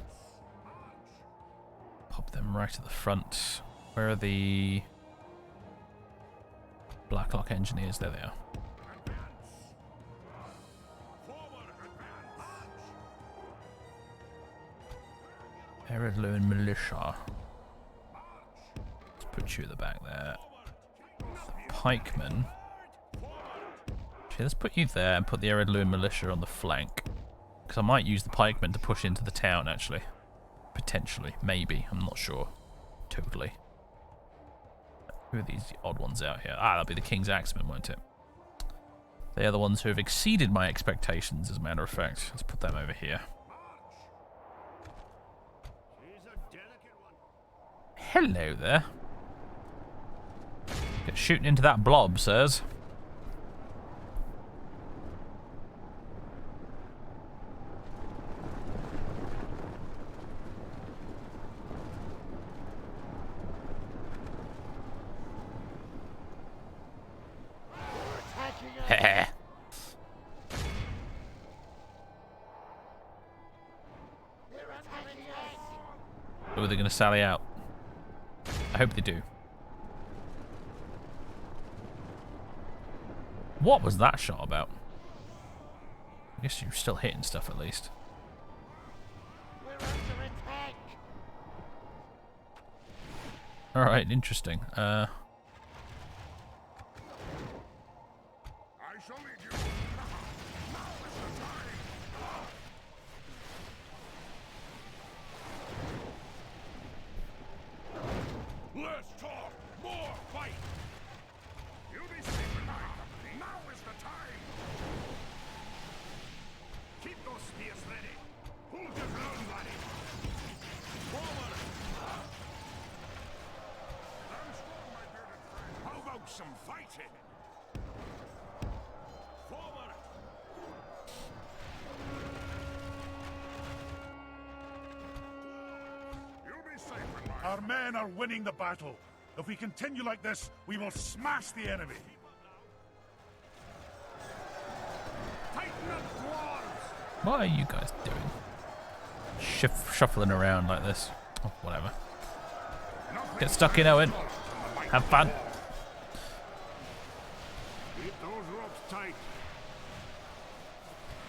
Pop them right at the front. Where are the Blacklock engineers? There they are. Eredluin militia. Let's put you at the back there. The pikemen. Okay, let's put you there and put the Eredluin militia on the flank. Because I might use the pikemen to push into the town, actually. Potentially. Maybe. I'm not sure. Totally. Who are these odd ones out here? Ah, that'll be the King's Axemen, won't it? They are the ones who have exceeded my expectations, as a matter of fact. Let's put them over here. Hello there. Get shooting into that blob, sirs. Heh. Oh, they're going to sally out. I hope they do. What was that shot about? I guess you're still hitting stuff at least. Alright, interesting. I shall lead you. Now is the time. Less talk, more fight. You'll be safe tonight. Now is the time. Keep those spears ready. Hold your ground, laddie. Forward. Stand strong, my bearded friend. How about some fighting? Forward. You'll be safe in my... Our men are winning the battle. If we continue like this, we will smash the enemy. Tighten up, dwarves! What are you guys doing? Shuffling around like this. Oh, whatever. Get stuck in, Owen. Have fun. Keep those ropes tight.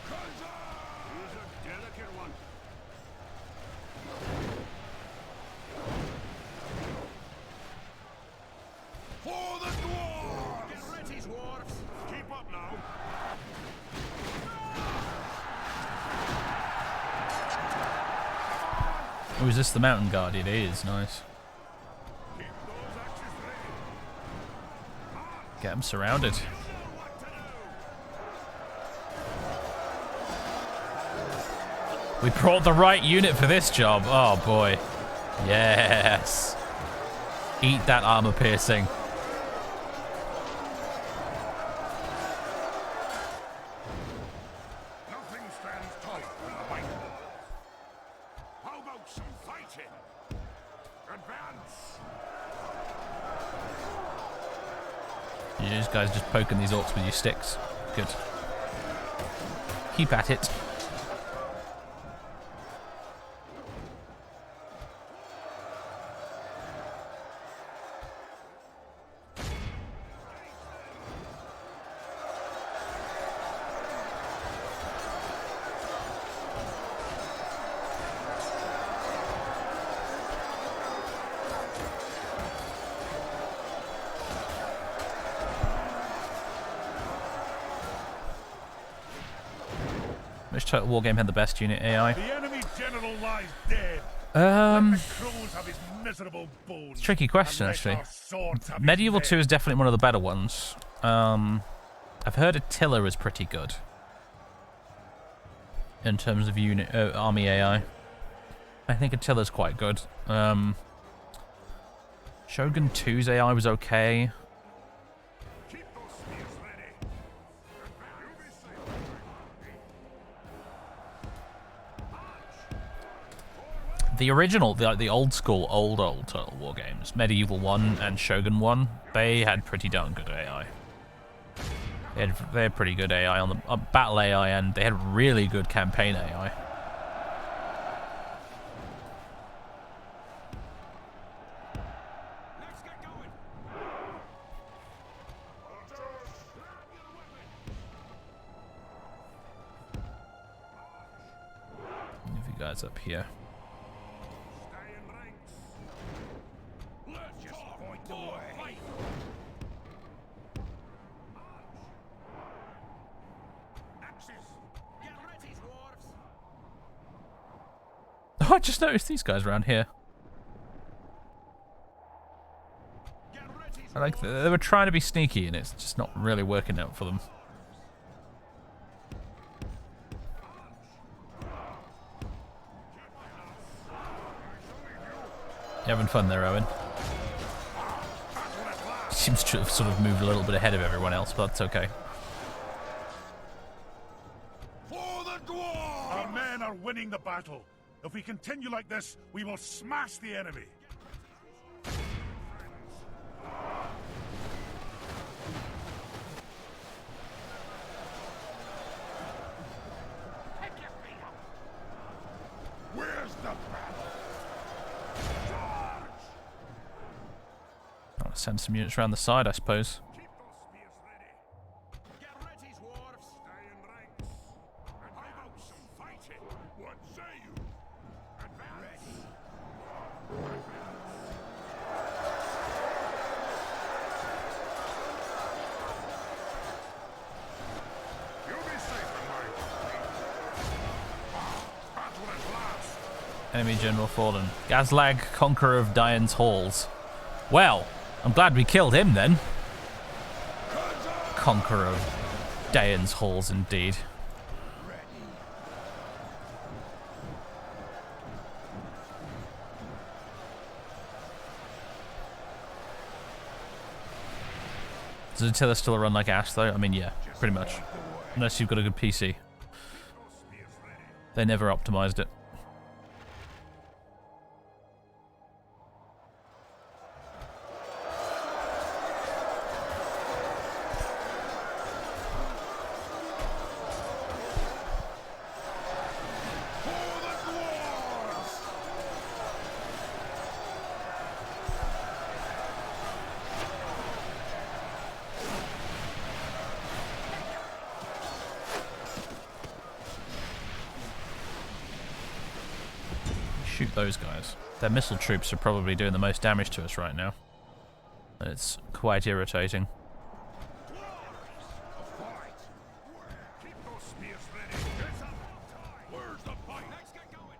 Here's a delicate one. For the dwarves! Get ready, dwarves! Keep up now. Oh, is this the mountain guardian? It is. Nice. Keep those axes ready. Get them surrounded. You know what to do. We brought the right unit for this job. Oh, boy. Yes. Eat that armor piercing. Nothing stands tall when the might falls. How about some fighting? Advance! You guys just poking these orcs with your sticks. Good. Keep at it. Which Total War game had the best unit AI? The enemy general lies dead. Um, The crows have his miserable bones. tricky question, and let actually. our swords have his Medieval head. 2 is definitely one of the better ones. I've heard Attila is pretty good in terms of unit army AI. I think Attila's quite good. Shogun 2's AI was okay. Keep those spears ready. You'll be safe. The original, the old school, old Total War games, Medieval 1 and Shogun 1, they had pretty darn good AI. They had pretty good AI on the battle AI, and they had really good campaign AI. Let's get going. Move you guys up here. Stay in ranks. Let's just point the way. Axes. Get ready, dwarves. Oh, I just noticed these guys around here. Get ready, I like they were trying to be sneaky, and it's just not really working out for them. You having fun there, Owen? Seems to have sort of moved a little bit ahead of everyone else, but that's okay. For the dwarves! Our men are winning the battle. If we continue like this, we will smash the enemy. Where's the battle? Charge! I'll send some units around the side, I suppose. Keep those spears ready. Get ready, dwarves. Stay in ranks. And how about some fighting? What say you? Advance. You'll be safe in my battle at last. Enemy general fallen. Gazlag, conqueror of Dian's halls. Well, I'm glad we killed him then. Conqueror of Dian's halls, indeed. Does Attila still run like Ash, though? I mean, yeah, pretty much. Unless you've got a good PC. They never optimized it. Shoot those guys. Their missile troops are probably doing the most damage to us right now. And it's quite irritating. Keep those spears ready. It's about time. Where's the fight? Let's get going.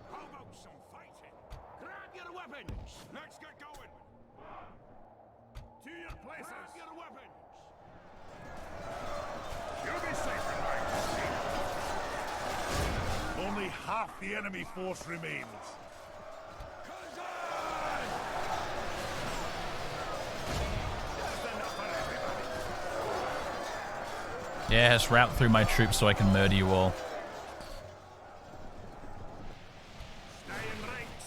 How about some fighting? Grab your weapons. Let's get going. To your places. Grab your weapons. You'll be safe in my seat. Only half the enemy force remains. Yes, route through my troops so I can murder you all. Stay in ranks.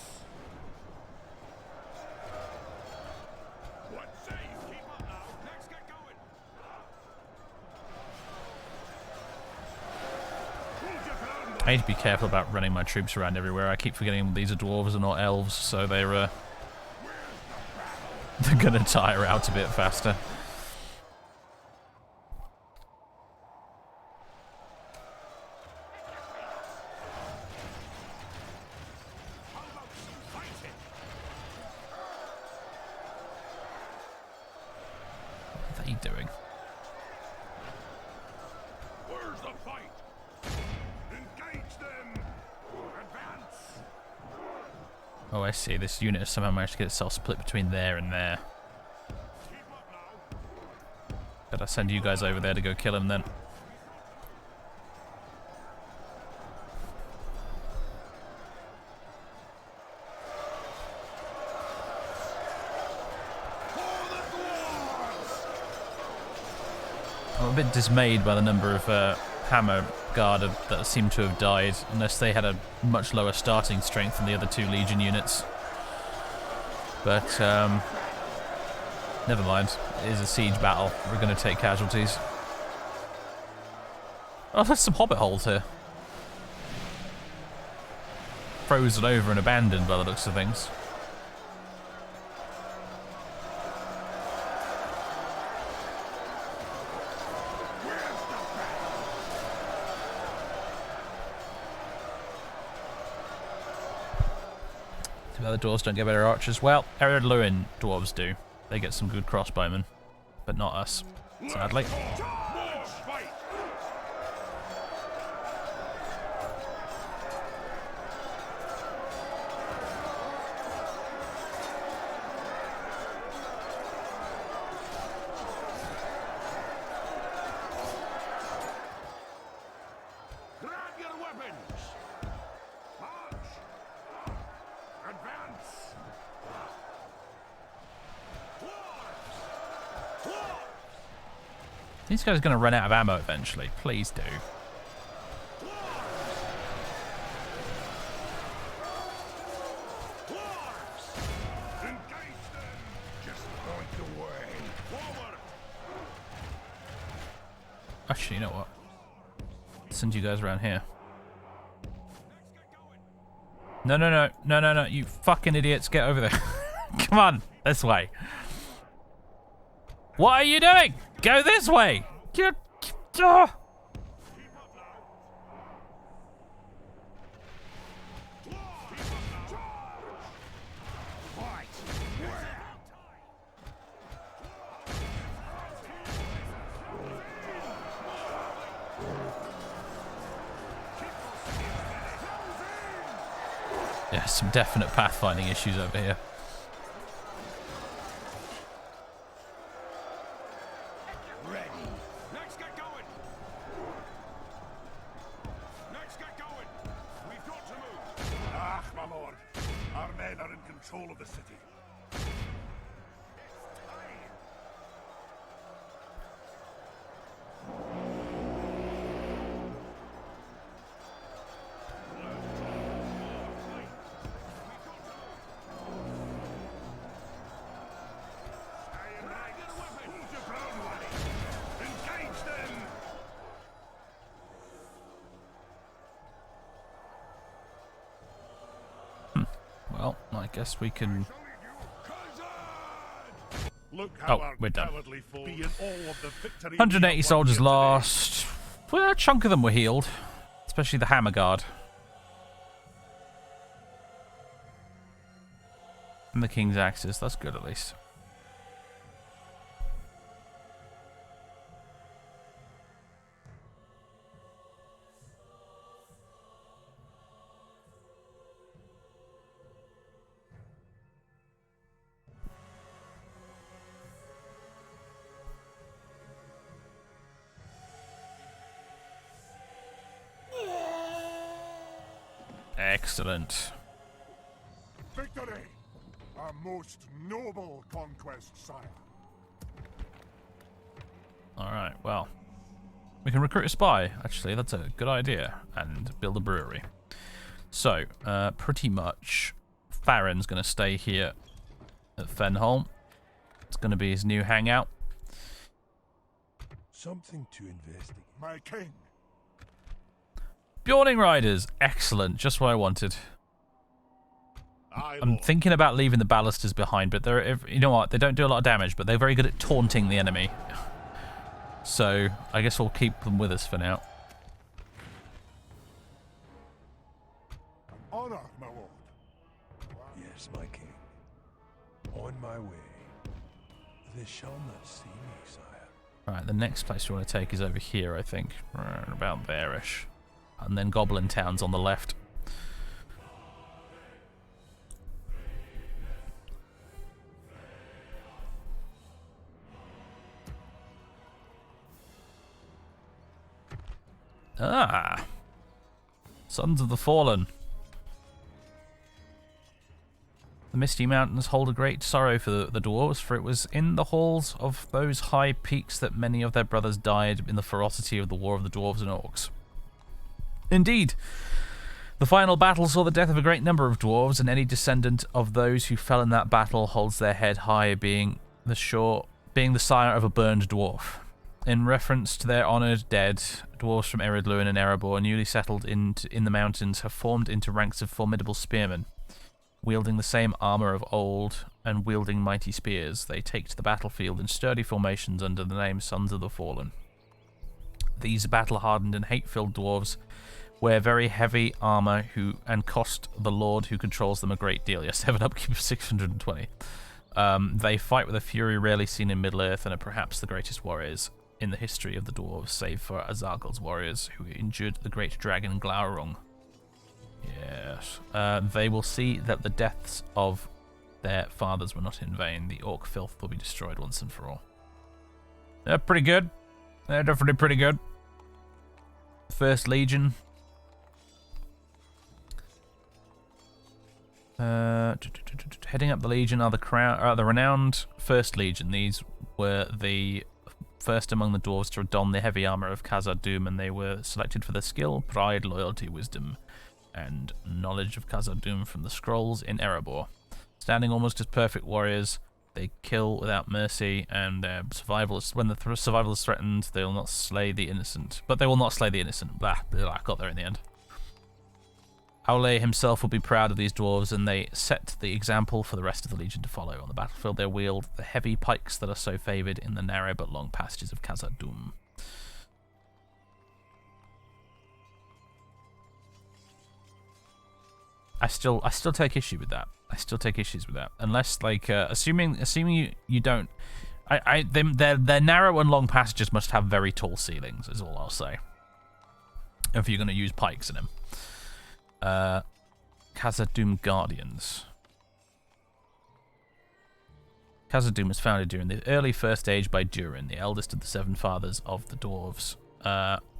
What say you? Keep up now. Let's get going. Hold your ground. I need to be careful about running my troops around everywhere. I keep forgetting these are dwarves and not elves, so they're gonna tire out a bit faster. What are you doing? Where's the fight? Engage them. Advance. Oh, I see. This unit has somehow managed to get itself split between there and there. Keep up now. Better send you guys over there to go kill him then. I'm a bit dismayed by the number of Hammer Guard that seem to have died, unless they had a much lower starting strength than the other two Legion units. But, never mind. It is a siege battle. We're going to take casualties. Oh, there's some hobbit holes here. Frozen over and abandoned by the looks of things. The other dwarves don't get better archers. Well, Ered Luin dwarves do. They get some good crossbowmen, but not us, sadly. More fight. Grab your weapons. March. Advance. These guys are going to run out of ammo eventually. Please do. Actually, you know what? I'll send you guys around here. No, no, no. No, no, no. You fucking idiots. Get over there. Come on. This way. What are you doing? Go this way. Get... Yeah, some definite pathfinding issues over here. Ready. Let's get going. Let's get going. We've got to move. Ah, my lord. Our men are in control of the city. Well, I guess we can... Look how Oh, our we're done. cowardly foe be in awe of the victory 180 we have won soldiers here today. lost. Well, a chunk of them were healed. Especially the Hammer Guard. And the King's Axes. That's good at least. Excellent. Victory! Our most noble conquest, sire. Alright, well. We can recruit a spy, actually. That's a good idea. And build a brewery. So, pretty much, Farron's going to stay here at Fenholm. It's going to be his new hangout. Something to investigate. My king. Bjorning Riders. Excellent. Just what I wanted. I'm thinking about leaving the ballisters behind, but they're, you know what? They don't do a lot of damage, but they're very good at taunting the enemy. So, I guess we'll keep them with us for now. Honor, my lord. Yes, my king. On my way. They shall not see me, sire. Right, the next place we want to take is over here, I think. Right about there-ish. And then Goblin Town's on the left. Ah! Sons of the Fallen. The Misty Mountains hold a great sorrow for the dwarves, for it was in the halls of those high peaks that many of their brothers died in the ferocity of the war of the dwarves and orcs. Indeed, the final battle saw the death of a great number of dwarves, and any descendant of those who fell in that battle holds their head high, being the sire of a burned dwarf. In reference to their honoured dead, dwarves from Eredluin and Erebor, newly settled in the mountains, have formed into ranks of formidable spearmen. Wielding the same armour of old, and wielding mighty spears, they take to the battlefield in sturdy formations under the name Sons of the Fallen. These battle-hardened and hate-filled dwarves wear very heavy armour and cost the lord who controls them a great deal. Yes, 7 upkeep of 620. They fight with a fury rarely seen in Middle-earth and are perhaps the greatest warriors in the history of the dwarves, save for Azargal's warriors, who endured the great dragon Glaurung. Yes. They will see that the deaths of their fathers were not in vain. The orc filth will be destroyed once and for all. They're pretty good. They're definitely pretty good. First Legion. Heading up the Legion are the renowned First Legion. These were the first among the dwarves to don the heavy armor of Khazad-dûm, and they were selected for their skill, pride, loyalty, wisdom, and knowledge of Khazad-dûm from the scrolls in Erebor. Standing almost as perfect warriors, they kill without mercy, and their survival is, when the survival is threatened, they will not slay the innocent. But they will not slay the innocent. Blah, I got there in the end. Aule himself will be proud of these dwarves, and they set the example for the rest of the Legion to follow. On the battlefield they wield the heavy pikes that are so favoured in the narrow but long passages of Khazad-dûm. I still take issue with that. I still take issues with that. Unless, like, assuming you don't... Their narrow and long passages must have very tall ceilings, is all I'll say. If you're going to use pikes in them. Khazad-dûm Guardians. Khazad-dûm was founded during the early First Age by Durin, the eldest of the seven fathers of the dwarves.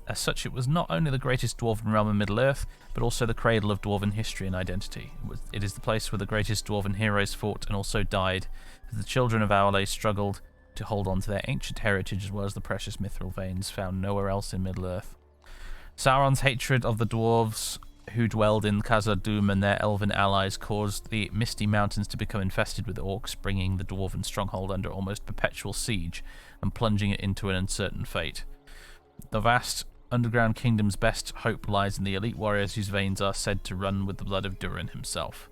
As such, it was not only the greatest dwarven realm in Middle-earth, but also the cradle of dwarven history and identity. It is the place where the greatest dwarven heroes fought and also died, as the children of Aule struggled to hold on to their ancient heritage as well as the precious mithril veins found nowhere else in Middle-earth. Sauron's hatred of the dwarves who dwelled in Khazad-dûm and their elven allies caused the Misty Mountains to become infested with orcs, bringing the dwarven stronghold under almost perpetual siege and plunging it into an uncertain fate. The vast underground kingdom's best hope lies in the elite warriors whose veins are said to run with the blood of Durin himself.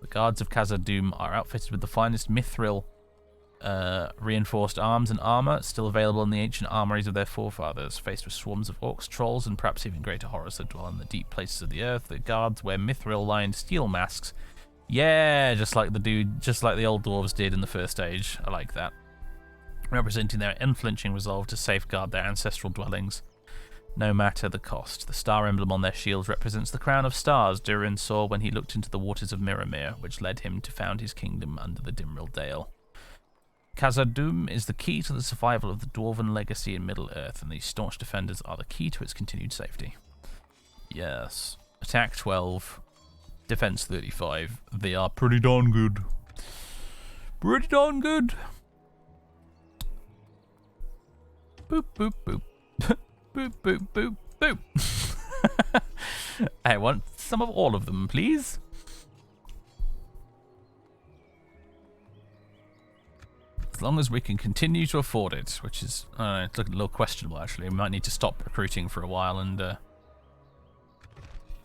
The guards of Khazad-dûm are outfitted with the finest mithril reinforced arms and armor still available in the ancient armories of their forefathers. Faced with swarms of orcs, trolls, and perhaps even greater horrors that dwell in the deep places of the earth, the guards wear mithril-lined steel masks. Yeah, just like the old dwarves did in the First Age. I like that. Representing their unflinching resolve to safeguard their ancestral dwellings, no matter the cost. The star emblem on their shields represents the crown of stars Durin saw when he looked into the waters of Miramir, which led him to found his kingdom under the Dimril Dale. Khazad-dûm is the key to the survival of the dwarven legacy in Middle-earth, and these staunch defenders are the key to its continued safety. Yes. Attack 12, defense 35. They are pretty darn good. Pretty darn good. Boop, boop, boop. Boop, boop, boop, boop. I want some of all of them, please. As long as we can continue to afford it, which is it's looking a little questionable, actually. We might need to stop recruiting for a while and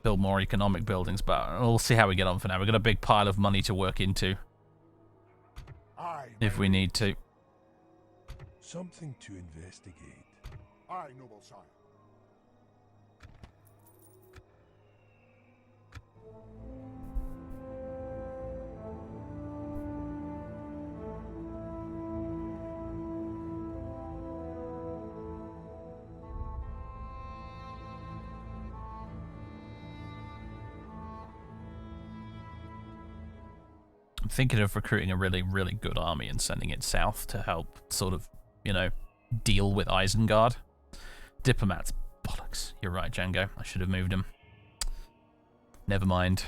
build more economic buildings, but we'll see how we get on for now. We've got a big pile of money to work into if we need to. Something to investigate. Aye, noble sire. I'm thinking of recruiting a really, really good army and sending it south to help sort of, you know, deal with Isengard. Diplomats. Bollocks. You're right, Django. I should have moved him. Never mind.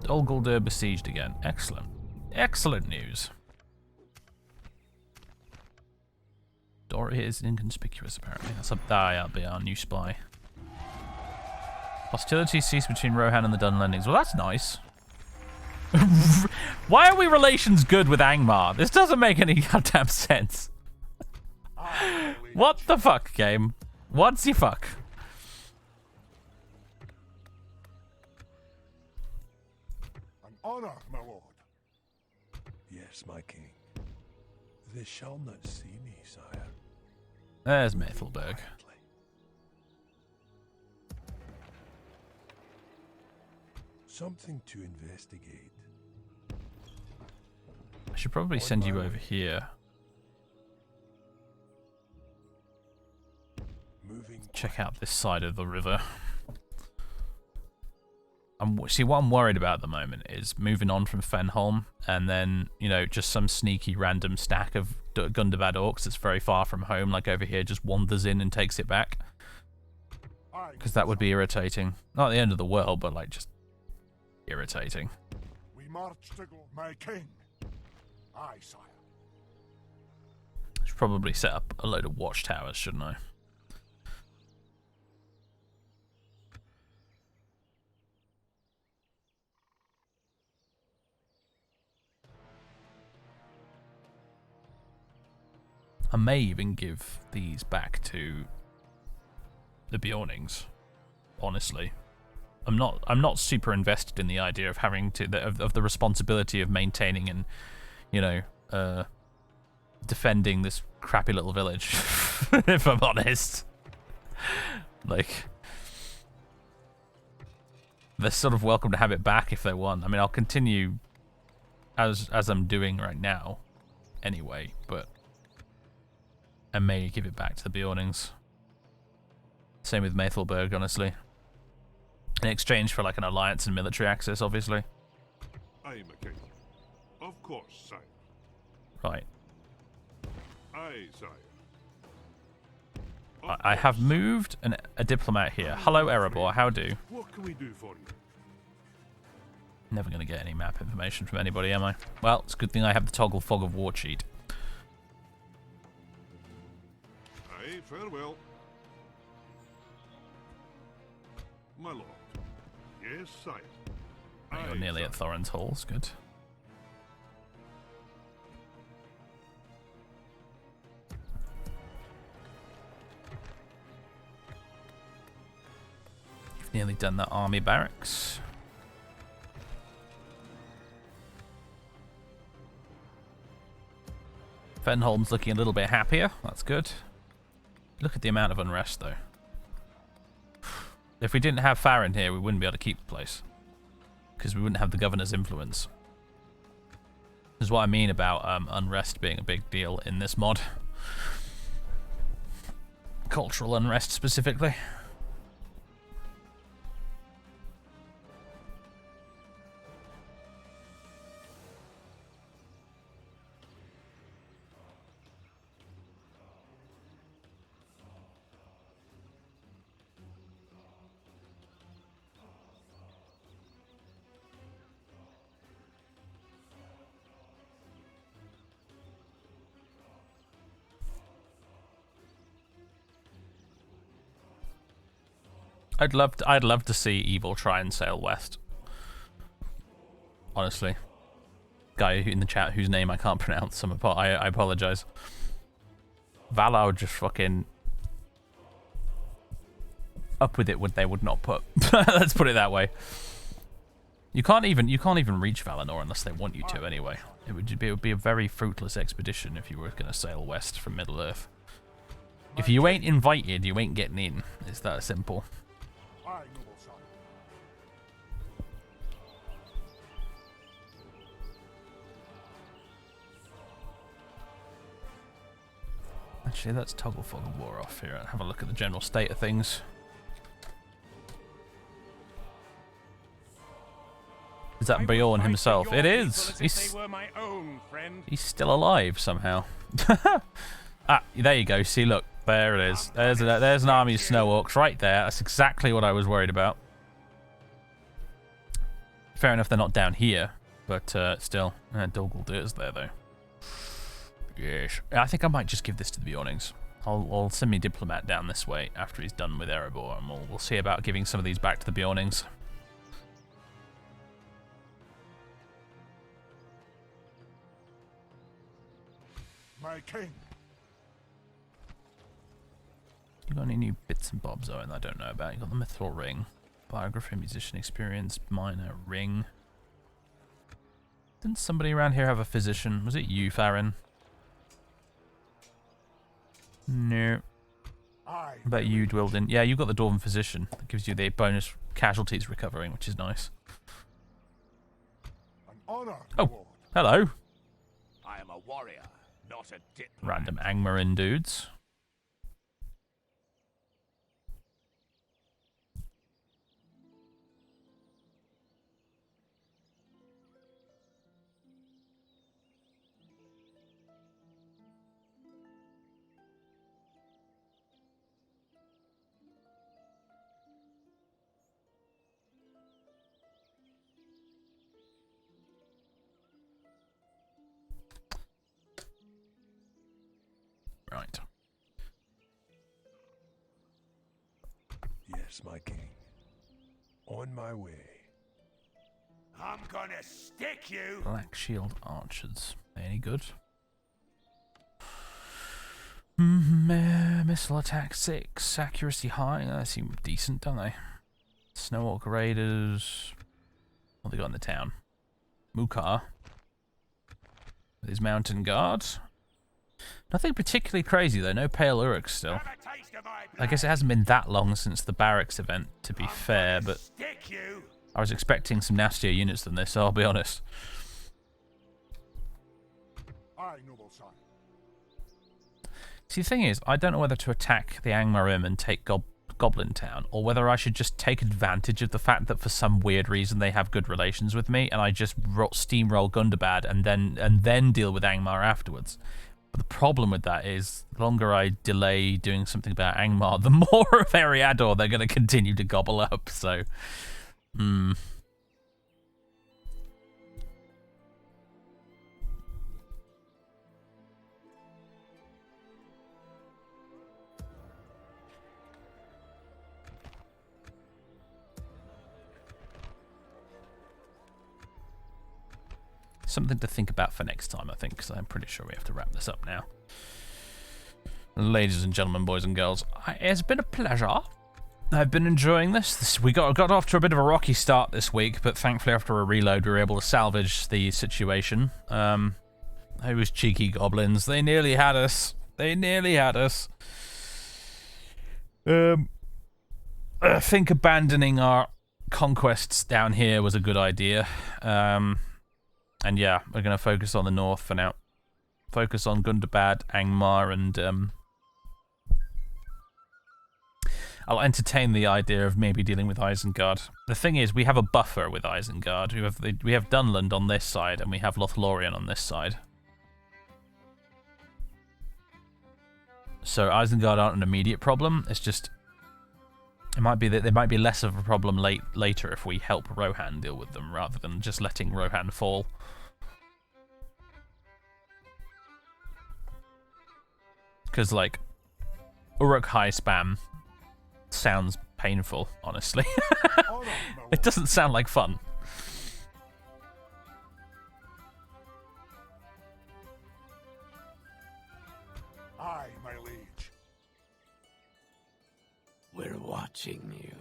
Dol Guldur besieged again. Excellent. Excellent news. Dora is inconspicuous, apparently. That'll be our new spy. Hostilities cease between Rohan and the Dunlendings. Well, that's nice. Why are we relations good with Angmar? This doesn't make any goddamn sense. What the fuck, game? What's the fuck? Honor, my lord. Yes, my king. They shall not see me, sire. There's Mithelberg. Something to investigate. I should probably send you over here. Moving Check out this side of the river. See, what I'm worried about at the moment is moving on from Fenholm and then, you know, just some sneaky random stack of Gundabad orcs that's very far from home, like over here, just wanders in and takes it back. Because that would be irritating. Not the end of the world, but like just irritating. We march to my king. Aye, sire. I should probably set up a load of watchtowers, shouldn't I? I may even give these back to the Bjornings. Honestly, I'm not super invested in the idea of having to of the responsibility of maintaining and, you know, defending this crappy little village. If I'm honest, like, they're sort of welcome to have it back if they want. I mean, I'll continue as I'm doing right now, anyway, but I may give it back to the Bjornings. Same with Maethelberg, honestly. In exchange for like an alliance and military access, obviously. I am a king. Of course, sire. Right. Aye, sire. I have moved a diplomat here. Hello, Erebor. How do? What can we do for you? Never going to get any map information from anybody, am I? Well, it's a good thing I have the toggle fog of war cheat. Aye, farewell. My lord. Yes, sire. You're nearly at Thorin's Halls. Good. You've nearly done that army barracks. Fenholm's looking a little bit happier. That's good. Look at the amount of unrest, though. If we didn't have Farron here, we wouldn't be able to keep the place. Because we wouldn't have the governor's influence. This is what I mean about unrest being a big deal in this mod. Cultural unrest, specifically. I'd love to see Evil try and sail west. Honestly. Guy in the chat whose name I can't pronounce, I apologize. Valar just fucking up with it what they would not put. Let's put it that way. You can't even reach Valinor unless they want you to anyway. It would be a very fruitless expedition if you were gonna sail west from Middle-earth. If you ain't invited, you ain't getting in. It's that simple. Actually, let's toggle fog of war off here and have a look at the general state of things. Is that Bjorn himself? It is! He's still alive somehow. Ah, there you go. See, look. There it is. There's an army of snow orcs right there. That's exactly what I was worried about. Fair enough, they're not down here. But still. Dog is there, though. Yes. I think I might just give this to the Bjornings. I'll send me Diplomat down this way after he's done with Erebor, and we'll see about giving some of these back to the Bjornings. My king. You got any new bits and bobs, Owen, I don't know about? You got the Mithril Ring. Biography, musician experience, minor ring. Didn't somebody around here have a physician? Was it you, Farron? No. I bet you dwelled in. Yeah, you got the Dwarven physician. That gives you the bonus casualties recovering, which is nice. An honor, oh, Lord. Hello. I am a warrior, not a diplomat. Random Angmarin dudes. Right. Yes, my king. On my way. I'm gonna stick you. Black Shield Archers. Any good? Missile attack 6, accuracy high. They seem decent, don't they? Snowwalker Raiders. What have they got in the town? Mukar. With his mountain guard. Nothing particularly crazy though, no Pale Uruk still. Have a taste of my I guess it hasn't been that long since the barracks event, to be fair, but stick you. I was expecting some nastier units than this, so I'll be honest. Aye, noble son. See, the thing is, I don't know whether to attack the Angmarim and take Goblin Town, or whether I should just take advantage of the fact that for some weird reason they have good relations with me, and I just steamroll Gundabad and then deal with Angmar afterwards. But the problem with that is, the longer I delay doing something about Angmar, the more of Eriador they're going to continue to gobble up, so... Something to think about for next time, I think, because I'm pretty sure we have to wrap this up now. Ladies and gentlemen, boys and girls, it's been a pleasure. I've been enjoying this. We got off to a bit of a rocky start this week, but thankfully after a reload we were able to salvage the situation. Those cheeky goblins, they nearly had us. They nearly had us. I think abandoning our conquests down here was a good idea. And yeah, we're going to focus on the north for now. Focus on Gundabad, Angmar, and I'll entertain the idea of maybe dealing with Isengard. The thing is, we have a buffer with Isengard. We have Dunland on this side, and we have Lothlorien on this side. So Isengard aren't an immediate problem. It's just it might be that there might be less of a problem later if we help Rohan deal with them rather than just letting Rohan fall. Because like Uruk High spam sounds painful, honestly. It doesn't sound like fun. Aye, my liege. We're watching you,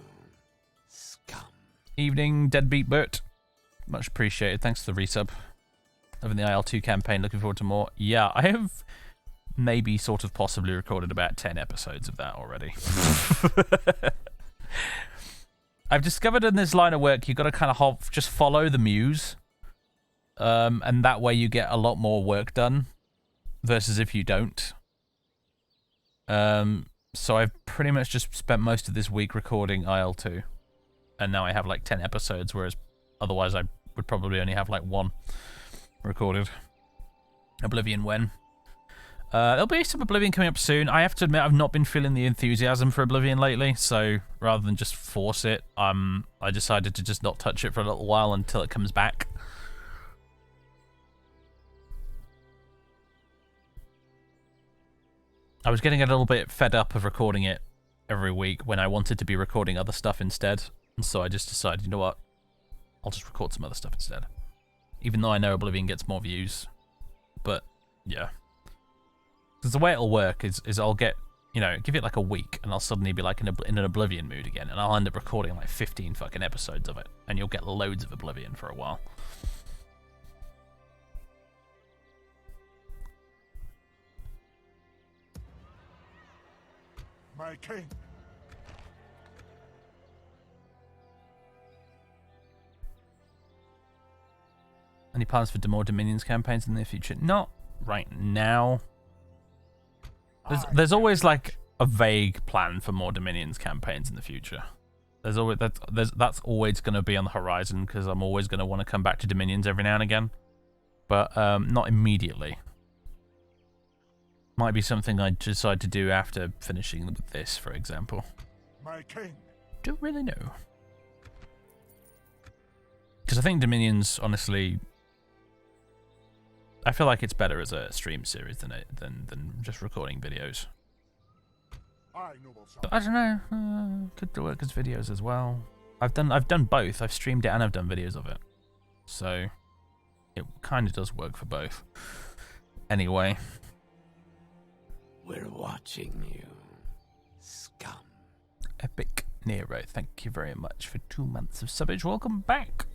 scum. Evening, Deadbeat Bert. Much appreciated. Thanks for the resub. Loving the IL2 campaign. Looking forward to more. Yeah, I have maybe sort of possibly recorded about 10 episodes of that already. I've discovered in this line of work you've got to kind of just follow the muse. And that way you get a lot more work done versus if you don't. So I've pretty much just spent most of this week recording IL2. And now I have like 10 episodes, whereas otherwise I would probably only have like 1 recorded. Oblivion when? There'll be some Oblivion coming up soon. I have to admit I've not been feeling the enthusiasm for Oblivion lately, so rather than just force it, I decided to just not touch it for a little while until it comes back. I was getting a little bit fed up of recording it every week when I wanted to be recording other stuff instead, and so I just decided, you know what, I'll just record some other stuff instead. Even though I know Oblivion gets more views, but yeah. Because the way it'll work is I'll get, you know, give it like a week and I'll suddenly be like in an Oblivion mood again, and I'll end up recording like 15 fucking episodes of it, and you'll get loads of Oblivion for a while. My king. Any plans for more Dominions campaigns in the future? Not right now. There's always like a vague plan for more Dominions campaigns in the future. There's always that's always going to be on the horizon because I'm always going to want to come back to Dominions every now and again, but not immediately. Might be something I decide to do after finishing with this, for example. My king. Don't really know. Because I think Dominions, honestly, I feel like it's better as a stream series than just recording videos. Aye, noble son. But I don't know. Could work as videos as well. I've done both. I've streamed it and I've done videos of it, so it kind of does work for both. Anyway, We're watching you, scum. Epic Nero, thank you very much for 2 months of subbage. Welcome back.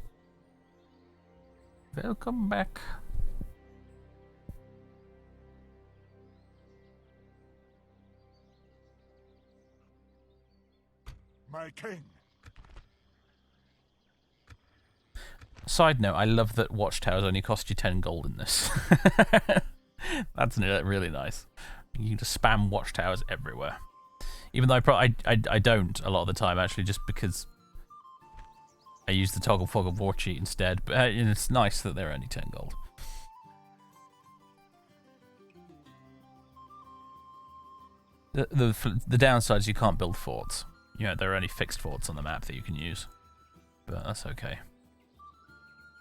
Welcome back. My king. Side note, I love that watchtowers only cost you 10 gold in this. That's really nice. You can just spam watchtowers everywhere. Even though I don't a lot of the time, actually, just because I use the toggle foggle war cheat instead. But it's nice that they're only 10 gold. The downside is you can't build forts. You know, there are only fixed forts on the map that you can use. But that's okay.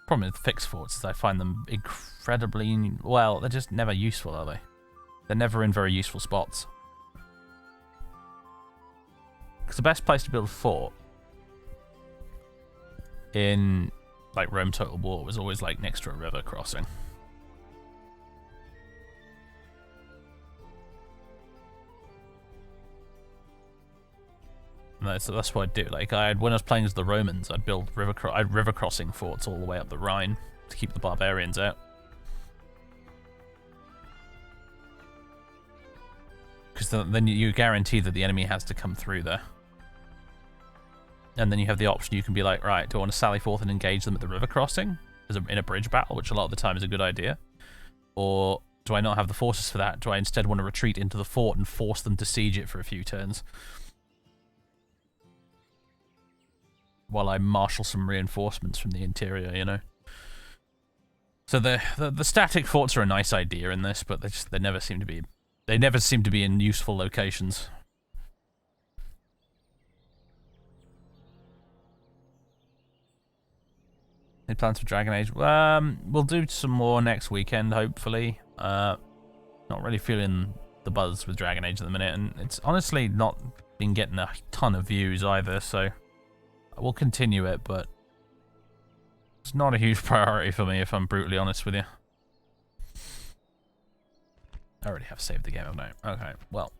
Problem with fixed forts is I find them incredibly... Well, they're just never useful, are they? They're never in very useful spots. Because the best place to build a fort in, like, Rome Total War was always, like, next to a river crossing. No, so that's what I'd do. Like, when I was playing as the Romans, I'd build river crossing forts all the way up the Rhine to keep the barbarians out. Because then you guarantee that the enemy has to come through there. And then you have the option, you can be like, right, do I want to sally forth and engage them at the river crossing in a bridge battle, which a lot of the time is a good idea? Or do I not have the forces for that? Do I instead want to retreat into the fort and force them to siege it for a few turns? While I marshal some reinforcements from the interior, you know? So the static forts are a nice idea in this, but they never seem to be in useful locations. Any plans for Dragon Age? We'll do some more next weekend, hopefully. Not really feeling the buzz with Dragon Age at the minute, and it's honestly not been getting a ton of views either, so we'll continue it, but it's not a huge priority for me, if I'm brutally honest with you. I already have saved the game, haven't I? Okay, well.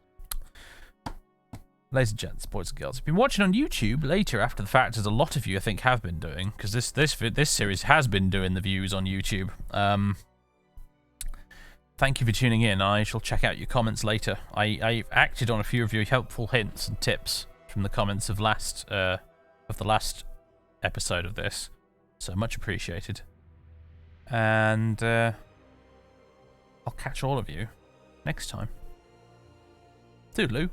Ladies and gents, boys and girls, if you've been watching on YouTube later after the fact, as a lot of you I think have been doing, because this series has been doing the views on YouTube. Thank you for tuning in. I shall check out your comments later. I acted on a few of your helpful hints and tips from the comments of the last episode of this, so much appreciated. And I'll catch all of you next time. Toodaloo.